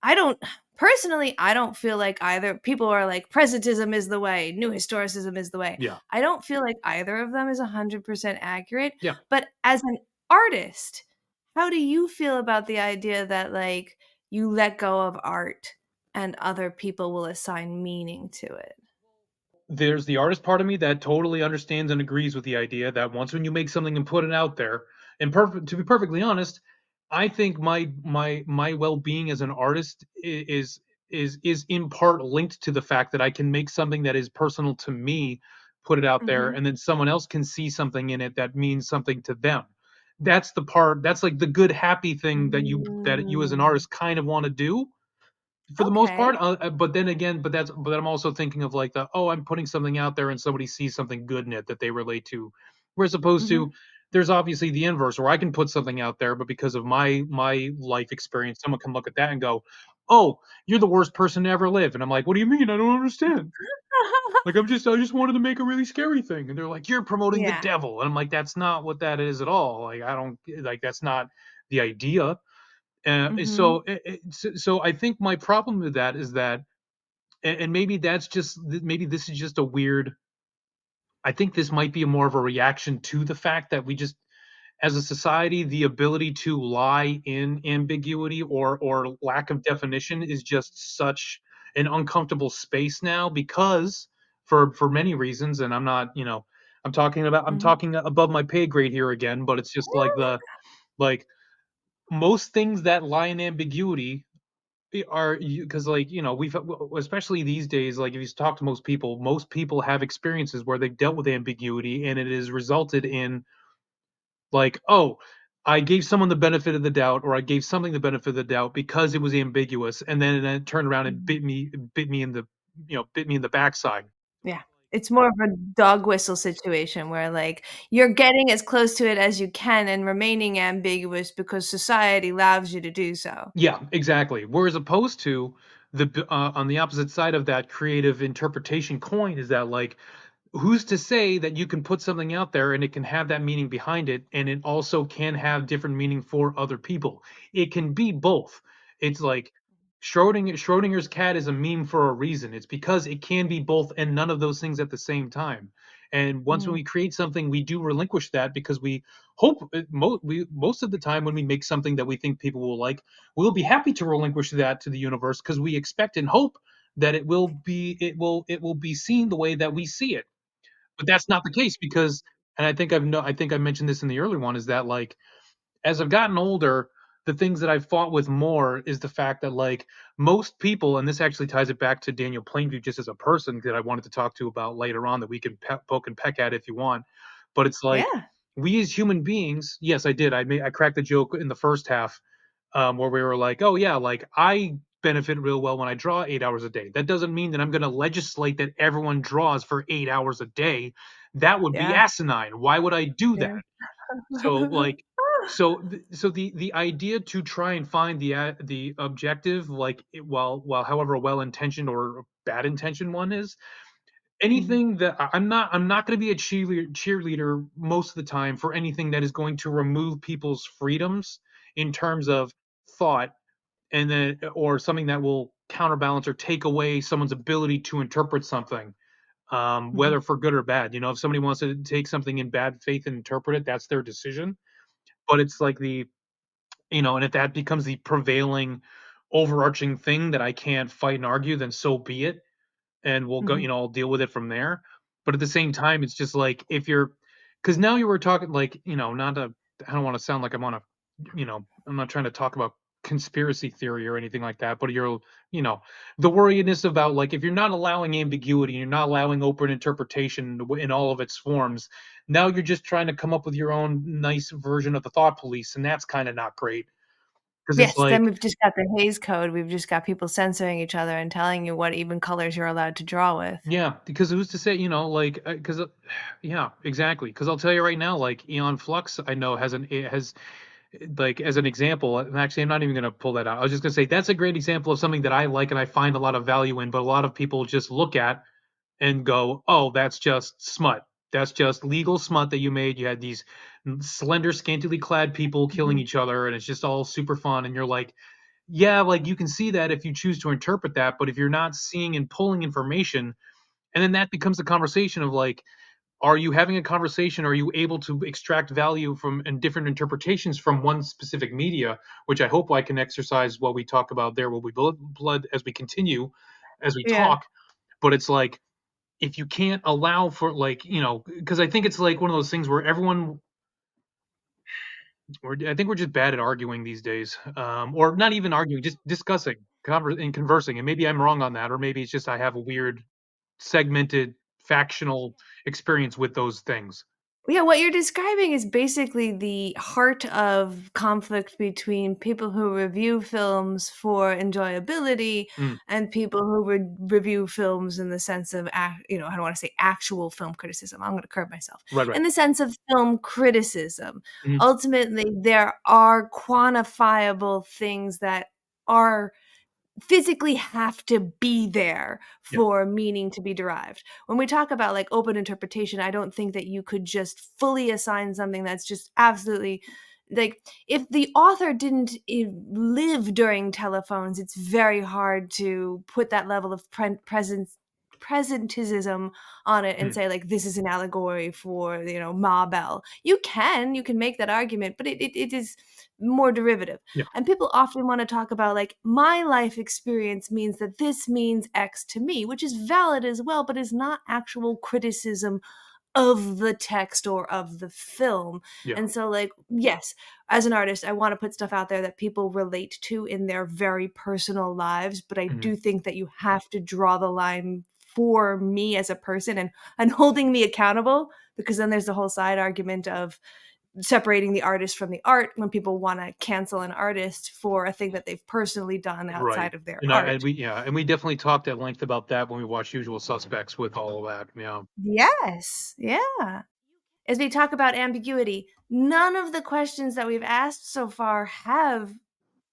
I don't personally, I don't feel like either people are like presentism is the way, new historicism is the way. yeah, I don't feel like either of them is 100% accurate, yeah. but as an artist, how do you feel about the idea that like you let go of art and other people will assign meaning to it? There's the artist part of me that totally understands and agrees with the idea that once when you make something and put it out there, and to be perfectly honest, I think my well-being as an artist is in part linked to the fact that I can make something that is personal to me, put it out there, Mhm. and then someone else can see something in it that means something to them. That's the part, that's like the good happy thing that you as an Mm. artist kind of want to do for the most part. Okay. But then again, but I'm also thinking of like the, oh, I'm putting something out there and somebody sees something good in it that they relate to. Whereas opposed to, Mhm. there's obviously the inverse where I can put something out there, but because of my life experience, someone can look at that and go, "Oh, you're the worst person to ever live." And I'm like, "What do you mean? I don't understand." Like I just wanted to make a really scary thing, and they're like, "You're promoting the Yeah. devil," and I'm like, "That's not what that is at all. Like I don't like that's not the idea." Mhm. So I think my problem with that is that, and maybe maybe this is just a weird. I think this might be more of a reaction to the fact that we just, as a society, the ability to lie in ambiguity or lack of definition is just such an uncomfortable space now because for many reasons, and I'm not, I'm Mhm. talking above my pay grade here again, but it's just like the like most things that lie in ambiguity are you because like we've especially these days, like if you talk to most people have experiences where they've dealt with ambiguity and it has resulted in like, oh, I gave someone the benefit of the doubt, or I gave something the benefit of the doubt because it was ambiguous, and then it turned around and Mhm. bit me in the bit me in the backside. Yeah. It's more of a dog whistle situation where, like, you're getting as close to it as you can and remaining ambiguous because society allows you to do so. Yeah, exactly. Whereas opposed to on the opposite side of that creative interpretation coin is that like who's to say that you can put something out there and it can have that meaning behind it and it also can have different meaning for other people? It can be both. It's like Schrodinger's cat is a meme for a reason. It's because it can be both and none of those things at the same time. And once when Mhm, we create something, we do relinquish that because we most of the time when we make something that we think people will like, we'll be happy to relinquish that to the universe because we expect and hope that it will be seen the way that we see it, but that's not the case because, and I think I mentioned this in the early one, is that like as I've gotten older, the things that I've fought with more is the fact that like most people, and this actually ties it back to Daniel Plainview just as a person that I wanted to talk to about later on that we can poke and peck at if you want, but it's like yeah. we as human beings, yes, I did. I cracked the joke in the first half, where we were like, oh yeah, like I benefit real well when I draw 8 hours a day. That doesn't mean that I'm going to legislate that everyone draws for 8 hours a day. That would be Yeah, asinine. Why would I do that? yeah. So like, the idea to try and find the objective, like while however well intentioned or bad intentioned one is, Mhm, anything that I'm not going to be a cheerleader most of the time for anything that is going to remove people's freedoms in terms of thought, and then or something that will counterbalance or take away someone's ability to interpret something, mhm, whether for good or bad. If somebody wants to take something in bad faith and interpret it, that's their decision. But it's like and if that becomes the prevailing overarching thing that I can't fight and argue, then so be it, and we'll go, mhm, I'll deal with it from there. But at the same time, it's just like if you're, because now you were talking like, not to, I don't want to sound like I'm on a, I'm not trying to talk about conspiracy theory or anything like that, but you know, the worryiness about like if you're not allowing ambiguity, you're not allowing open interpretation in all of its forms. Now you're just trying to come up with your own nice version of the thought police, and that's kind of not great. because it's Yes, then like, we've just got the Hays Code, we've just got people censoring each other and telling you what even colors you're allowed to draw with. yeah, because who's to say, like, because yeah, exactly. Because I'll tell you right now, like Eon Flux, I know it has like as an example, and actually I'm not even gonna pull that out. I was just gonna say that's a great example of something that I like and I find a lot of value in, but a lot of people just look at and go, "Oh, that's just smut. That's just legal smut that you made. You had these slender, scantily clad people killing Mhm. each other, and it's just all super fun." And you're like, "Yeah, like you can see that if you choose to interpret that, but if you're not seeing and pulling information, and then that becomes a conversation of like, are you having a conversation? Are you able to extract value from and different interpretations from one specific media, which I hope I can exercise what we talk about there will be blood as we continue, as we Yeah. talk. But it's like if you can't allow for like because I think it's like one of those things where everyone or I think we're just bad at arguing these days, or not even arguing, just discussing and conversing. And maybe I'm wrong on that, or maybe it's just I have a weird segmented factional experience with those things. Yeah, what you're describing is basically the heart of conflict between people who review films for enjoyability Mm, and people who review films in the sense of, I don't want to say actual film criticism. I'm going to curb myself. right, right. In the sense of film criticism, Mhm, ultimately, there are quantifiable things that are physically have to be there yeah. for meaning to be derived. When we talk about like open interpretation, I don't think that you could just fully assign something that's just absolutely like if the author didn't live during telephones, it's very hard to put that level of presentism on it and Mm, say like this is an allegory for Ma Bell. You can make that argument, but it is more derivative. yeah. And people often want to talk about like my life experience means that this means X to me, which is valid as well, but is not actual criticism of the text or of the film. Yeah. And so, like, yes, as an artist, I want to put stuff out there that people relate to in their very personal lives, but I Mhm. do think that you have to draw the line for me as a person and holding me accountable, because then there's the whole side argument of separating the artist from the art when people want to cancel an artist for a thing that they've personally done Right. outside of their And art. we definitely talked at length about that when we watched Usual Suspects with all of that. Yeah. Yes. Yeah. As we talk about ambiguity, none of the questions that we've asked so far have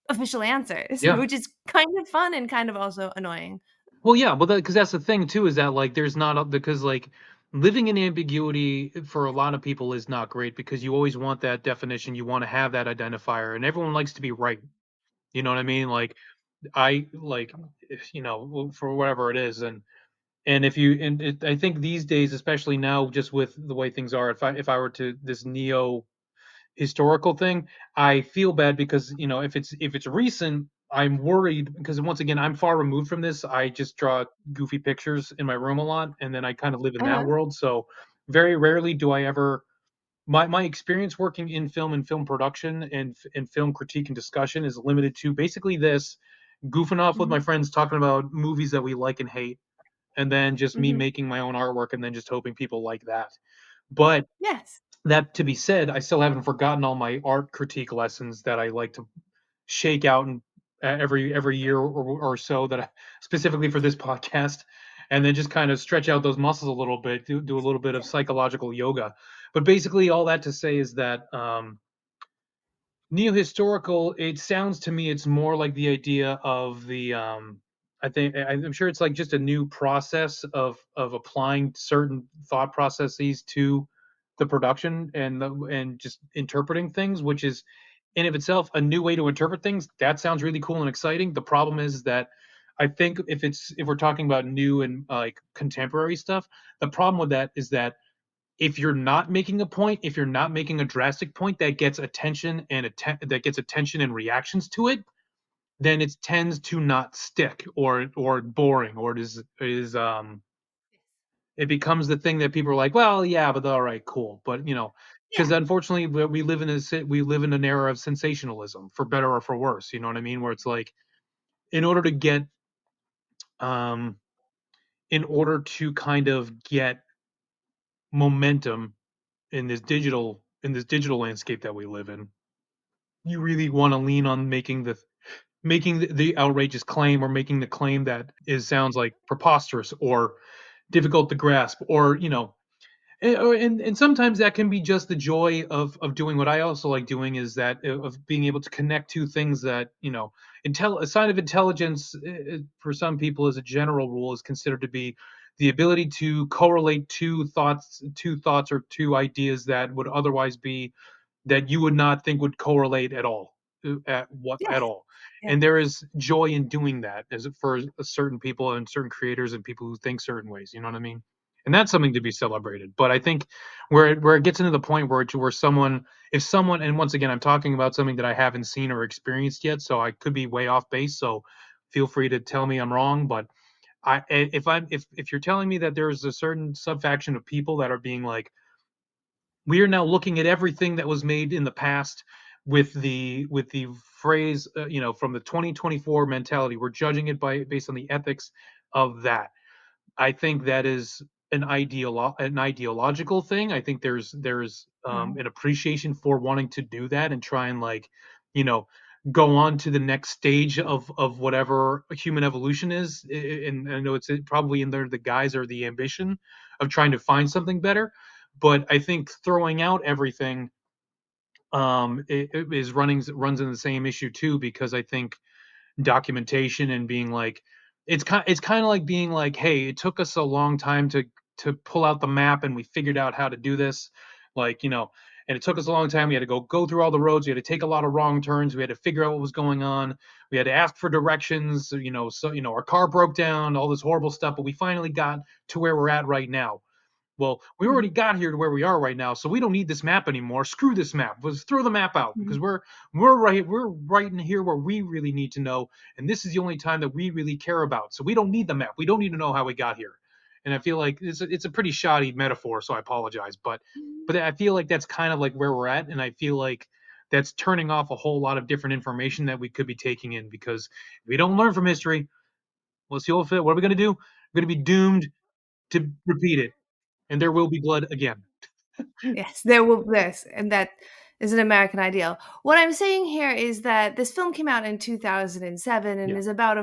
official answers, Yeah. which is kind of fun and kind of also annoying. Well, yeah, but because that's the thing too is that like there's not because like living in ambiguity for a lot of people is not great because you always want that definition, you want to have that identifier, and everyone likes to be right. You know what I mean? Like I like for whatever it is, and if you and I think these days, especially now, just with the way things are, if I were to this neo historical thing, I feel bad because if it's recent, I'm worried because once again, I'm far removed from this. I just draw goofy pictures in my room a lot, and then I kind of live in that Uh-huh. world. So very rarely do I ever my experience working in film and film production and film critique and discussion is limited to basically this goofing off with my Mhm. friends talking about movies that we like and hate and then just me Mhm. making my own artwork and then just hoping people like that. But Yes. that to be said, I still haven't forgotten all my art critique lessons that I like to shake out and every year or so that I, specifically for this podcast, and then just kind of stretch out those muscles a little bit, do a little bit of psychological yoga. But basically, all that to say is that neo-historical, it sounds to me it's more like the idea of the I'm sure it's like just a new process of applying certain thought processes to the production and just interpreting things, which is in of itself a new way to interpret things. That sounds really cool and exciting. The problem is that I think if we're talking about new and like contemporary stuff, the problem with that is that if you're not making a point, if you're not making a drastic point that gets attention and that gets attention and reactions to it, then it tends to not stick or boring or it becomes the thing that people are like, well, yeah, but all right, cool, but because Yeah. unfortunately we live in an era of sensationalism, for better or for worse. You know what I mean? Where it's like, in order to get um, in order to kind of get momentum in this digital landscape that we live in, you really want to lean on making the outrageous claim, or making the claim that is sounds like preposterous or difficult to grasp, or and sometimes that can be just the joy of doing what I also like doing, is that of being able to connect two things that a sign of intelligence, for some people as a general rule, is considered to be the ability to correlate two thoughts or two ideas that would otherwise be, that you would not think would correlate at all, at Yes. all. Yeah. And there is joy in doing that, as for certain people and certain creators and people who think certain ways, you know what I mean? And that's something to be celebrated. But I think where it gets into the point where someone, if someone, and once again I'm talking about something that I haven't seen or experienced yet, so I could be way off base, so feel free to tell me I'm wrong. But if you're telling me that there's a certain subfaction of people that are being like, we are now looking at everything that was made in the past with the phrase, from the 2024 mentality, we're judging it based on the ethics of that. I think that is an ideological thing. I think there's an appreciation for wanting to do that and try and, like, you know go on to the next stage of whatever human evolution is. And I know it's probably in there, the guise or the ambition of trying to find something better. But I think throwing out everything, it runs in the same issue too, because I think documentation and being like, it's kind of like being like, hey, it took us a long time to pull out the map, and we figured out how to do this, like, and it took us a long time. We had to go through all the roads, we had to take a lot of wrong turns, we had to figure out what was going on, we had to ask for directions, so our car broke down, all this horrible stuff, but we finally got to where we're at right now. Well, we already Mhm. got here to where we are right now, so we don't need this map anymore. Screw this map. Let's throw the map out, because Mhm. we're right in here where we really need to know, and this is the only time that we really care about. So we don't need the map. We don't need to know how we got here. And I feel like it's a pretty shoddy metaphor, so I apologize, but I feel like that's kind of like where we're at, and I feel like that's turning off a whole lot of different information that we could be taking in, because if we don't learn from history, what's the old fit? What are we going to do? We're going to be doomed to repeat it, and there will be blood again. Yes, there will this, and that is an American ideal. What I'm saying here is that this film came out in 2007 and Yeah. is about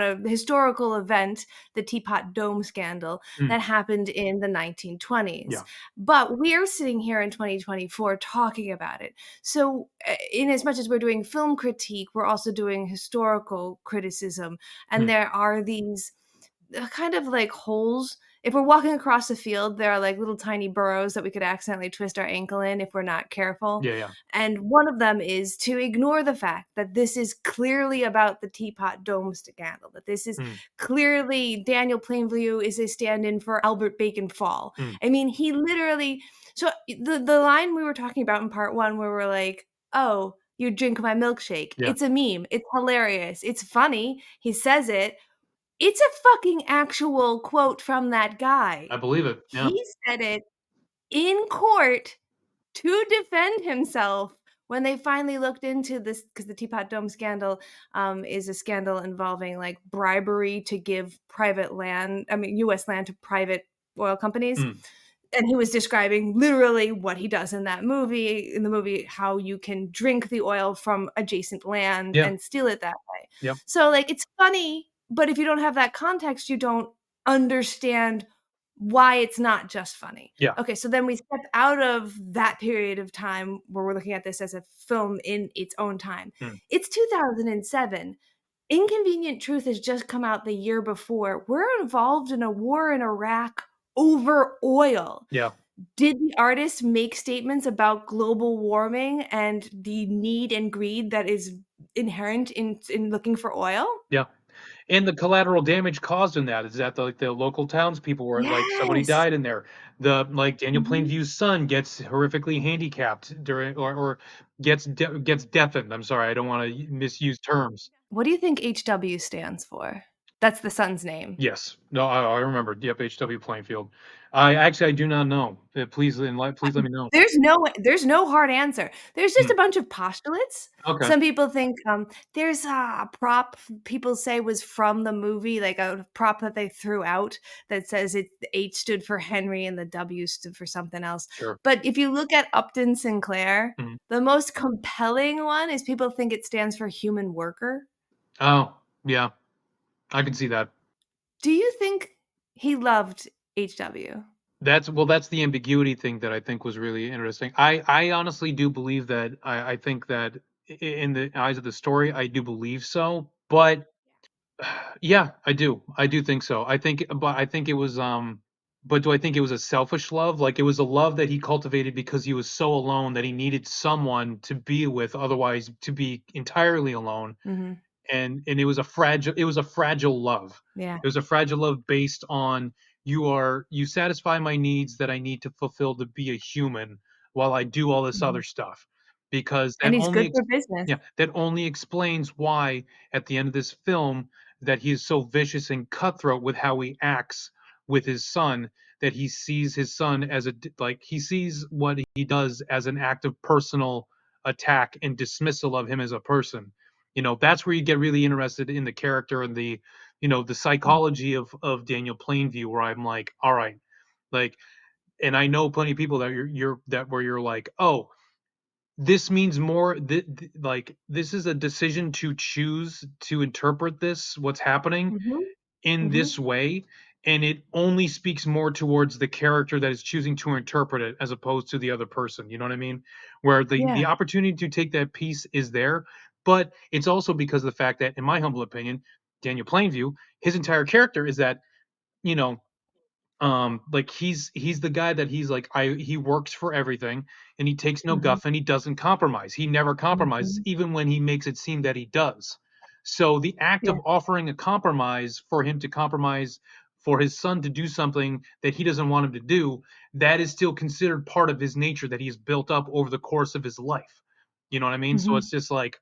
a historical event, the Teapot Dome scandal, Mm. that happened in the 1920s. Yeah. But we're sitting here in 2024 talking about it. So, in as much as we're doing film critique, we're also doing historical criticism, and Mm. there are these kind of like holes. If we're walking across the field, there are like little tiny burrows that we could accidentally twist our ankle in if we're not careful. Yeah. Yeah. And one of them is to ignore the fact that this is clearly about the Teapot Dome scandal, that this is Mm. clearly Daniel Plainview is a stand in for Albert Bacon Fall. Mm. I mean, he literally. So the line we were talking about in part one, where we're like, oh, you drink my milkshake. Yeah. It's a meme. It's hilarious. It's funny. He says it. It's a fucking actual quote from that guy. I believe it. Yeah. He said it in court to defend himself when they finally looked into this, because the Teapot Dome scandal is a scandal involving like bribery to give U.S. land to private oil companies. Mm. And he was describing literally what he does in the movie, how you can drink the oil from adjacent land Yeah. and steal it that way. Yep. So like it's funny, but if you don't have that context, you don't understand why it's not just funny. Yeah. Okay, so then we step out of that period of time where we're looking at this as a film in its own time. Mm. It's 2007. Inconvenient Truth has just come out the year before. We're involved in a war in Iraq over oil. Yeah. Did the artist make statements about global warming and the need and greed that is inherent in looking for oil? Yeah. And the collateral damage caused in that is that the local townspeople were like, somebody Yes. died in there. Like Daniel Mhm. Plainview's son gets horrifically handicapped during, or gets deafened. I'm sorry, I don't want to misuse terms. What do you think HW stands for? That's the son's name. Yes. No, I remember. Yep, H.W. Plainfield. I do not know. Please let me know. There's no hard answer. There's just Hmm. a bunch of postulates. Okay. Some people think there's a prop people say was from the movie, like a prop that they threw out that says the H stood for Henry and the W stood for something else. Sure. But if you look at Upton Sinclair, Mhm. the most compelling one is people think it stands for human worker. Oh, yeah. I can see that. Do you think he loved HW? That's the ambiguity thing that I think was really interesting. I honestly do believe that I think that in the eyes of the story, I do believe so. But yeah, I do. I do think so. I think it was but do I think it was a selfish love? Like it was a love that he cultivated because he was so alone that he needed someone to be with, otherwise to be entirely alone. Mm-hmm. And it was a fragile love. Yeah. It was a fragile love based on you satisfy my needs that I need to fulfill to be a human while I do all this Mm-hmm. other stuff. Because And he's good for business. that only explains why at the end of this film that he is so vicious and cutthroat with how he acts with his son, that he sees his son as he sees what he does as an act of personal attack and dismissal of him as a person. That's where you get really interested in the character and the psychology of Daniel Plainview, where I'm like, all right, like, and I know plenty of people that you're that where you're like, oh, this means more, like this is a decision to choose to interpret what's happening Mm-hmm. in Mm-hmm. this way, and it only speaks more towards the character that is choosing to interpret it as opposed to the other person. You know what I mean? Where the Yeah. opportunity to take that piece is there, but it's also because of the fact that, in my humble opinion, Daniel Plainview, his entire character is that, you know like he's the guy that he's like, he works for everything, and he takes no Mhm, guff, and he doesn't compromise. He never compromises, mhm. even when he makes it seem that he does. So the act Yeah. of offering a compromise for him to compromise for his son to do something that he doesn't want him to do, that is still considered part of his nature that he's built up over the course of his life. You know what I mean? So Mhm. it's just like,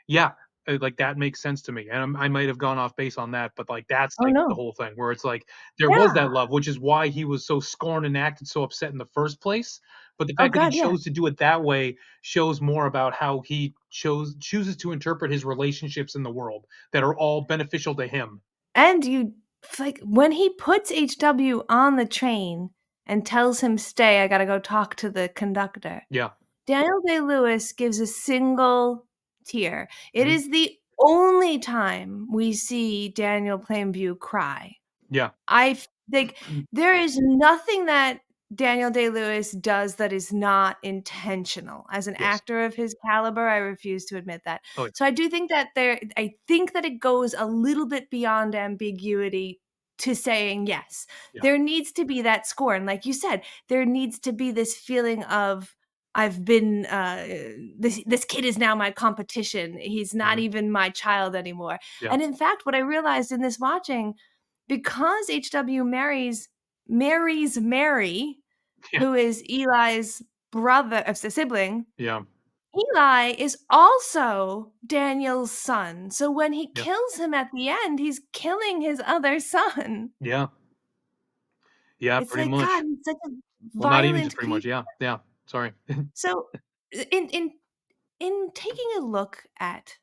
yeah, like that makes sense to me, and I might have gone off base on that, but like that's Oh, like the no. whole thing where it's like there was Yeah. that love, which is why he was so scorned and acted so upset in the first place. But the Oh, fact that he god, yeah. chose to do it that way shows more about how he chooses to interpret his relationships in the world that are all beneficial to him. And you like, when he puts HW on the train and tells him, "Stay, I gotta go talk to the conductor," Yeah. Daniel Day-Lewis gives a single tear. It Mhm. is the only time we see Daniel Plainview cry. Yeah. I like there is nothing that Daniel Day-Lewis does that is not intentional. As an Yes. actor of his caliber, I refuse to admit that. Oh, So I do think that I think that it goes a little bit beyond ambiguity to saying yes. yeah. There needs to be that scorn. Like you said, there needs to be this feeling of I've been this kid is now my competition. He's not Mhm. even my child anymore. Yeah. And in fact, what I realized in this watching, because HW marries Mary, Yeah. who is Eli's brother of the sibling, Yeah. Eli is also Daniel's son. So when he Yeah. kills him at the end, he's killing his other son. Yeah. Yeah. It's Pretty like, God, much. he's such a Well, not even just violent pretty much. people. Yeah. Yeah. Sorry. So in taking a look at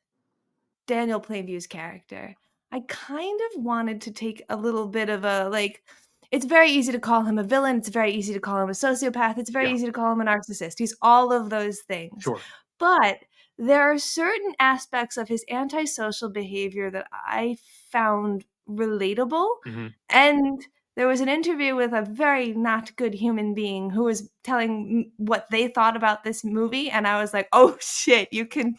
Daniel Plainview's character, I kind of wanted to take a little bit of a like, it's very easy to call him a villain, it's very easy to call him a sociopath, it's very Yeah. easy to call him a narcissist. He's all of those things. Sure. But there are certain aspects of his antisocial behavior that I found relatable. Hmm. And there was an interview with a very not good human being who was telling what they thought about this movie. And I was like, oh shit, you can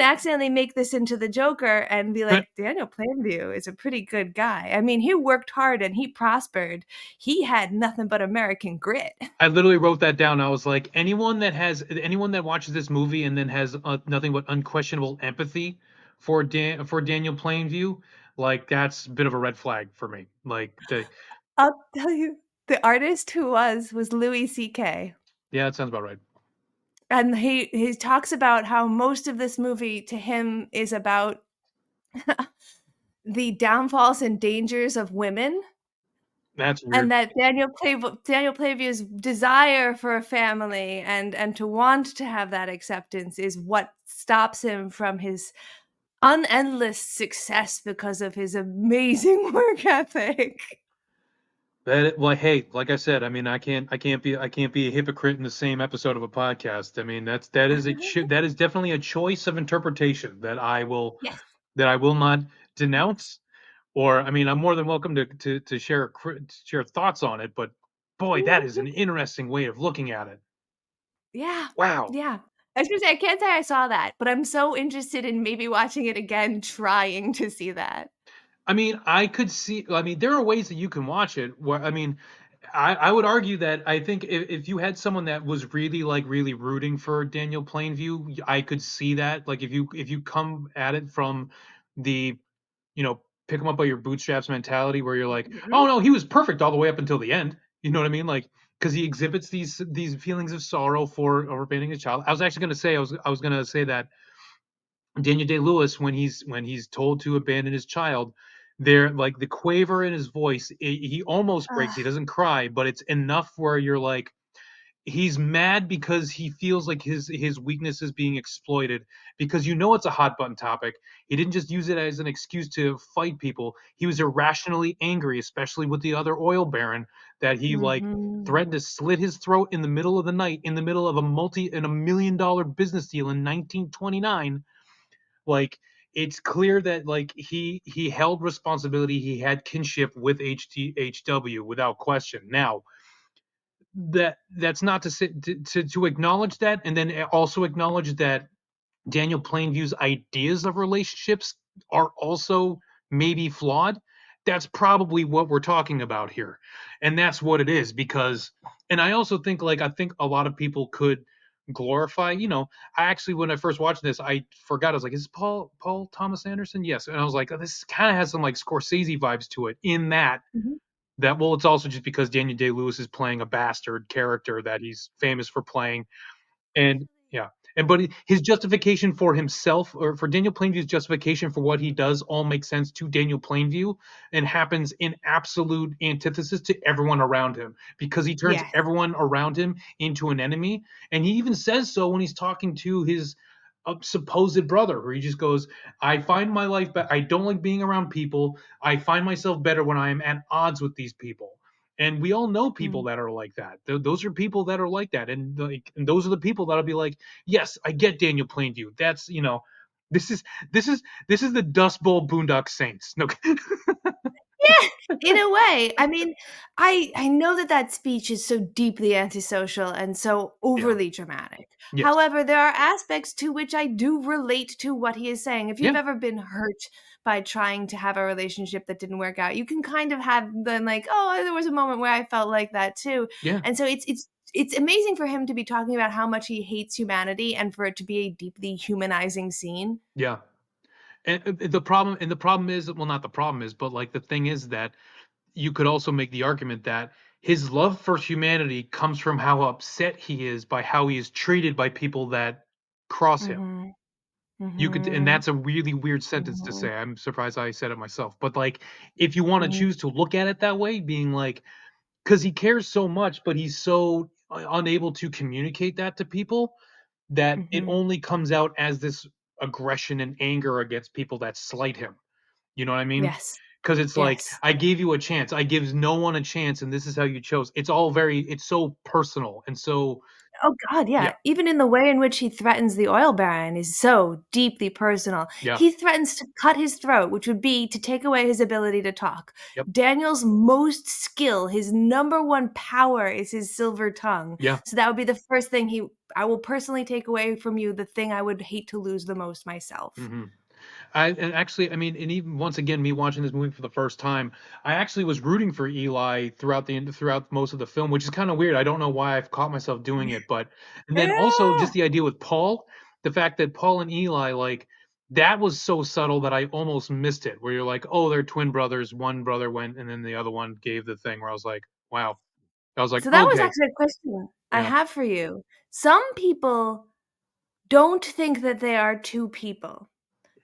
accidentally make this into the Joker and be like, Daniel Plainview is a pretty good guy. I mean, he worked hard and he prospered. He had nothing but American grit. I literally wrote that down. I was like, anyone that watches this movie and then has nothing but unquestionable empathy for Daniel Plainview, like that's a bit of a red flag for me. Like I'll tell you, the artist who was Louis C.K. yeah, that sounds about right. And he talks about how most of this movie to him is about the downfalls and dangers of women, That's and weird. that Daniel Playview's desire for a family and to want to have that acceptance is what stops him from his unendless success because of his amazing work ethic. Well, hey, like I said, I mean, I can't be a hypocrite in the same episode of a podcast. I mean, that is definitely a choice of interpretation Yes. that I will not denounce. Or, I mean, I'm more than welcome to share thoughts on it. But boy, that is an interesting way of looking at it. Yeah, Wow. yeah. I was gonna say, I can't say I saw that, but I'm so interested in maybe watching it again, trying to see that. I mean, I could see. I mean, there are ways that you can watch it. Where I mean, I would argue that I think if you had someone that was really really rooting for Daniel Plainview, I could see that. Like if you come at it from the pick him up by your bootstraps mentality, where you're like, oh Mhm. no, he was perfect all the way up until the end. You know what I mean? Like because he exhibits these feelings of sorrow for abandoning his child. I was actually going to say I was going to say that Daniel Day Lewis when he's told to abandon his child, there like the quaver in his voice, he almost breaks. He Ugh, doesn't cry, but it's enough where you're like, he's mad because he feels like his weakness is being exploited because it's a hot button topic. He didn't just use it as an excuse to fight people. He was irrationally angry, especially with the other oil baron that he like mhm. threatened to slit his throat in the middle of the night in the middle of a $1 million business deal in 1929. Like it's clear that like he held responsibility, he had kinship with HW without question. Now, that's not to sit to acknowledge that and then also acknowledge that Daniel Plainview's ideas of relationships are also maybe flawed. That's probably what we're talking about here. And that's what it is because and I also think I think a lot of people could glorify, I actually when I first watched this, I forgot. I was like, is this Paul Thomas Anderson? Yes. And I was like, oh, this kind of has some like Scorsese vibes to it in Mhm. that well, it's also just because Daniel Day-Lewis is playing a bastard character that he's famous for playing and yeah, and but his justification for himself or for Daniel Plainview's justification for what he does all makes sense to Daniel Plainview and happens in absolute antithesis to everyone around him because he turns Yes. everyone around him into an enemy. And he even says so when he's talking to his supposed brother, where he just goes, I find my life, but I don't like being around people. I find myself better when I am at odds with these people. And we all know people Mm. that are like that. Those are people that are like that, and those are the people that'll be like, "Yes, I get Daniel Plainview. That's this is this is the Dust Bowl Boondock Saints." No, Yeah, in a way. I mean, I know that that speech is so deeply antisocial and so yeah, overly dramatic. yes, However, there are aspects to which I do relate to what he is saying. If you've yeah, ever been hurt by trying to have a relationship that didn't work out, you can kind of have been like, "Oh, there was a moment where I felt like that too." yeah, And so it's amazing for him to be talking about how much he hates humanity and for it to be a deeply humanizing scene. yeah. And the problem is, well, not the problem is, but like the thing is that you could also make the argument that his love for humanity comes from how upset he is by how he is treated by people that cross him. Mhm. You could, and Mhm. that's a really weird sentence to Mhm. say. I'm surprised I said it myself. But like, if you want to Mhm. choose to look at it that way, being like, because he cares so much, but he's so unable to communicate that to people that it Mhm. only comes out as this aggression and anger against people that slight him. You know what I mean? Yes. Because it's like, Yes. I gave you a chance. I gives no one a chance, and this is how you chose. It's so personal and so Oh god, yeah, yeah. Even in the way in which he threatens the oil baron is so deeply personal. yeah, He threatens to cut his throat, which would be to take away his ability to talk. yep, Daniel's most skill, his number one power is his silver tongue. yeah. So that would be the first thing I will personally take away from you, the thing I would hate to lose the most myself. Hmm. And actually, I mean, and even once again, me watching this movie for the first time, I actually was rooting for Eli throughout most of the film, which is kind of weird. I don't know why I've caught myself doing it, but and then also Yeah. just the idea with Paul, the fact that Paul and Eli like that was so subtle that I almost missed it. Where you're like, oh, they're twin brothers. One brother went, and then the other one gave the thing. Where I was like, wow. I was like, So that was okay, actually a question I yeah, have for you. Some people don't think that they are two people.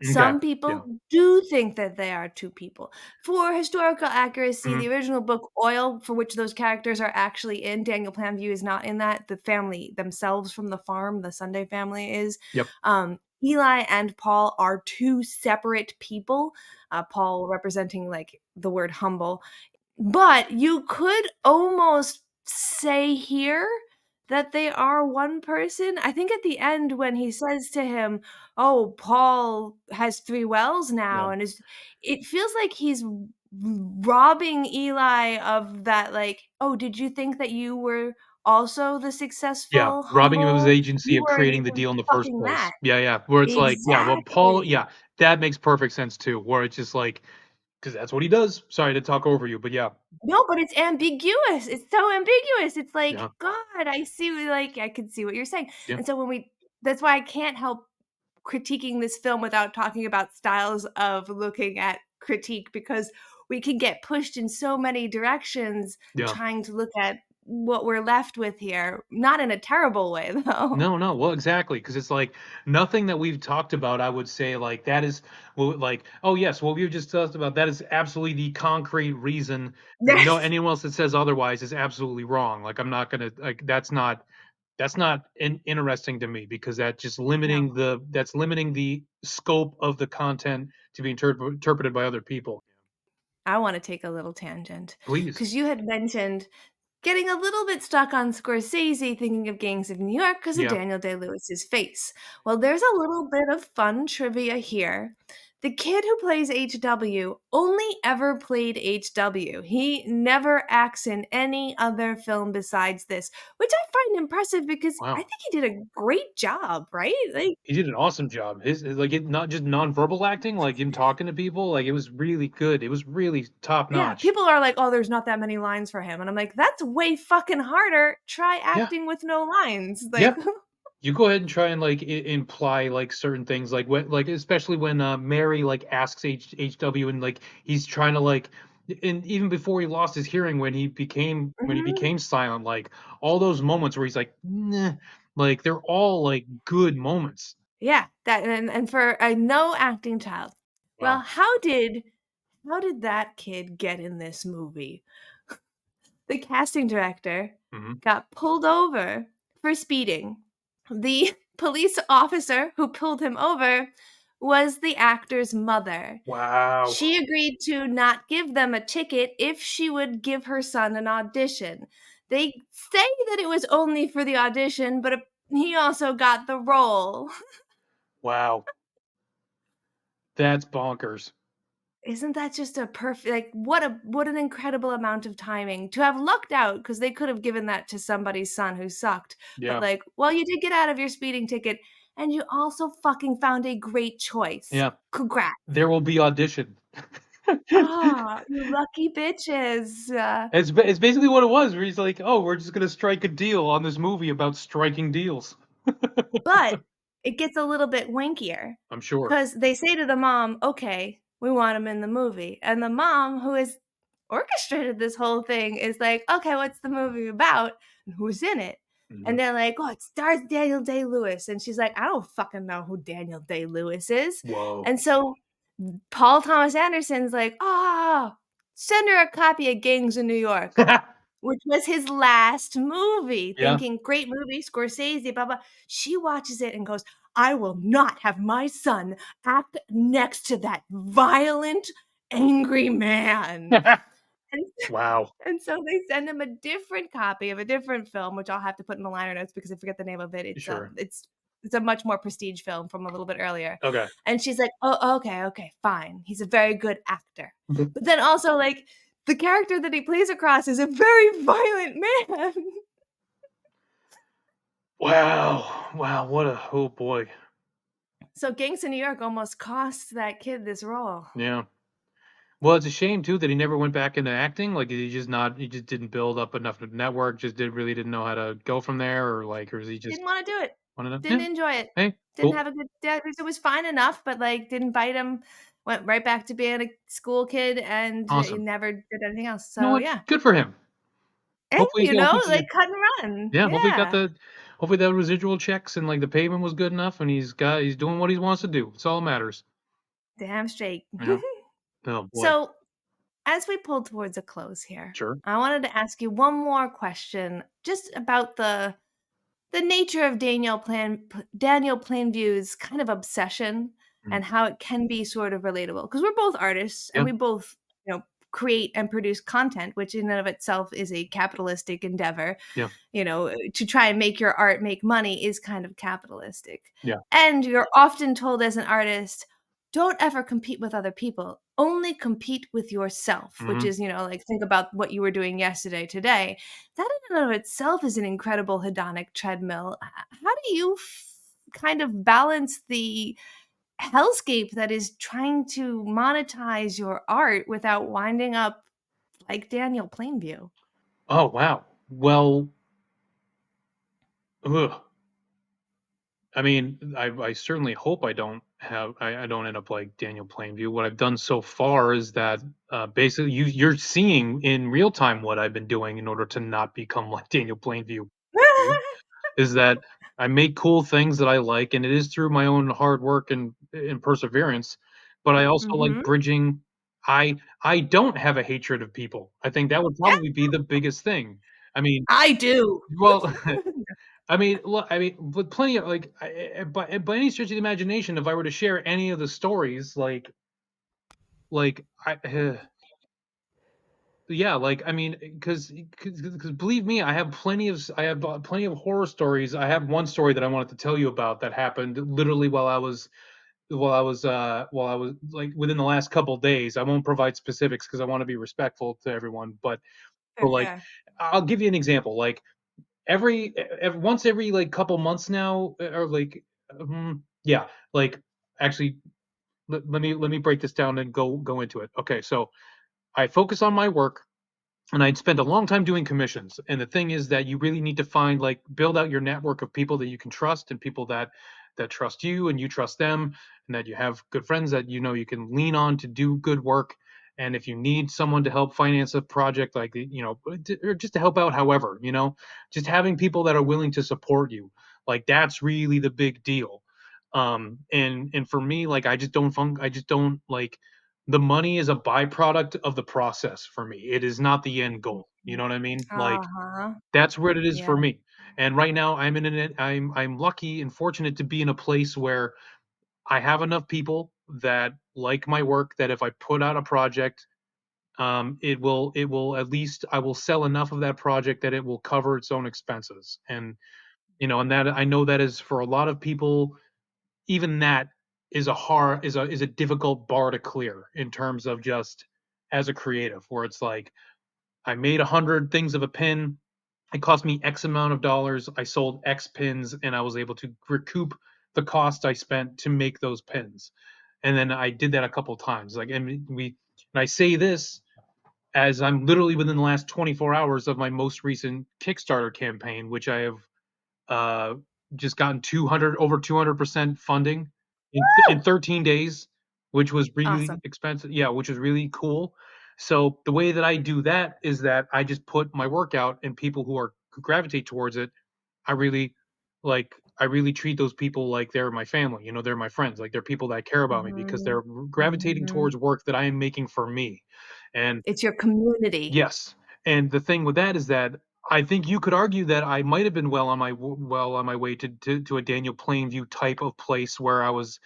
Okay. Some Yeah. people do think that they are two people. For historical accuracy, Mhm. the original book Oil, for which those characters are actually in, Daniel Plainview is not in that. The family themselves from the farm, the Sunday family is. Yep. Eli and Paul are two separate people. Paul representing like the word humble. But you could almost say here that they are one person. I think at the end when he says to him, "Oh, Paul has 3 wells Yeah. now," and is it feels like he's robbing Eli of that, like, "Oh, did you think that you were also the Yeah, successful, robbing him of his humble? agency You of weren't creating the even deal in the first fucking that." place. Yeah, yeah, where it's like, yeah, well, Paul, Exactly. yeah, that makes perfect sense too, where it's just like, because that's what he does. Sorry to talk over you, but yeah, No, but it's ambiguous. It's so ambiguous. It's like, yeah, God, I see like I can see what you're saying. yeah, And so when we that's why I can't help critiquing this film without talking about styles of looking at critique because we can get pushed in so many directions yeah. trying to look at what we're left with here. Not in a terrible way though. No, no, well, exactly, because it's like nothing that we've talked about, I would say, like that is, well, like, oh yes, what we just talked about, that is absolutely the concrete reason, and no, anyone else that says otherwise is absolutely wrong. Like, I'm not gonna, like, that's not interesting to me because No. that's limiting the scope of the content to be interpreted by other people. I want to take a little tangent Please. because you had mentioned getting a little bit stuck on Scorsese thinking of Gangs of New York because of Yeah. Daniel Day-Lewis's face. Well, there's a little bit of fun trivia here. The kid who plays HW only ever played HW. He never acts in any other film besides this, which I find impressive because I Wow. think he did a great job, right? Like, He did an awesome job. Like it not just nonverbal acting, like him talking to people, like it was really good. It was really top yeah, notch. people are like, "Oh, there's not that many lines for him." And I'm like, "That's way fucking harder. Try Yeah. acting with no lines." Yeah. Like, You go ahead and try and like imply like certain things, like when, like especially when Mary like asks HW and like he's trying to like, and even before he lost his hearing when he mhm. became silent, like all those moments where he's like, nah, like they're all like good moments. Yeah, that and for a no acting child. Well, Wow. how did that kid get in this movie? The casting director Hmm. got pulled over for speeding. The police officer who pulled him over was the actor's mother. Wow. She agreed to not give them a ticket if she would give her son an audition. They say that it was only for the audition, but he also got the role. Wow. That's bonkers. Isn't that just a perfect like what an incredible amount of timing to have lucked out because they could have given that to somebody's son who sucked. But Yeah. like, well, you did get out of your speeding ticket and you also fucking found a great choice. Yeah. Congrats. There will be audition. Ah, you lucky bitches. It's basically what it was, where he's like, "Oh, we're just gonna strike a deal on this movie about striking deals." But it gets a little bit wankier I'm sure. because they say to the mom, "Okay, we want him in the movie." And the mom, who has orchestrated this whole thing, is like, "Okay, what's the movie about? And who's in it?" And Mhm. they're like, "Oh, it stars Daniel Day-Lewis." And she's like, "I don't fucking know who Daniel Day-Lewis is." Whoa. And so Paul Thomas Anderson's like, "Ah, send her a copy of Gangs in New York." Which was his last movie, Yeah. thinking, "Great movie, Scorsese, blah, blah." She watches it and goes, "I will not have my son act next to that violent, angry man." And Wow. and so they send him a different copy of a different film, which I'll have to put in the liner notes because I forget the name of it. It's, Sure. it's a much more prestige film from a little bit earlier. Okay. And she's like, "Oh, okay, okay, fine. He's a very good actor." Mhm. But then also, like, the character that he plays across is a very violent man. Wow. Wow. What a, oh boy. So Gangs in New York almost cost that kid this role. Yeah. Well, it's a shame too that he never went back into acting. Like, he just didn't build up enough of a network. Didn't know how to go from there, or like, or is he just Didn't wanna do it. wanted to? Didn't Yeah. enjoy it. Hey, Didn't cool. have a good yeah, it was fine enough, but, like, didn't bite him. Went right back to being a school kid and he Awesome. never did anything else. You know So, what? yeah. Good for him. Hey, Yeah. like, cut and run. Yeah. Yeah. Hopefully the residual checks and like the payment was good enough, and he's doing what he wants to do. It's all that matters. Damn straight. Yeah. Oh boy. So, as we pull towards a close here, Sure. I wanted to ask you one more question just about the nature of Daniel Plainview's kind of obsession Mm. and how it can be sort of relatable because we're both artists and Yeah. we both create and produce content, which in and of itself is a capitalistic endeavor. Yeah. To try and make your art make money is kind of capitalistic. Yeah. And you're often told as an artist, don't ever compete with other people, only compete with yourself, which Mhm. is, like think about what you were doing yesterday, today. That in and of itself is an incredible hedonic treadmill. How do you kind of balance the hellscape that is trying to monetize your art without winding up like Daniel Plainview? Oh wow. Well, ugh. I mean, I certainly hope I don't end up like Daniel Plainview. What I've done so far is that basically you're seeing in real time what I've been doing in order to not become like Daniel Plainview. Is that I make cool things that I like, and it is through my own hard work and perseverance. But I also like Mhm. bridging. I don't have a hatred of people. I think that would Yeah, probably be the biggest thing. I mean, I do. well, I mean, with plenty of like, by any stretch of the imagination, if I were to share any of the stories, like I, yeah, like I mean, because believe me, I have plenty of horror stories. I have one story that I wanted to tell you about that happened literally while I was like within the last couple days. I won't provide specifics because I want to be respectful to everyone, but Fair, like fair. I'll give you an example. Like once every like couple months now, or like yeah, like actually let me break this down and go into it. Okay, so I focus on my work and I'd spent a long time doing commissions. And the thing is that you really need to build out your network of people that you can trust and people that trust you and you trust them, and that you have good friends that you can lean on to do good work. And if you need someone to help finance a project, like or just to help out, however, just having people that are willing to support you, like that's really the big deal. And for me, like I just don't like the money is a byproduct of the process for me. It is not the end goal. You know what I mean? Like Uh-huh. that's what it is Yeah. for me. And right now I'm lucky and fortunate to be in a place where I have enough people that like my work that if I put out a project, it will at least I will sell enough of that project that it will cover its own expenses. And that I know that is for a lot of people, even that is a difficult bar to clear in terms of just as a creative, where it's like I made 100 things of a pin, it cost me X amount of dollars, I sold X pins, and I was able to recoup the cost I spent to make those pins. And then I did that a couple times, like, and I say this as I'm literally within the last 24 hours of my most recent Kickstarter campaign, which I have uh, just gotten 200% funding in Woo! 13 days, which was really Awesome. expensive. Yeah, which was really cool. So the way that I do that is that I just put my work out, and people who gravitate towards it, I really I really treat those people like they're my family. They're my friends. Like they're people that care about me because Mhm. they're gravitating Mhm. towards work that I am making for me. And It's your community. yes, and the thing with that is that I think you could argue that I might have been well on my way to a Daniel Plainview type of place where I was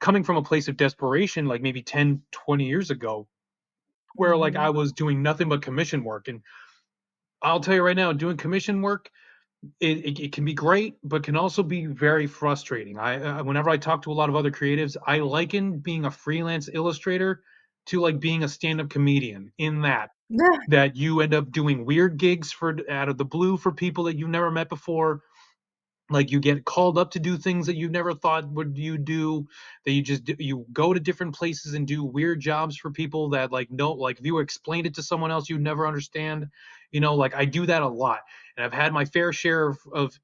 coming from a place of desperation, like maybe 10, 20 years ago, where like I Mhm. was doing nothing but commission work. And I'll tell you right now, doing commission work, it can be great, but can also be very frustrating. Whenever I talk to a lot of other creatives, I liken being a freelance illustrator to like being a stand-up comedian, in that you end up doing weird gigs for out of the blue for people that you've never met before. Like you get called up to do things that you never thought would you do, that you go to different places and do weird jobs for people that like no, like if you explained it to someone else you'd never understand. Like I do that a lot, and I've had my fair share of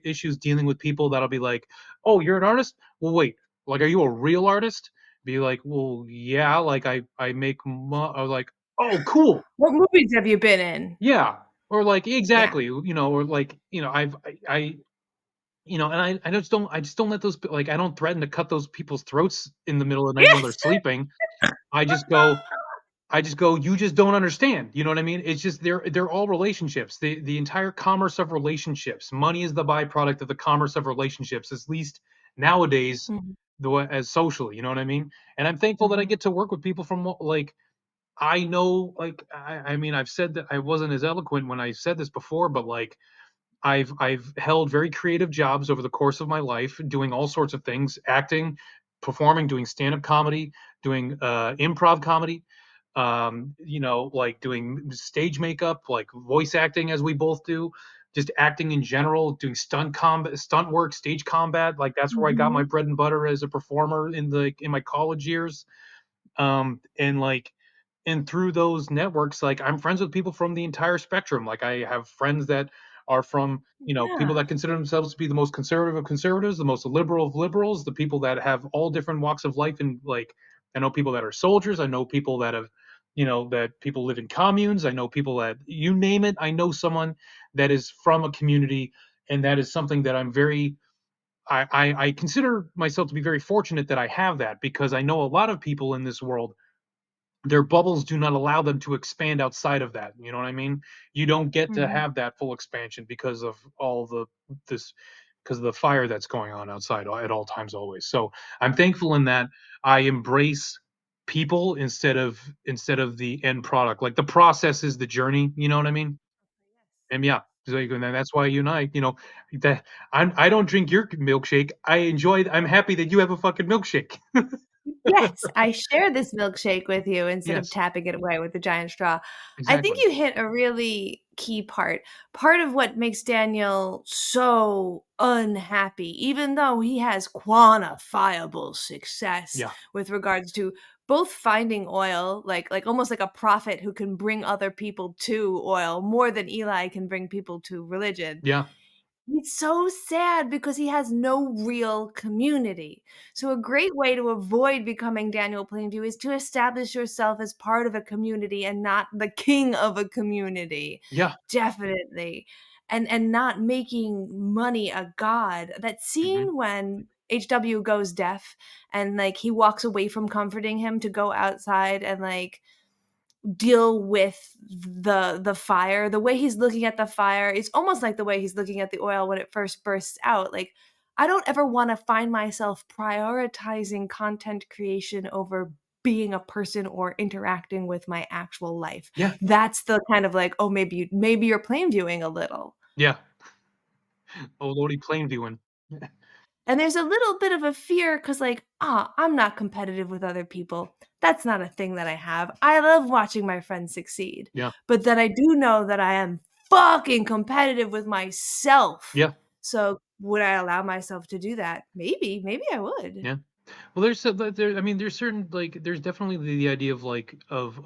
issues dealing with people that'll be like, oh, you're an artist, well wait, like are you a real artist? Be like, well yeah, like I make or like, oh cool. What movies have you been in? Yeah, or like Yeah. exactly, or like I've and I just don't let those like I don't threaten to cut those people's throats in the middle of the night while they're sleeping. I just go you just don't understand. You know what I mean? It's just they're all relationships. The entire commerce of relationships. Money is the byproduct of the commerce of relationships, at least nowadays, Mhm, as socially. You know what I mean? And I'm thankful that I mhm. get to work with people from like I know. Like I mean, I've said that I wasn't as eloquent when I said this before, but like I've held very creative jobs over the course of my life, doing all sorts of things, acting, performing, doing stand-up comedy, doing improv comedy, like doing stage makeup, like voice acting as we both do, just acting in general, doing stunt work, stage combat. Like that's where I got my Mhm. bread and butter as a performer in my college years. And like and through those networks, like I'm friends with people from the entire spectrum. Like I have friends that are from, people Yeah. that consider themselves to be the most conservative of conservatives, the most liberal of liberals, the people that have all different walks of life. And like I know people that are soldiers, I know people that have, that people live in communes, I know people that you name it, I know someone that is from a community. And that is something that I'm very I consider myself to be very fortunate that I have that, because I know a lot of people in this world, their bubbles do not allow them to expand outside of that. You know what I mean? You don't get to Mhm. have that full expansion because of all this because of the fire that's going on outside at all times always. So I'm thankful in that I embrace people instead of the end product. Like the process is the journey, you know what I mean? And yeah, so and that's why you and that I don't drink your milkshake. I'm happy that you have a fucking milkshake. Yes, I share this milkshake with you instead of Yes, tapping it away with a giant straw. I think exactly. you hit a really key part. Part of what makes Daniel so unhappy, even though he has quantifiable success Yeah, with regards to both finding oil, like almost like a prophet who can bring other people to oil more than Eli can bring people to religion. yeah. He's so sad because he has no real community. So a great way to avoid becoming Daniel Plainview is to establish yourself as part of a community and not the king of a community. Yeah. Definitely. And not making money a god. That Mhm. scene when HW goes deaf and like he walks away from comforting him to go outside and like deal with the fire. The way he's looking at the fire is almost like the way he's looking at the oil when it first bursts out. Like, I don't ever want to find myself prioritizing content creation over being a person or interacting with my actual life. Yeah. That's the kind of like, oh, maybe you're plain viewing a little. Yeah. Oh, lordy, plain viewing. And there's a little bit of a fear because, like, I'm not competitive with other people. That's not a thing that I have. I love watching my friends succeed. Yeah. But then I do know that I am fucking competitive with myself. Yeah. So would I allow myself to do that? Maybe I would. Yeah. Well, I mean, there's certain like there's definitely the idea of like of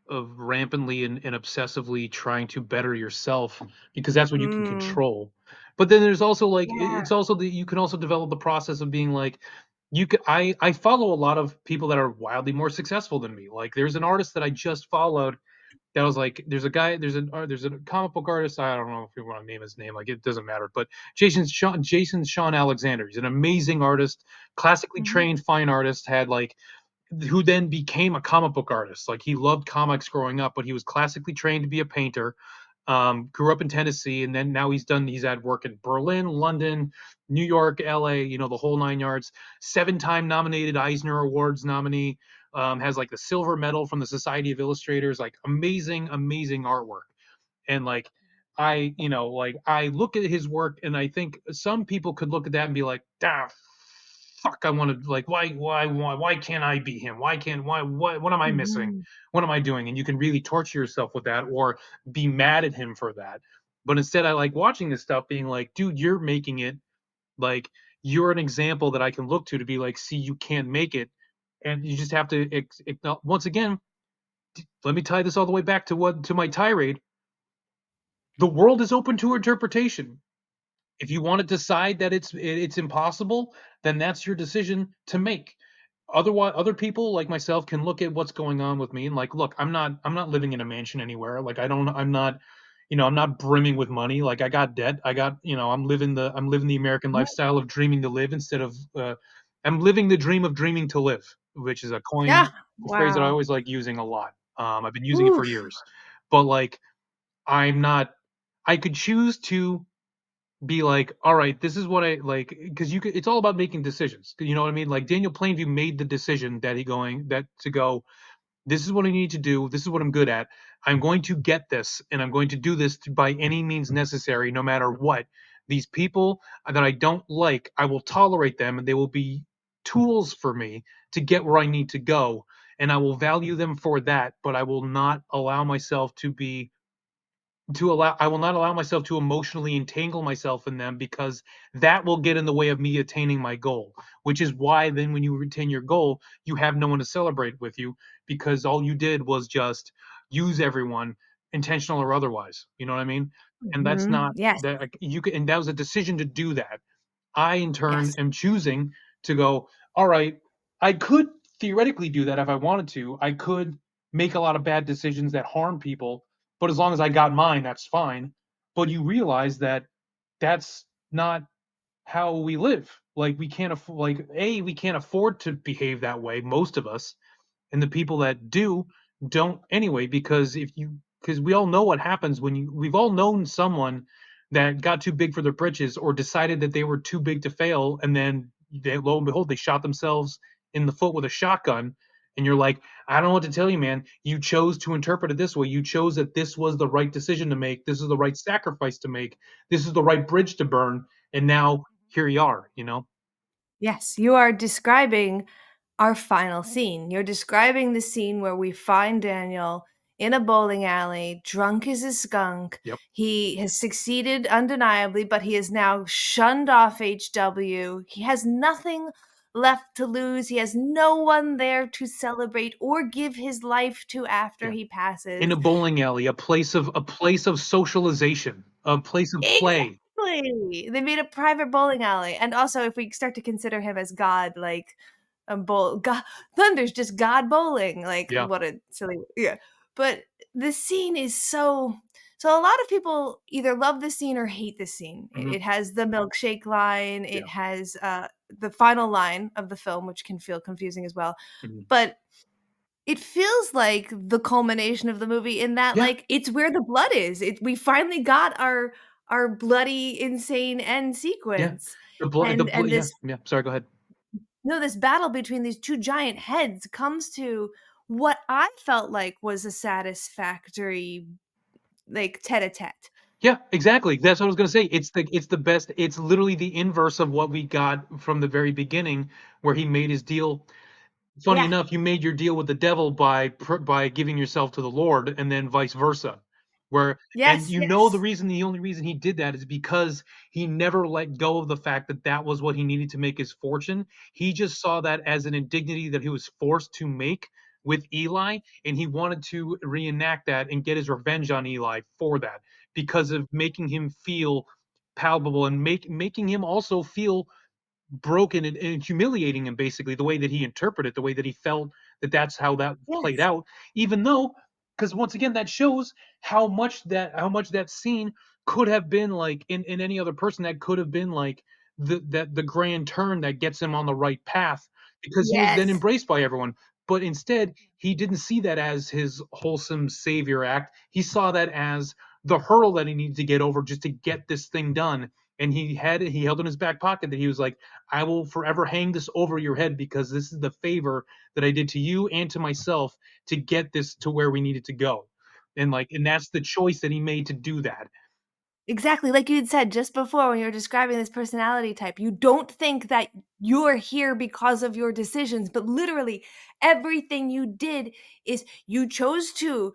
rampantly and obsessively trying to better yourself because that's what you can Mm, control. But then there's also like yeah. it's also that you can also develop the process of being like I follow a lot of people that are wildly more successful than me. Like there's an artist that I just followed that was like there's a comic book artist. I don't know if you want to name his name, like it doesn't matter, but Jason Sean Alexander, he's an amazing artist, classically Mhm. trained fine artist, had like who then became a comic book artist. Like he loved comics growing up, but he was classically trained to be a painter. Grew up in Tennessee, and then now he's had work in Berlin, London, New York, LA, the whole nine yards. 7-time nominated Eisner Awards nominee. Has like the silver medal from the Society of Illustrators. Like amazing, amazing artwork. And like like I look at his work, and I think some people could look at that and be like, ah, fuck, I want to like, why can't I be him? What am I missing? Mhm. What am I doing? And you can really torture yourself with that, or be mad at him for that. But instead, I like watching this stuff, being like, dude, you're making it. Like you're an example that I can look to be like, see, you can't make it, and you just have to once again. Let me tie this all the way back to my tirade. The world is open to interpretation. If you want to decide that it's impossible, then that's your decision to make. Otherwise, other people like myself can look at what's going on with me and like, look, I'm not living in a mansion anywhere. Like I'm not. I'm not brimming with money. Like I got debt. I got, I'm living the American lifestyle of dreaming to live instead of I'm living the dream of dreaming to live, which is Yeah. a phrase that I Wow. always like using a lot. I've been using it for Oof. years. But like I'm not I could choose to be like, all right, this is what I like, because it's all about making decisions. You know what I mean? Like Daniel Plainview made the decision that to go, this is what I need to do. This is what I'm good at. I'm going to get this, and I'm going to do this by any means necessary, no matter what. These people that I don't like, I will tolerate them, and they will be tools for me to get where I need to go. And I will value them for that, but I will not allow myself I will not allow myself to emotionally entangle myself in them, because that will get in the way of me attaining my goal, which is why then when you attain your goal, you have no one to celebrate with you, because all you did was just use everyone, intentional or otherwise. You know what I mean? And that's not Yes. that you can, and that was a decision to do that. I, in turn, Yes. am choosing to go, all right, I could theoretically do that if I wanted to. I could make a lot of bad decisions that harm people, but as long as I got mine, that's fine. But you realize that that's not how we live. Like we can't afford, we can't afford to behave that way, most of us, and the people that do don't anyway, because we all know what happens when we've all known someone that got too big for their britches or decided that they were too big to fail, and then lo and behold, they shot themselves in the foot with a shotgun. And you're like, I don't know what to tell you, man. You chose to interpret it this way. You chose that this was the right decision to make. This is the right sacrifice to make. This is the right bridge to burn. And now here you are. Yes. You are describing our final scene. You're describing the scene where we find Daniel in a bowling alley, drunk as a skunk. Yep. He has succeeded undeniably, but he is now shunned off HW. He has nothing left to lose. He has no one there to celebrate or give his life to after Yeah. he In passes. a bowling alley, a place of socialization, a place of play. Exactly. They made a private bowling alley. And also, if we start to consider him as God, like a bowl, God, Thunder's just God bowling. Like, Yeah. what a silly, yeah. But the scene is so. So a lot of people either love the scene or hate the scene. Mhm. It has the milkshake line. Yeah. It has the final line of the film, which can feel confusing as well. Mhm. But it feels like the culmination of the movie in that, Yeah. like, it's where the blood is. We finally got our bloody, insane end Yeah. sequence, and Yeah, this yeah. Sorry, go ahead. no, this battle between these 2 giant heads comes to what I felt like was a satisfactory, like, tete-a-tete. Yeah, exactly. That's what I was gonna say. It's the best. It's literally the inverse of what we got from the very beginning, where he made his deal. Funny Yeah. enough, you made your deal with the devil by giving yourself to the Lord, and then vice versa. Where and Yes, the yes. reason, the only reason he did that is because he never let go of the fact that that was what he needed to make his fortune. He just saw that as an indignity that he was forced to make with Eli, and he wanted to reenact that and get his revenge on Eli for that, because of making him feel palpable, and making him also feel broken, and humiliating him, basically, the way that he interpreted, the way that he felt that that's how that played Yes. out. Even though, because once again, that shows how much that scene could have been like, in any other person, that could have been like the grand turn that gets him on the right path, because he was then Yes. embraced by everyone. But instead, he didn't see that as his wholesome savior act. He saw that as the hurdle that he needed to get over just to get this thing done. And he held in his back pocket that he was like, I will forever hang this over your head, because this is the favor that I did to you and to myself to get this to where we needed to go. And that's the choice that he made to do that. Exactly, like you had said just before when you were describing this personality type, you don't think that you're here because of your decisions, but literally everything you did is you chose to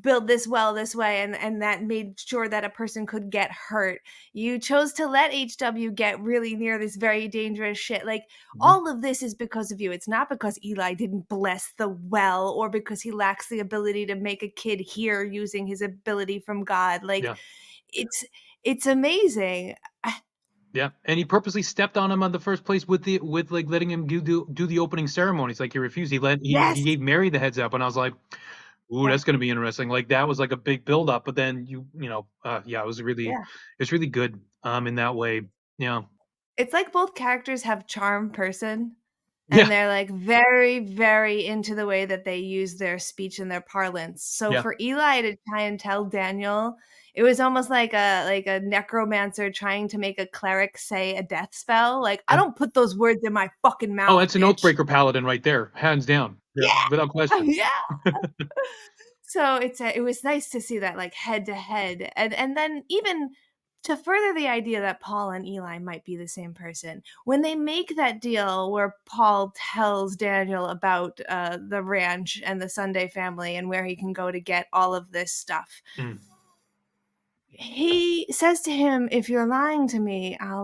build this well this way, and that made sure that a person could get hurt. You chose to let HW get really near this very dangerous shit. Like, Mhm. all of this is because of you. It's not because Eli didn't bless the well or because he lacks the ability to make a kid hear using his ability from God. Like, Yeah. it's it's amazing. Yeah. And he purposely stepped on him on the first place with like letting him do the opening ceremonies. Like he refused. He Yes. gave Mary the heads up, and I was like, Ooh, Yeah. that's gonna be interesting. Like that was like a big build up, but then yeah, Yeah. it's really good in that way. Yeah. It's like both characters have charm person, Yeah. and they're, like, very, very into the way that they use their speech and their parlance. So Yeah. for Eli to try and tell Daniel, it was almost like a necromancer trying to make a cleric say a death spell. Like, "I Yeah. don't put those words in my fucking Oh, mouth, it's an bitch." Oathbreaker paladin right there, hands down. Yeah, Yeah! without question. Yeah! So it was nice to see that, like, head to head, and then even to further the idea that Paul and Eli might be the same person, when they make that deal where Paul tells Daniel about, the ranch and the Sunday family and where he can go to get all of this stuff, Mm. he says to him, "If you're lying to me, I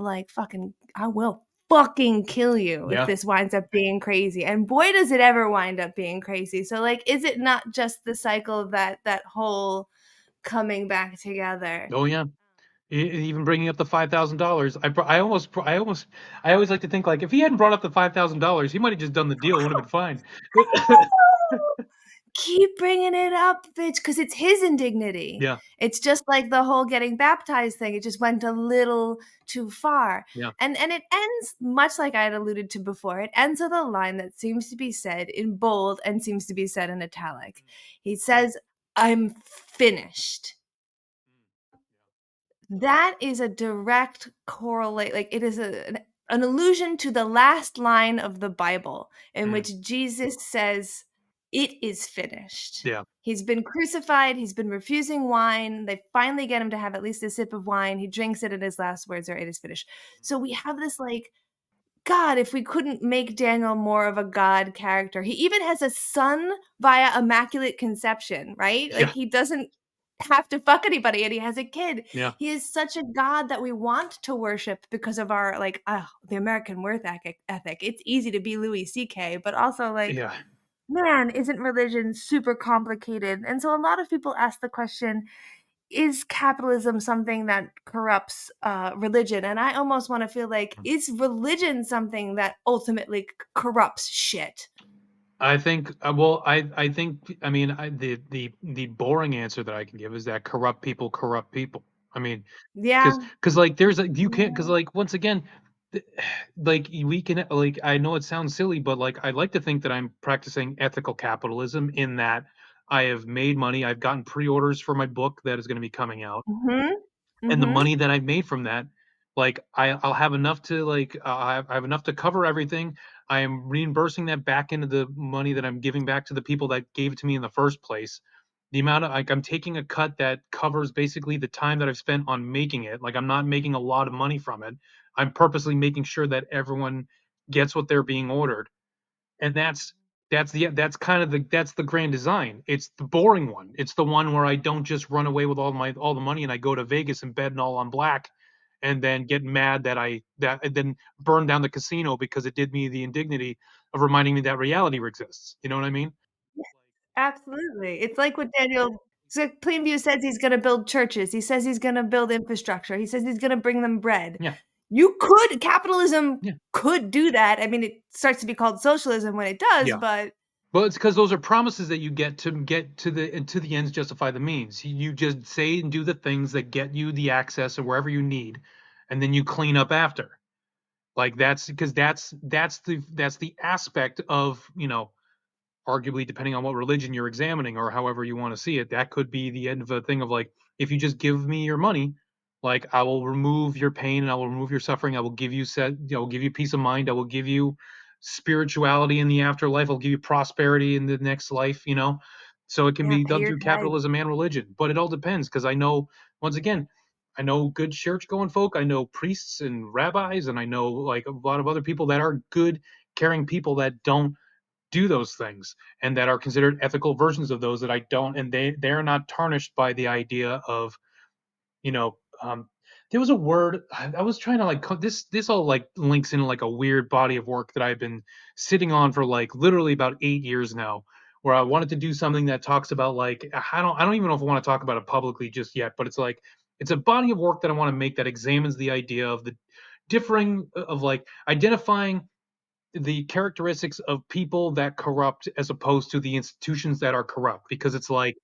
will fucking kill you if Yeah. this winds up being crazy." And boy, does it ever wind up being crazy. So, like, is it not just the cycle of that whole coming back together? Oh yeah. Even bringing up the $5,000, I always like to think like if he hadn't brought up the $5,000, he might have just done the deal. It would have been fine. Keep bringing it up, bitch, because it's his indignity. Yeah. It's just like the whole getting baptized thing. It just went a little too far. Yeah. And it ends much like I had alluded to before. It ends with a line that seems to be said in bold and seems to be said in italic. He says, "I'm finished." That is a direct correlate, like, it is an allusion to the last line of the Bible in Mm. which Jesus says, "It is finished." Yeah. He's been crucified, he's been refusing wine, they finally get him to have at least a sip of wine, he drinks it, and his last words are, "It is finished." So we have this, like, God, if we couldn't make Daniel more of a God character. He even has a son via immaculate conception, right? Like, Yeah. he doesn't have to fuck anybody, and he has a kid. Yeah. He is such a God that we want to worship because of our, like, the American worth ethic. It's easy to be Louis CK, but also, like, Yeah. man, isn't religion super complicated? And so a lot of people ask the question, is capitalism something that corrupts religion? And I almost want to feel like, is religion something that ultimately corrupts shit? I think well I think I mean the boring answer that I can give is that corrupt people corrupt people. I mean, Yeah. because like there's a you can't because Yeah. like once again th- like we can like I know it sounds silly but like I like to think that I'm practicing ethical capitalism in that I have made money. I've gotten pre-orders for my book that is going to be coming out, Mhm. and the Mhm. money that I've made from that, like I'll have enough to like I have enough to cover everything. I am reimbursing that back into the money that I'm giving back to the people that gave it to me in the first place. The amount of like I'm taking a cut that covers basically the time that I've spent on making it. Like I'm not making a lot of money from it. I'm purposely making sure that everyone gets what they're being ordered, and that's kind of that's the grand design. It's the boring one. It's the one where I don't just run away with all the money and I go to Vegas and bet it all on black, and then get mad that and then burn down the casino because it did me the indignity of reminding me that reality exists. You know what I mean? Absolutely. It's like what Daniel, so Plainview says he's gonna build churches. He says he's gonna build infrastructure. He says he's gonna bring them bread. Yeah, Capitalism yeah, could do that. I mean, it starts to be called socialism when it does, yeah. but Well, it's because those are promises that you get to the ends justify the means. You just say and do the things that get you the access or wherever you need, and then you clean up after. Like that's because that's the aspect of, arguably depending on what religion you're examining or however you want to see it, that could be the end of a thing of like, if you just give me your money, like I will remove your pain and I will remove your suffering. I will give you give you peace of mind. I will give you spirituality in the afterlife. I'll give you prosperity in the next life. So it can yeah, be pay done your through tithes. capitalism and religion, but it all depends because I know, once again, I know good church going folk. I know priests and rabbis, and I know like a lot of other people that are good, caring people that don't do those things and that are considered ethical versions of those that I don't, and they're not tarnished by the idea of, you know there was a word I was trying to like this all like links into like a weird body of work that I've been sitting on for like literally about 8 years now, where I wanted to do something that talks about like I don't even know if I want to talk about it publicly just yet, but it's like it's a body of work that I want to make that examines the idea of the differing of like identifying the characteristics of people that corrupt as opposed to the institutions that are corrupt. Because it's like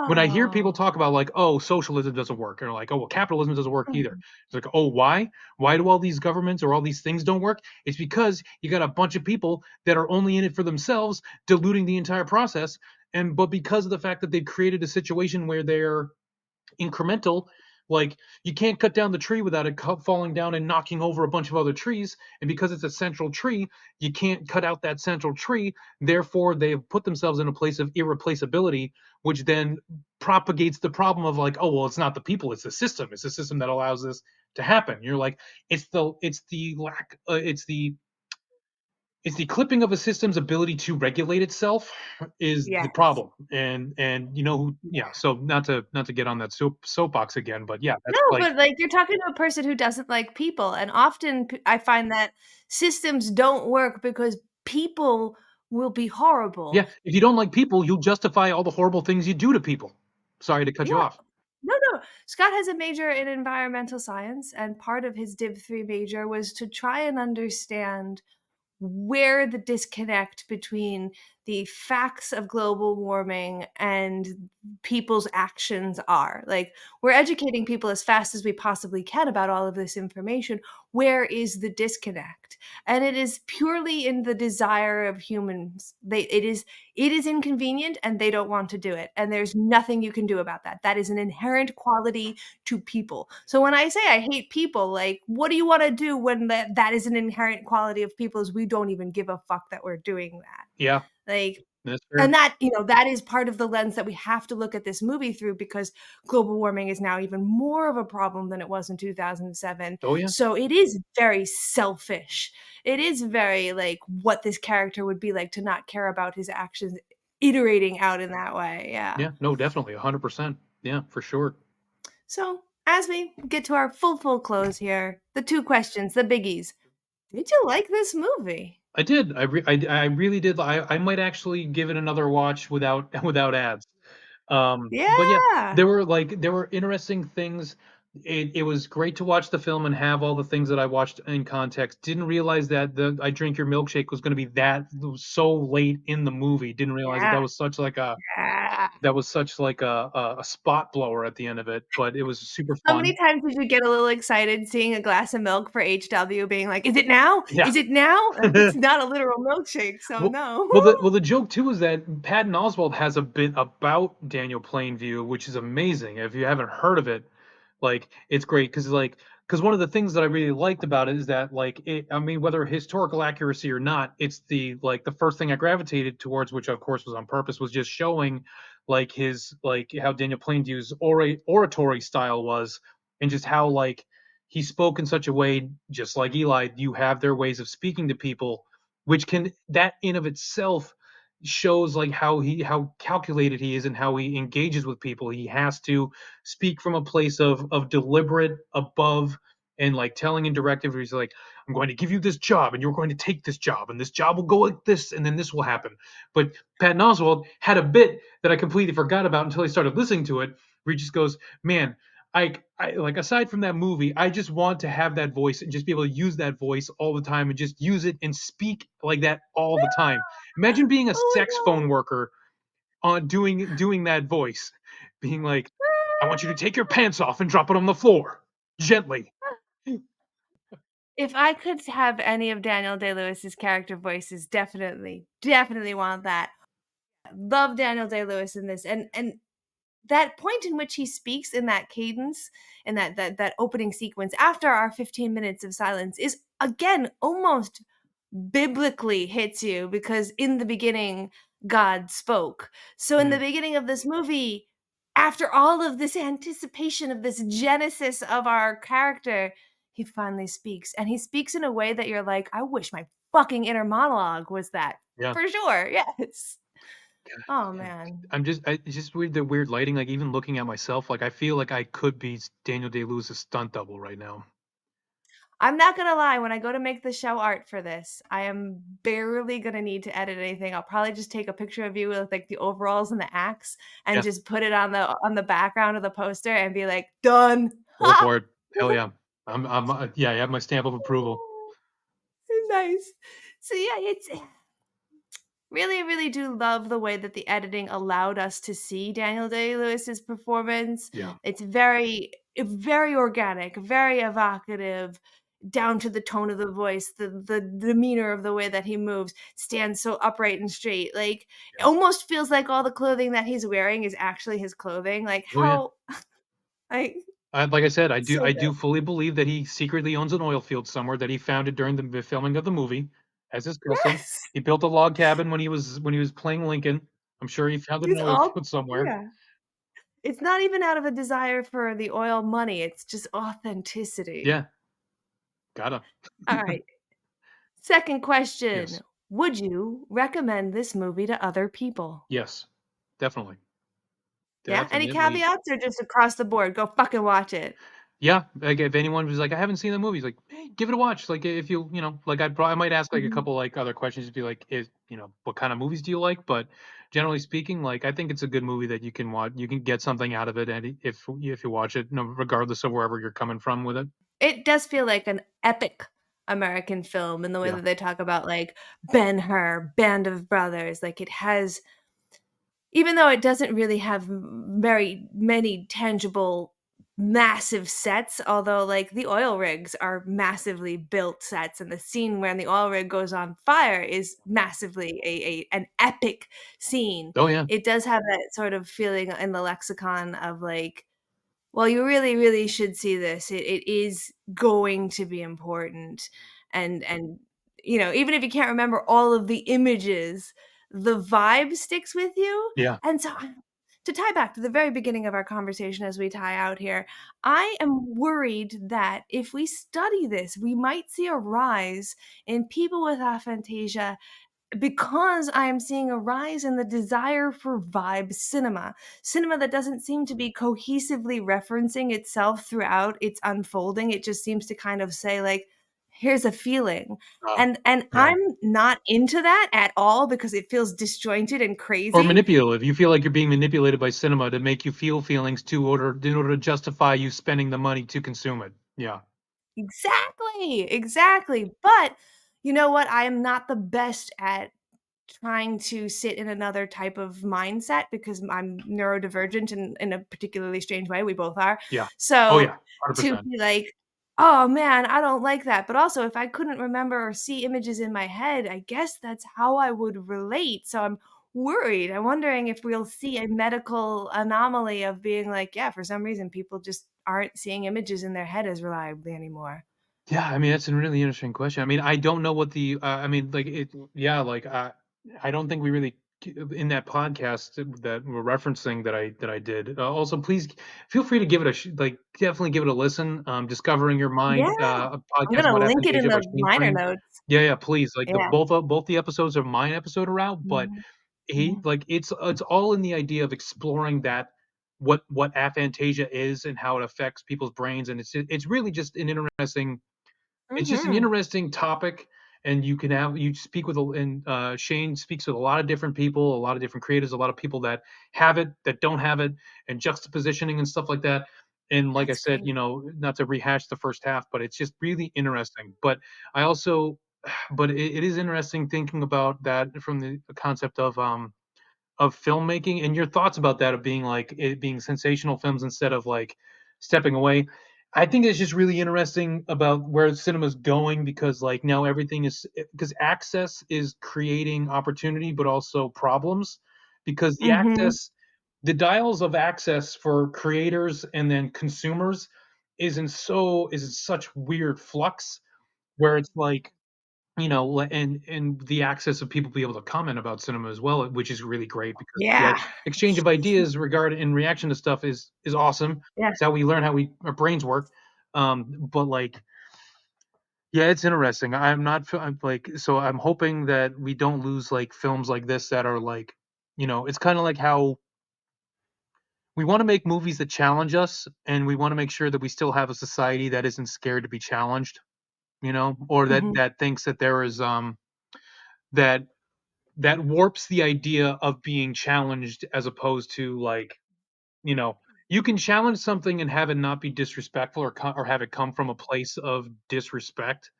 when I hear people Oh. talk about like, oh, socialism doesn't work, or like, oh, well, capitalism doesn't work either. Mhm. It's like, oh, why? Why do all these governments or all these things don't work? It's because you got a bunch of people that are only in it for themselves, diluting the entire process. And but because of the fact that they've created a situation where they're incremental, like you can't cut down the tree without it falling down and knocking over a bunch of other trees, and because it's a central tree, you can't cut out that central tree. Therefore they've put themselves in a place of irreplaceability, which then propagates the problem of like, oh well, it's not the people, it's the system. It's the system that allows this to happen. You're like, it's the lack it's the clipping of a system's ability to regulate itself is the Yes. problem. And you know who, yeah, so not to get on that soapbox again, but yeah, No, that's like, but, like, you're talking to a person who doesn't like people, and often I find that systems don't work because people will be horrible. yeah, if you don't like people, you'll justify all the horrible things you do to people. Sorry to cut you Yeah. off. No, no. Scott has a major in environmental science, and part of his Div 3 major was to try and understand where the disconnect between the facts of global warming and people's actions are. Like, we're educating people as fast as we possibly can about all of this information. Where is the disconnect? And it is purely in the desire of humans. It is inconvenient and they don't want to do it. And there's nothing you can do about that. That is an inherent quality to people. So when I say I hate people, like, what do you want to do when that is an inherent quality of people? Is we don't even give a fuck that we're doing that. Yeah, Like, that's fair. and that, that is part of the lens that we have to look at this movie through, because global warming is now even more of a problem than it was in 2007. Oh yeah. So it is very selfish. It is very like what this character would be like to not care about his actions iterating out in that way. Yeah. Yeah, no, definitely 100%. Yeah, for sure. So as we get to our full close here, the two questions, the biggies. Did you like this movie? I did. I really did. I might actually give it another watch without without ads. But yeah, Yeah. there were interesting things. It was great to watch the film and have all the things that I watched in context. Didn't realize that the I Drink Your Milkshake was going to be so late in the movie. Didn't realize that Yeah. Yeah. that was such like a spot blower at the end of it. But it was super How many fun. times did you get a little excited seeing a glass of milk for HW being like, "Is it now? Yeah. Is it now?" It's not a literal milkshake, so Well, no. the joke too is that Patton Oswalt has a bit about Daniel Plainview, which is amazing. If you haven't heard of it, like it's great because one of the things that I really liked about it is that I mean, whether historical accuracy or not, it's the first thing I gravitated towards, which of course was on purpose, was just showing his how Daniel Plainview's oratory style was, and just how he spoke in such a way, just like Eli. You have their ways of speaking to people, which can that in of itself shows how calculated he is and how he engages with people. He has to speak from a place of deliberate above, and telling in directive where he's like, I'm going to give you this job and you're going to take this job and this job will go like this and then this will happen. But Patton Oswalt had a bit that I completely forgot about until I started listening to it, where he just goes, man, I like, aside from that movie, I just want to have that voice and just be able to use that voice all the time and just use it and speak like that all the time. Imagine being a Oh sex phone worker on doing that voice, being like, I want you to take your pants off and drop it on the floor gently. no. If I could have any of Daniel Day-Lewis's character voices, definitely want that. Love Daniel Day-Lewis in this, and that point in which he speaks in that cadence and that opening sequence after our 15 minutes of silence is again almost biblically hits you, because in the beginning God spoke. So in the Mm, beginning of this movie, after all of this anticipation of this genesis of our character, he finally speaks, and he speaks in a way that you're like, I wish my fucking inner monologue was that. yeah. For sure. Yes. Oh Yeah. man. It's just weird, the weird lighting. Like even looking at myself, I feel like I could be Daniel Day Lewis's stunt double right now. I'm not gonna lie, when I go to make the show art for this, I am barely gonna need to edit anything. I'll probably just take a picture of you with like the overalls and the axe and Yeah, just put it on the background of the poster and be like, done. go for it. Hell yeah. Yeah, I have my stamp of approval. Nice. So yeah, it's really, really do love the way that the editing allowed us to see Daniel Day-Lewis's performance. Yeah. It's very organic, very evocative, down to the tone of the voice, the demeanor of the way that he moves, stands so upright and straight. Like, it Yeah. almost feels like all the clothing that he's wearing is actually his clothing. Like, Oh yeah. how, like, Like I said, so I good. do fully believe that he secretly owns an oil field somewhere that he founded during the filming of the movie as his castle. Yes. He built a log cabin when he was playing Lincoln. I'm sure he found an It's oil all, field somewhere. yeah. It's not even out of a desire for the oil money. It's just authenticity. Yeah, gotta. All right. Second question. Yes, Would you recommend this movie to other people? yes, definitely, Yeah? Any definitely. caveats or just across the board? Go fucking watch it. Yeah, like if anyone was like, I haven't seen the movies, like, hey, give it a watch. Like if you know, like I might ask like a Mhm. couple like other questions to be like, is what kind of movies do you like? But generally speaking, like I think it's a good movie that you can watch. You can get something out of it, and if you watch it, no, regardless of wherever you're coming from with it. It does feel like an epic American film in the way Yeah, that they talk about like Ben-Hur, Band of Brothers. Like it has, even though it doesn't really have very many tangible massive sets, although like the oil rigs are massively built sets, and the scene when the oil rig goes on fire is massively an epic scene. oh yeah, It does have that sort of feeling in the lexicon of like, well, you really, really should see this. It is going to be important. And even if you can't remember all of the images, the vibe sticks with you. yeah, And so to tie back to the very beginning of our conversation as we tie out here, I am worried that if we study this, we might see a rise in people with aphantasia because I am seeing a rise in the desire for vibe cinema. Cinema that doesn't seem to be cohesively referencing itself throughout its unfolding. It just seems to kind of say like, here's a feeling. uh, And yeah. I'm not into that at all because it feels disjointed and Or crazy. manipulative. You feel like you're being manipulated by cinema to make you feel feelings in order to justify you spending the money to consume it. Yeah, Exactly. Exactly. But you know what? I am not the best at trying to sit in another type of mindset because I'm neurodivergent in a particularly strange way. We both are. yeah. Oh So yeah, 100. to percent be like, oh man, I don't like that. But also, if I couldn't remember or see images in my head, I guess that's how I would relate. So I'm worried. I'm wondering if we'll see a medical anomaly of being like, yeah, for some reason, people just aren't seeing images in their head as reliably anymore. Yeah, I mean, that's a really interesting question. I mean, I don't know what I mean, like it, yeah, like I don't think we really in that podcast that we're referencing that I did. Also, please feel free to give it like definitely give it a listen. Discovering Your Yeah, Mind, a I'm podcast gonna about link it in aphantasia by the Shane minor Frame. notes. Yeah, yeah, please. Like Yeah. both the episodes of mine episode are out, but Mhm. he Mhm. like it's all in the idea of exploring that what aphantasia is and how it affects people's brains, and it's really just an interesting it's just an Mhm. interesting topic, and you speak with and Shane speaks with a lot of different people, a lot of different creators, a lot of people that have it, that don't have it, and juxtapositioning and stuff like that. And like I That's said, great. not to rehash the first half, but it's just really interesting. But I also, but it is interesting thinking about that from the concept of filmmaking and your thoughts about that of being like it being sensational films instead of like stepping away. I think it's just really interesting about where cinema's going because like now everything is because access is creating opportunity but also problems because Mhm. the dials of access for creators and then consumers is in such weird flux where it's like and the access of people be able to comment about cinema as well, which is really great because the Yeah. exchange of ideas regarding in reaction to stuff is awesome. Yeah. It's how we learn how our brains work. But like, yeah, it's interesting. I'm like, so I'm hoping that we don't lose like films like this that are like, it's kind of like how we want to make movies that challenge us, and we want to make sure that we still have a society that isn't scared to be challenged, or Mhm. that thinks that there is that that warps the idea of being challenged as opposed to like you know you can challenge something and have it not be disrespectful or have it come from a place of disrespect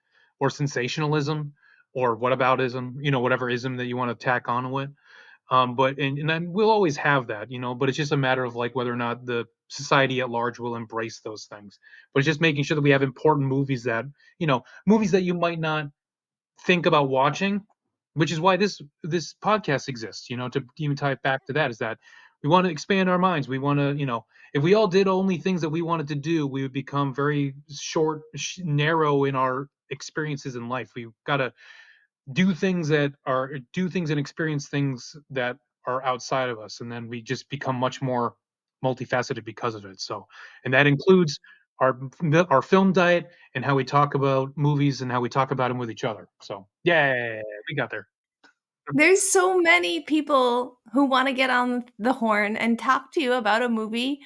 or sensationalism or whataboutism, whatever ism that you want to tack on with. But and then we'll always have that, but it's just a matter of like whether or not the society at large will embrace those things. But it's just making sure that we have important movies that, movies that you might not think about watching, which is why this podcast exists, to even tie it back to that, is that we want to expand our minds. We want to, if we all did only things that we wanted to do, we would become very short, narrow in our experiences in life. We've got to do things and experience things that are outside of us, and then we just become much more multifaceted because of it. So, and that includes our film diet and how we talk about movies and how we talk about them with each other. So yeah, we got there. There's so many people who want to get on the horn and talk to you about a movie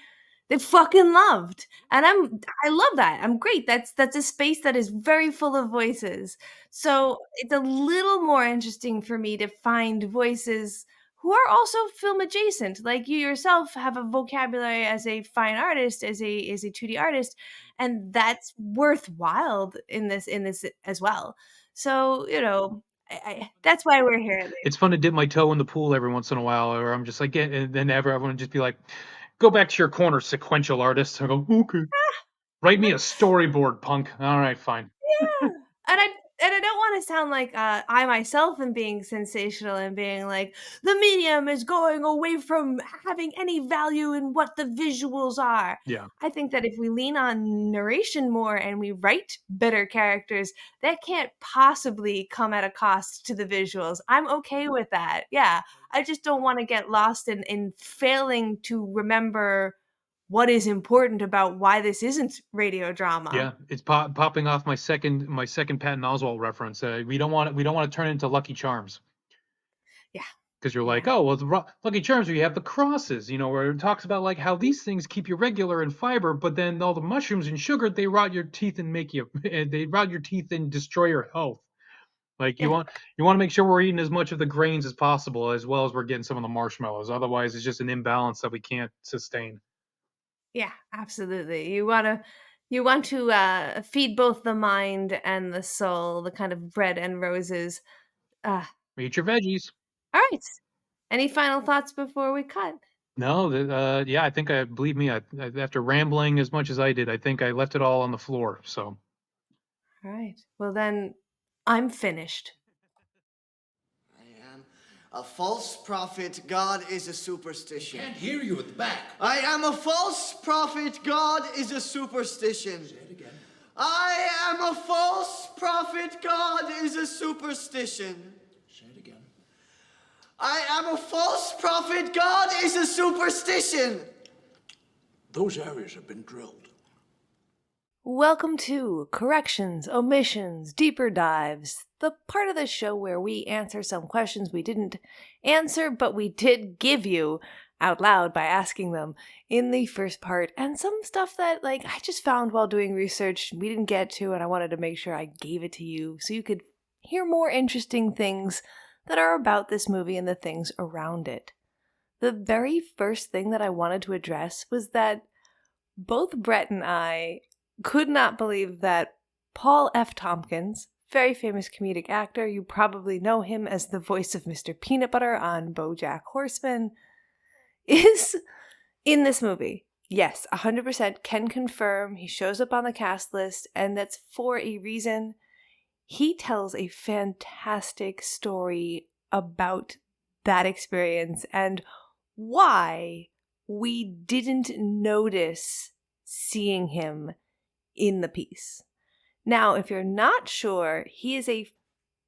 they fucking loved. And I love that. I'm great. That's a space that is very full of voices. So it's a little more interesting for me to find voices who are also film adjacent. Like you yourself have a vocabulary as a fine artist, as a 2D artist, and that's worthwhile in this as well. So, that's why we're here. It's fun to dip my toe in the pool every once in a while, or I'm just like, and then everyone would just be like, go back to your corner, sequential artist. I go, okay. Write me a storyboard, punk. All right, fine. Yeah. And I don't want to sound like I myself am being sensational and being like the medium is going away from having any value in what the visuals are. Yeah. I think that if we lean on narration more and we write better characters, that can't possibly come at a cost to the visuals. I'm okay with that. Yeah. I just don't want to get lost in failing to remember what is important about why this isn't radio drama. Yeah, it's popping off my second Patton Oswalt reference. We don't want to turn into Lucky Charms. Yeah. Because you're like, oh, well, the Lucky Charms where you have the crosses, where it talks about like how these things keep you regular in fiber, but then all the mushrooms and sugar, they rot your teeth and destroy your health. Like you want to make sure we're eating as much of the grains as possible, as well as we're getting some of the marshmallows. Otherwise, it's just an imbalance that we can't sustain. Yeah, absolutely. You want to feed both the mind and the soul, the kind of bread and roses. Eat your veggies. All right. Any final thoughts before we cut? No, yeah, I think believe me, after rambling as much as I did, I think I left it all on the floor. So, all right. Well, then I'm finished. I am a false prophet. God is a superstition. Can't hear you at the back. I am a false prophet. God is a superstition. Say it again. I am a false prophet. God is a superstition. Say it again. I am a false prophet. God is a superstition. Those areas have been drilled. Welcome to Corrections, Omissions, Deeper Dives, the part of the show where we answer some questions we didn't answer, but we did give you out loud by asking them in the first part, and some stuff that I just found while doing research we didn't get to, and I wanted to make sure I gave it to you so you could hear more interesting things that are about this movie and the things around it. The very first thing that I wanted to address was that both Brett and I could not believe that Paul F. Tompkins, very famous comedic actor, you probably know him as the voice of Mr. Peanut Butter on BoJack Horseman, is in this movie. Yes, 100% can confirm he shows up on the cast list, and that's for a reason. He tells a fantastic story about that experience and why we didn't notice seeing him in the piece. Now, if you're not sure, he is I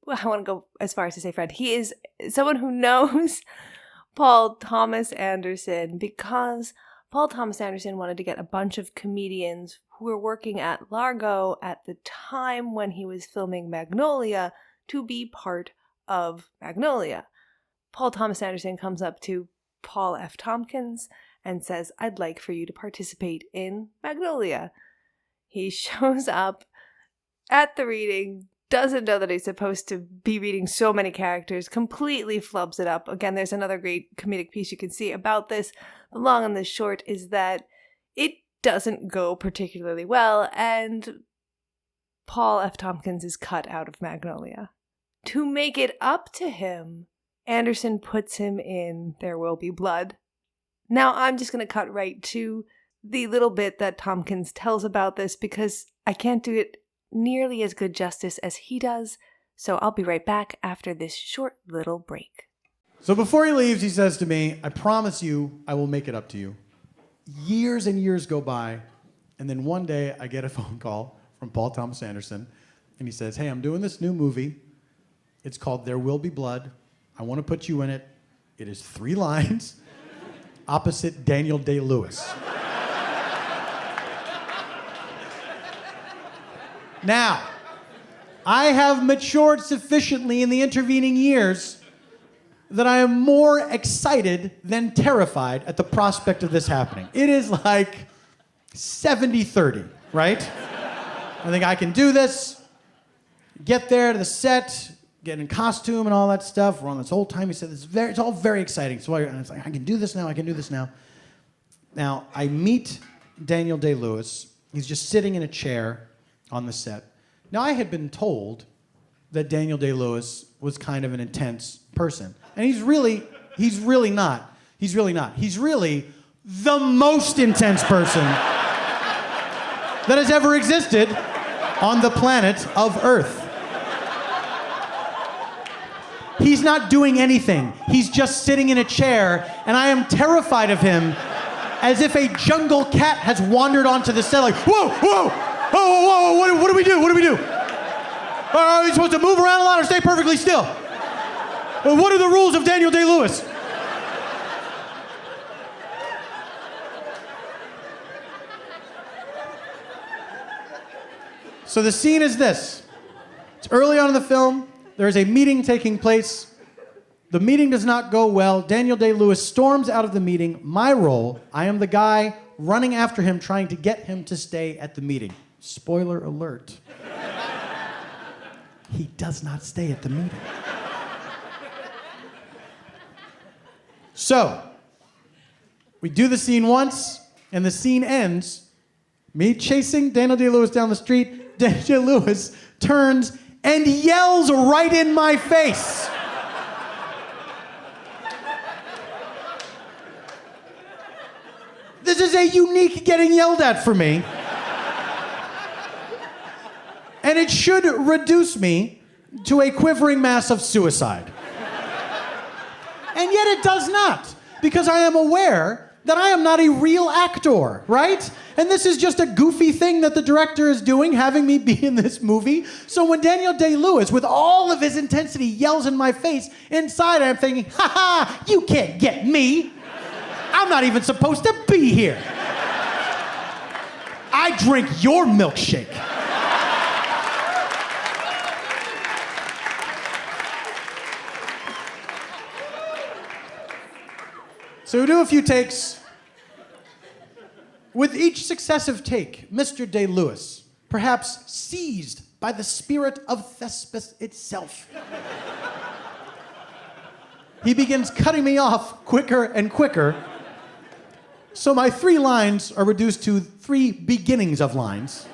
want to go as far as to say friend. He is someone who knows Paul Thomas Anderson because Paul Thomas Anderson wanted to get a bunch of comedians who were working at Largo at the time when he was filming Magnolia to be part of Magnolia. Paul Thomas Anderson comes up to Paul F. Tompkins and says, "I'd like for you to participate in Magnolia." He shows up at the reading, doesn't know that he's supposed to be reading so many characters, completely flubs it up. Again, there's another great comedic piece you can see about this. The long and the short is that it doesn't go particularly well, and Paul F. Tompkins is cut out of Magnolia. To make it up to him, Anderson puts him in There Will Be Blood. Now, I'm just going to cut right to the little bit that Tompkins tells about this because I can't do it nearly as good justice as he does, so I'll be right back after this short little break. So before he leaves, he says to me, I promise you I will make it up to you. Years and years go by, and then one day I get a phone call from Paul Thomas Anderson, and he says, hey, I'm doing this new movie. It's called There Will Be Blood. I want to put you in it. It is 3 lines opposite Daniel Day-Lewis. Now, I have matured sufficiently in the intervening years that I am more excited than terrified at the prospect of this happening. It is like 70-30, right? I think I can do this, get there to the set, get in costume and all that stuff. We're on this whole time. He said, it's all very exciting. So I was like, I can do this now, I can do this now. Now, I meet Daniel Day-Lewis. He's just sitting in a chair on the set. Now, I had been told that Daniel Day-Lewis was kind of an intense person. And he's really not. He's really not. He's really the most intense person that has ever existed on the planet of Earth. He's not doing anything. He's just sitting in a chair, and I am terrified of him as if a jungle cat has wandered onto the set like, whoa, whoa, whoa, whoa, what do we do? What do we do? Are we supposed to move around a lot or stay perfectly still? What are the rules of Daniel Day-Lewis? So the scene is this. It's early on in the film. There is a meeting taking place. The meeting does not go well. Daniel Day-Lewis storms out of the meeting. My role, I am the guy running after him, trying to get him to stay at the meeting. Spoiler alert. He does not stay at the meeting. So, we do the scene once, and the scene ends. Me chasing Daniel Day-Lewis down the street. Daniel Day-Lewis turns and yells right in my face. This is a unique getting yelled at for me. And it should reduce me to a quivering mass of suicide. And yet it does not, because I am aware that I am not a real actor, right? And this is just a goofy thing that the director is doing, having me be in this movie. So when Daniel Day-Lewis, with all of his intensity, yells in my face, inside I'm thinking, ha ha, you can't get me. I'm not even supposed to be here. I drink your milkshake. So we do a few takes. With each successive take, Mr. Day-Lewis, perhaps seized by the spirit of Thespis itself, he begins cutting me off quicker and quicker. So my 3 lines are reduced to 3 beginnings of lines.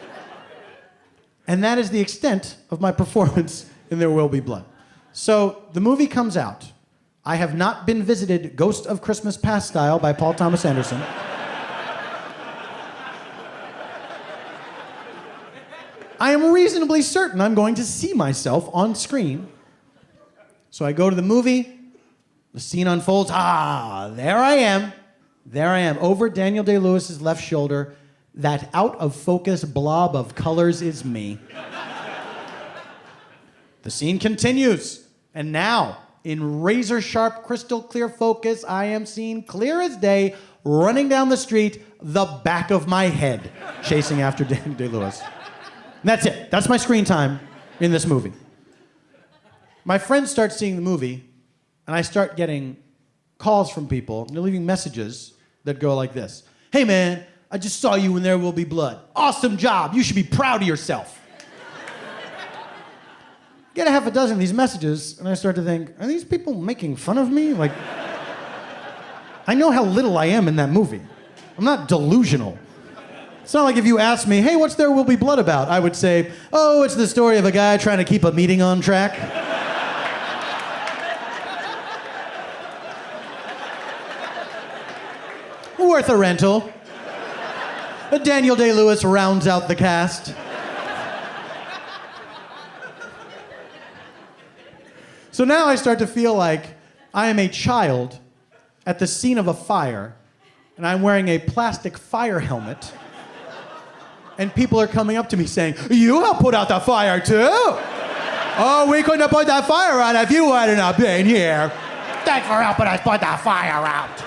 And that is the extent of my performance in There Will Be Blood. So the movie comes out. I have not been visited Ghost of Christmas Past style by Paul Thomas Anderson. I am reasonably certain I'm going to see myself on screen. So I go to the movie, the scene unfolds, there I am. There I am, over Daniel Day-Lewis's left shoulder. That out-of-focus blob of colors is me. The scene continues, and now, in razor-sharp, crystal-clear focus, I am seen clear as day, running down the street, the back of my head, chasing after Daniel Day-Lewis. And that's it. That's my screen time in this movie. My friends start seeing the movie, and I start getting calls from people, and they're leaving messages that go like this. Hey, man, I just saw you in There Will Be Blood. Awesome job. You should be proud of yourself. Get a half a dozen of these messages, and I start to think, are these people making fun of me? Like, I know how little I am in that movie. I'm not delusional. It's not like if you asked me, hey, what's There Will Be Blood about? I would say, oh, it's the story of a guy trying to keep a meeting on track. worth a rental. Daniel Day-Lewis rounds out the cast. So now I start to feel like I am a child at the scene of a fire, and I'm wearing a plastic fire helmet, and people are coming up to me saying, "You helped put out the fire too? Oh, we couldn't have put that fire out if you hadn't have been here. Thanks for helping us put that fire out."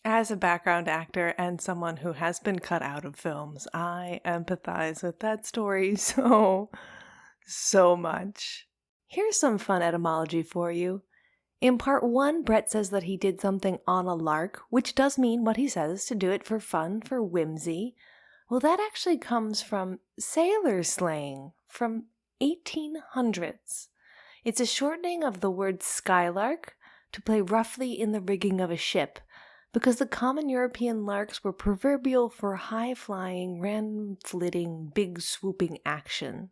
As a background actor and someone who has been cut out of films, I empathize with that story so much. Here's some fun etymology for you. In part 1, Brett says that he did something on a lark, which does mean what he says, to do it for fun, for whimsy. Well, that actually comes from sailor slang from 1800s. It's a shortening of the word skylark to play roughly in the rigging of a ship, because the common European larks were proverbial for high-flying, random-flitting, big swooping action.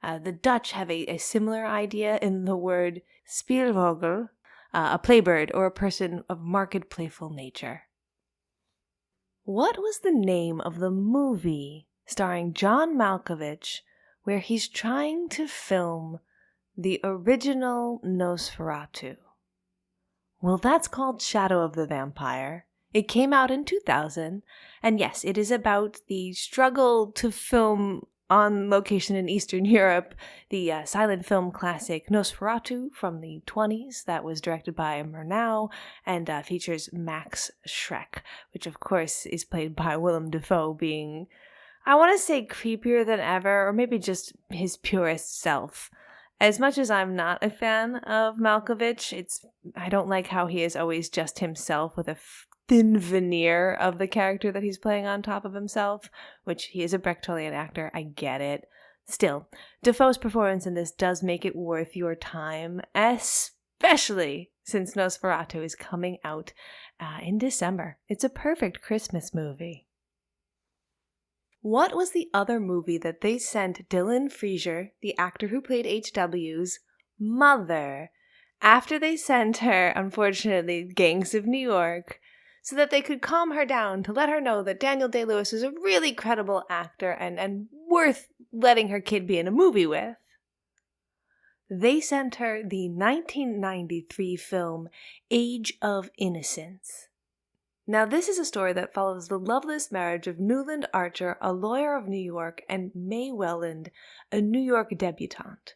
The Dutch have a similar idea in the word speelvogel, a playbird or a person of marked playful nature. What was the name of the movie starring John Malkovich where he's trying to film the original Nosferatu? Well, that's called Shadow of the Vampire. It came out in 2000, and yes, it is about the struggle to film on location in Eastern Europe, the silent film classic Nosferatu from the 20s that was directed by Murnau and features Max Schreck, which of course is played by Willem Dafoe, being, I want to say, creepier than ever, or maybe just his purest self. As much as I'm not a fan of Malkovich, I don't like how he is always just himself with a thin veneer of the character that he's playing on top of himself, which he is a Brechtian actor, I get it. Still, Dafoe's performance in this does make it worth your time, especially since Nosferatu is coming out in December. It's a perfect Christmas movie. What was the other movie that they sent Dylan Frazier, the actor who played HW's mother, after they sent her, unfortunately, Gangs of New York, so that they could calm her down to let her know that Daniel Day-Lewis is a really credible actor and worth letting her kid be in a movie with? They sent her the 1993 film Age of Innocence. Now, this is a story that follows the loveless marriage of Newland Archer, a lawyer of New York, and May Welland, a New York debutante.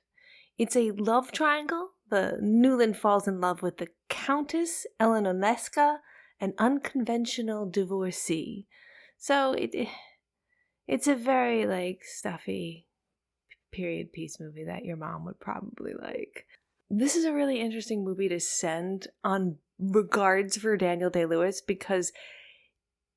It's a love triangle. The Newland falls in love with the Countess Eleoneska, an unconventional divorcee. So it's a very, stuffy period piece movie that your mom would probably like. This is a really interesting movie to send on regards for Daniel Day-Lewis because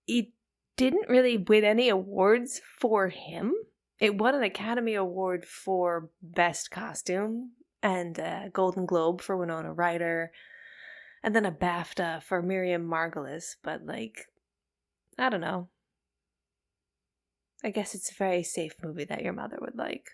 it didn't really win any awards for him. It won an Academy Award for Best Costume and a Golden Globe for Winona Ryder and then a BAFTA for Miriam Margolyes, but I don't know. I guess it's a very safe movie that your mother would like.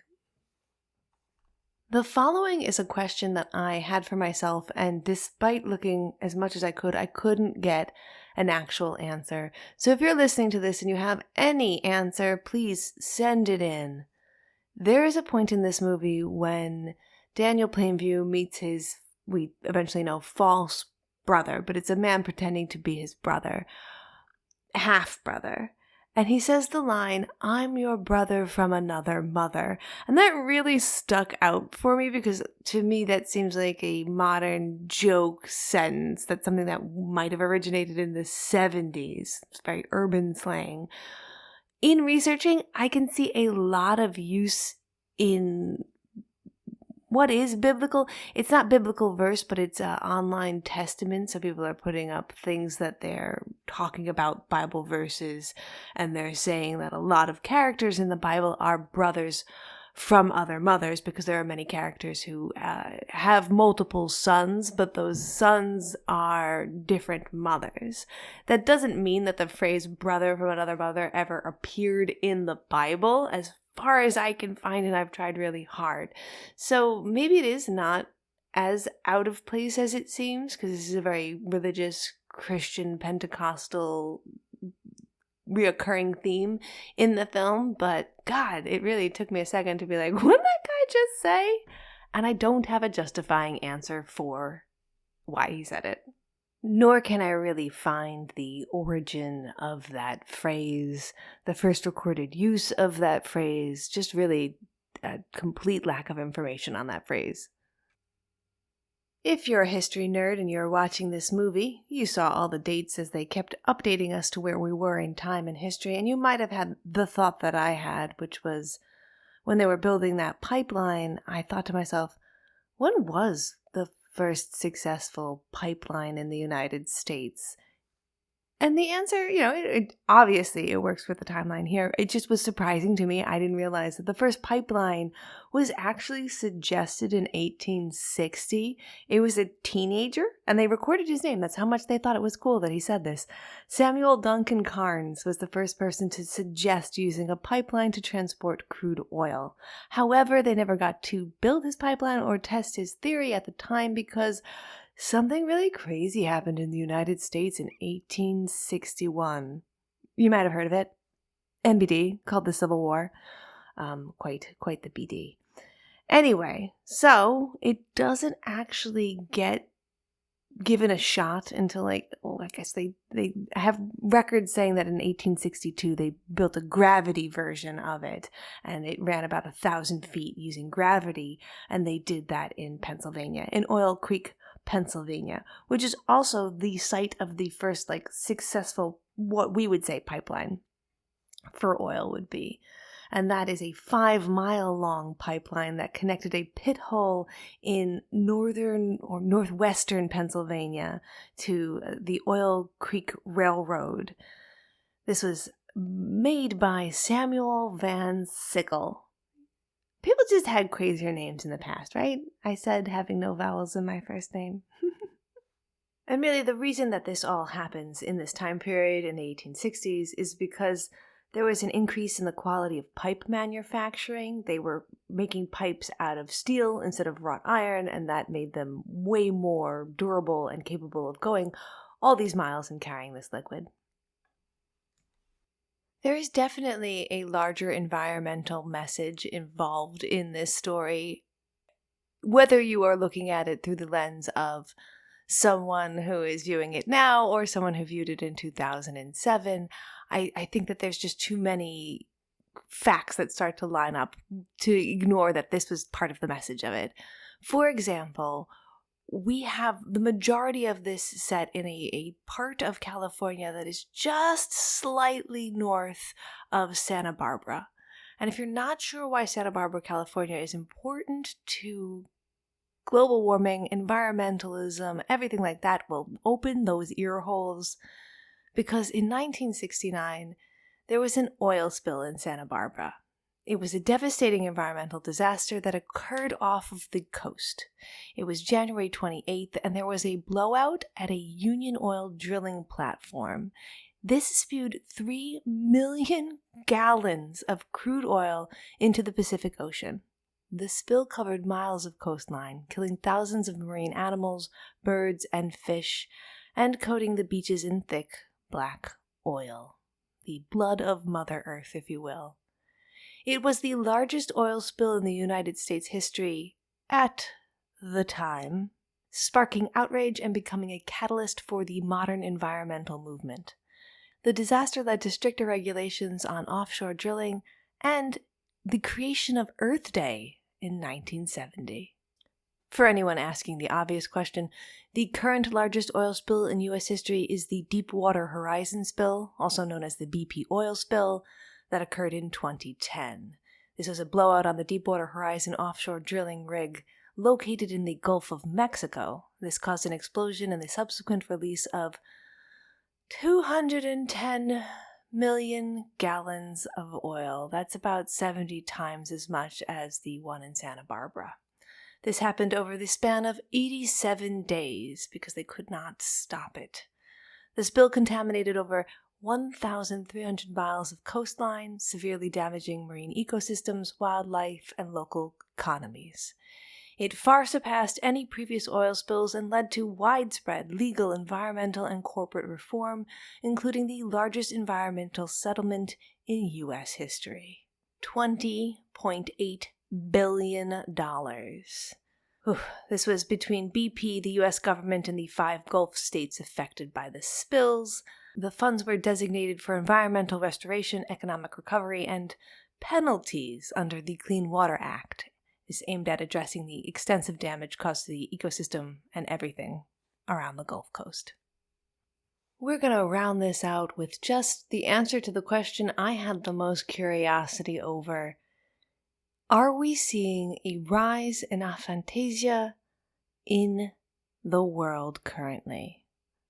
The following is a question that I had for myself, and despite looking as much as I couldn't get an actual answer. So if you're listening to this and you have any answer, please send it in. There is a point in this movie when Daniel Plainview meets his, we eventually know, false brother, but it's a man pretending to be his brother, half-brother. And he says the line, "I'm your brother from another mother." And that really stuck out for me because to me that seems like a modern joke sentence. That's something that might have originated in the 70s. It's very urban slang. In researching, I can see a lot of use in what is biblical. It's not biblical verse, but it's online testament. So people are putting up things that they're talking about Bible verses, and they're saying that a lot of characters in the Bible are brothers from other mothers because there are many characters who have multiple sons, but those sons are different mothers. That doesn't mean that the phrase brother from another mother ever appeared in the Bible. As far as I can find, and I've tried really hard. So maybe it is not as out of place as it seems, because this is a very religious, Christian, Pentecostal, reoccurring theme in the film. But God, it really took me a second to be like, what did that guy just say? And I don't have a justifying answer for why he said it. Nor can I really find the origin of that phrase, the first recorded use of that phrase, just really a complete lack of information on that phrase. If you're a history nerd and you're watching this movie, you saw all the dates as they kept updating us to where we were in time and history, and you might have had the thought that I had, which was when they were building that pipeline, I thought to myself, when was the first successful pipeline in the United States? And the answer, obviously it works with the timeline here. It just was surprising to me. I didn't realize that the first pipeline was actually suggested in 1860. It was a teenager, and they recorded his name. That's how much they thought it was cool that he said this. Samuel Duncan Carnes was the first person to suggest using a pipeline to transport crude oil. However, they never got to build his pipeline or test his theory at the time because something really crazy happened in the United States in 1861. You might have heard of it. NBD, called the Civil War. Quite the BD. Anyway, so it doesn't actually get given a shot until I guess they have records saying that in 1862 they built a gravity version of it, and it ran about 1,000 feet using gravity, and they did that in Pennsylvania, in Oil Creek, Pennsylvania, which is also the site of the first successful, what we would say pipeline for oil would be. And that is a 5-mile long pipeline that connected a pit hole in northern or northwestern Pennsylvania to the Oil Creek Railroad. This was made by Samuel Van Sickle. People just had crazier names in the past, right? I said having no vowels in my first name. And really the reason that this all happens in this time period in the 1860s is because there was an increase in the quality of pipe manufacturing. They were making pipes out of steel instead of wrought iron, and that made them way more durable and capable of going all these miles and carrying this liquid. There is definitely a larger environmental message involved in this story, whether you are looking at it through the lens of someone who is viewing it now or someone who viewed it in 2007. I think that there's just too many facts that start to line up to ignore that this was part of the message of it. For example, we have the majority of this set in a part of California that is just slightly north of Santa Barbara. And if you're not sure why Santa Barbara, California is important to global warming, environmentalism, everything like that, will open those ear holes. Because in 1969, there was an oil spill in Santa Barbara. It was a devastating environmental disaster that occurred off of the coast. It was January 28th, and there was a blowout at a Union Oil drilling platform. This spewed 3 million gallons of crude oil into the Pacific Ocean. The spill covered miles of coastline, killing thousands of marine animals, birds, and fish, and coating the beaches in thick, black oil. The blood of Mother Earth, if you will. It was the largest oil spill in the United States history at the time, sparking outrage and becoming a catalyst for the modern environmental movement. The disaster led to stricter regulations on offshore drilling and the creation of Earth Day in 1970. For anyone asking the obvious question, the current largest oil spill in U.S. history is the Deepwater Horizon spill, also known as the BP oil spill, that occurred in 2010. This was a blowout on the Deepwater Horizon offshore drilling rig located in the Gulf of Mexico. This caused an explosion and the subsequent release of 210 million gallons of oil. That's about 70 times as much as the one in Santa Barbara. This happened over the span of 87 days because they could not stop it. The spill contaminated over 1,300 miles of coastline, severely damaging marine ecosystems, wildlife, and local economies. It far surpassed any previous oil spills and led to widespread legal, environmental, and corporate reform, including the largest environmental settlement in U.S. history. $20.8 billion. This was between BP, the U.S. government, and the 5 Gulf states affected by the spills. The funds were designated for environmental restoration, economic recovery, and penalties under the Clean Water Act. Is aimed at addressing the extensive damage caused to the ecosystem and everything around the Gulf Coast. We're going to round this out with just the answer to the question I had the most curiosity over. Are we seeing a rise in aphantasia in the world currently?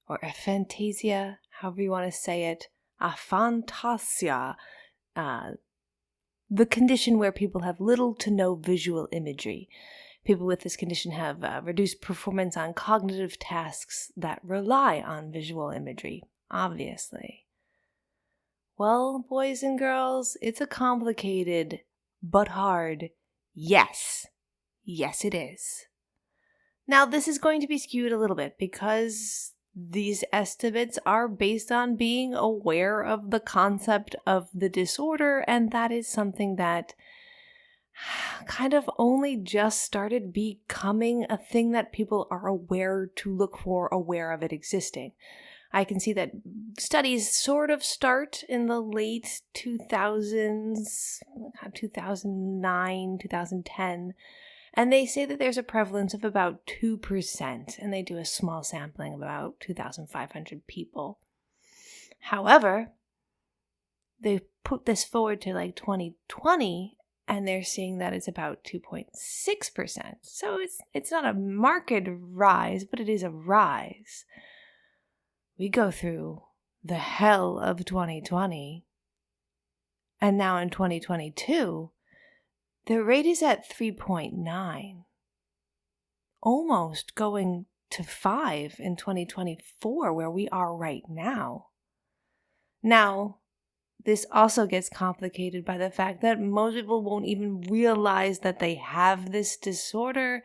Or aphantasia, however you want to say it, aphantasia, the condition where people have little to no visual imagery. People with this condition have reduced performance on cognitive tasks that rely on visual imagery, obviously. Well, boys and girls, it's a complicated but hard yes. Yes, it is. Now, this is going to be skewed a little bit because these estimates are based on being aware of the concept of the disorder, and that is something that kind of only just started becoming a thing that people are aware to look for, aware of it existing. I can see that studies sort of start in the late 2000s, 2009, 2010, and they say that there's a prevalence of about 2%, and they do a small sampling of about 2,500 people. However, they put this forward to like 2020, and they're seeing that it's about 2.6%. So it's not a marked rise, but it is a rise. We go through the hell of 2020, and now in 2022, the rate is at 3.9, almost going to 5 in 2024, where we are right now. Now, this also gets complicated by the fact that most people won't even realize that they have this disorder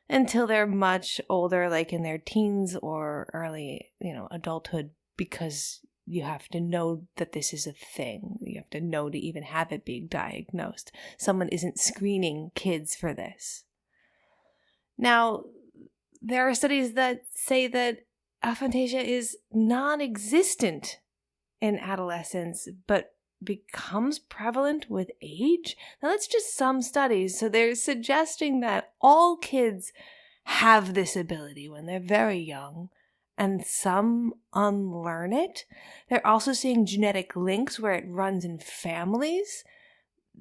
until they're much older, like in their teens or early, adulthood, because you have to know that this is a thing. You have to know to even have it being diagnosed. Someone isn't screening kids for this. Now, there are studies that say that aphantasia is non-existent in adolescence, but becomes prevalent with age. Now, that's just some studies. So they're suggesting that all kids have this ability when they're very young, and some unlearn it. They're also seeing genetic links where it runs in families.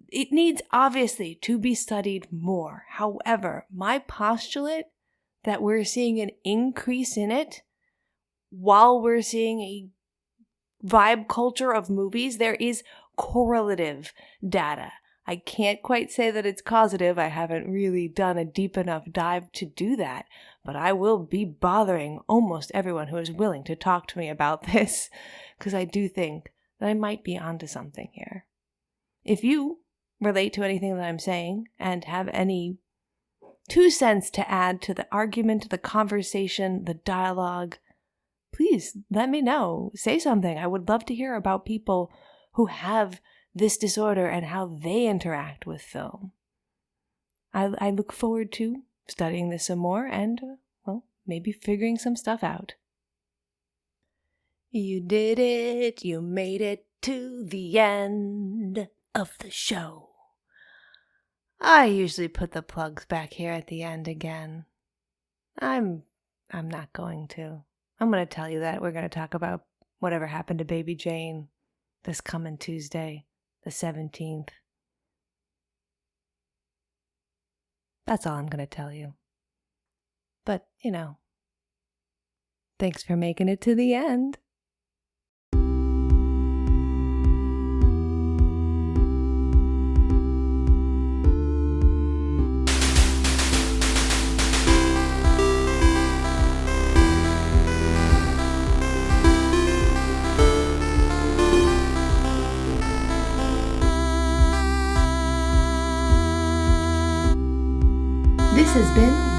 It needs, obviously, to be studied more. However, my postulate that we're seeing an increase in it while we're seeing a vibe culture of movies, there is correlative data. I can't quite say that it's causative. I haven't really done a deep enough dive to do that, but I will be bothering almost everyone who is willing to talk to me about this, because I do think that I might be onto something here. If you relate to anything that I'm saying and have any 2 cents to add to the argument, the conversation, the dialogue, please let me know. Say something. I would love to hear about people who have this disorder and how they interact with film. I look forward to studying this some more and, maybe figuring some stuff out. You did it. You made it to the end of the show. I usually put the plugs back here at the end again. I'm not going to. I'm going to tell you that we're going to talk about whatever happened to Baby Jane this coming Tuesday, the 17th. That's all I'm going to tell you. But, thanks for making it to the end.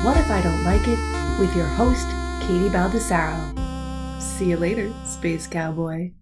What If I Don't Like It with your host, Katie Baldassaro. See you later, Space Cowboy.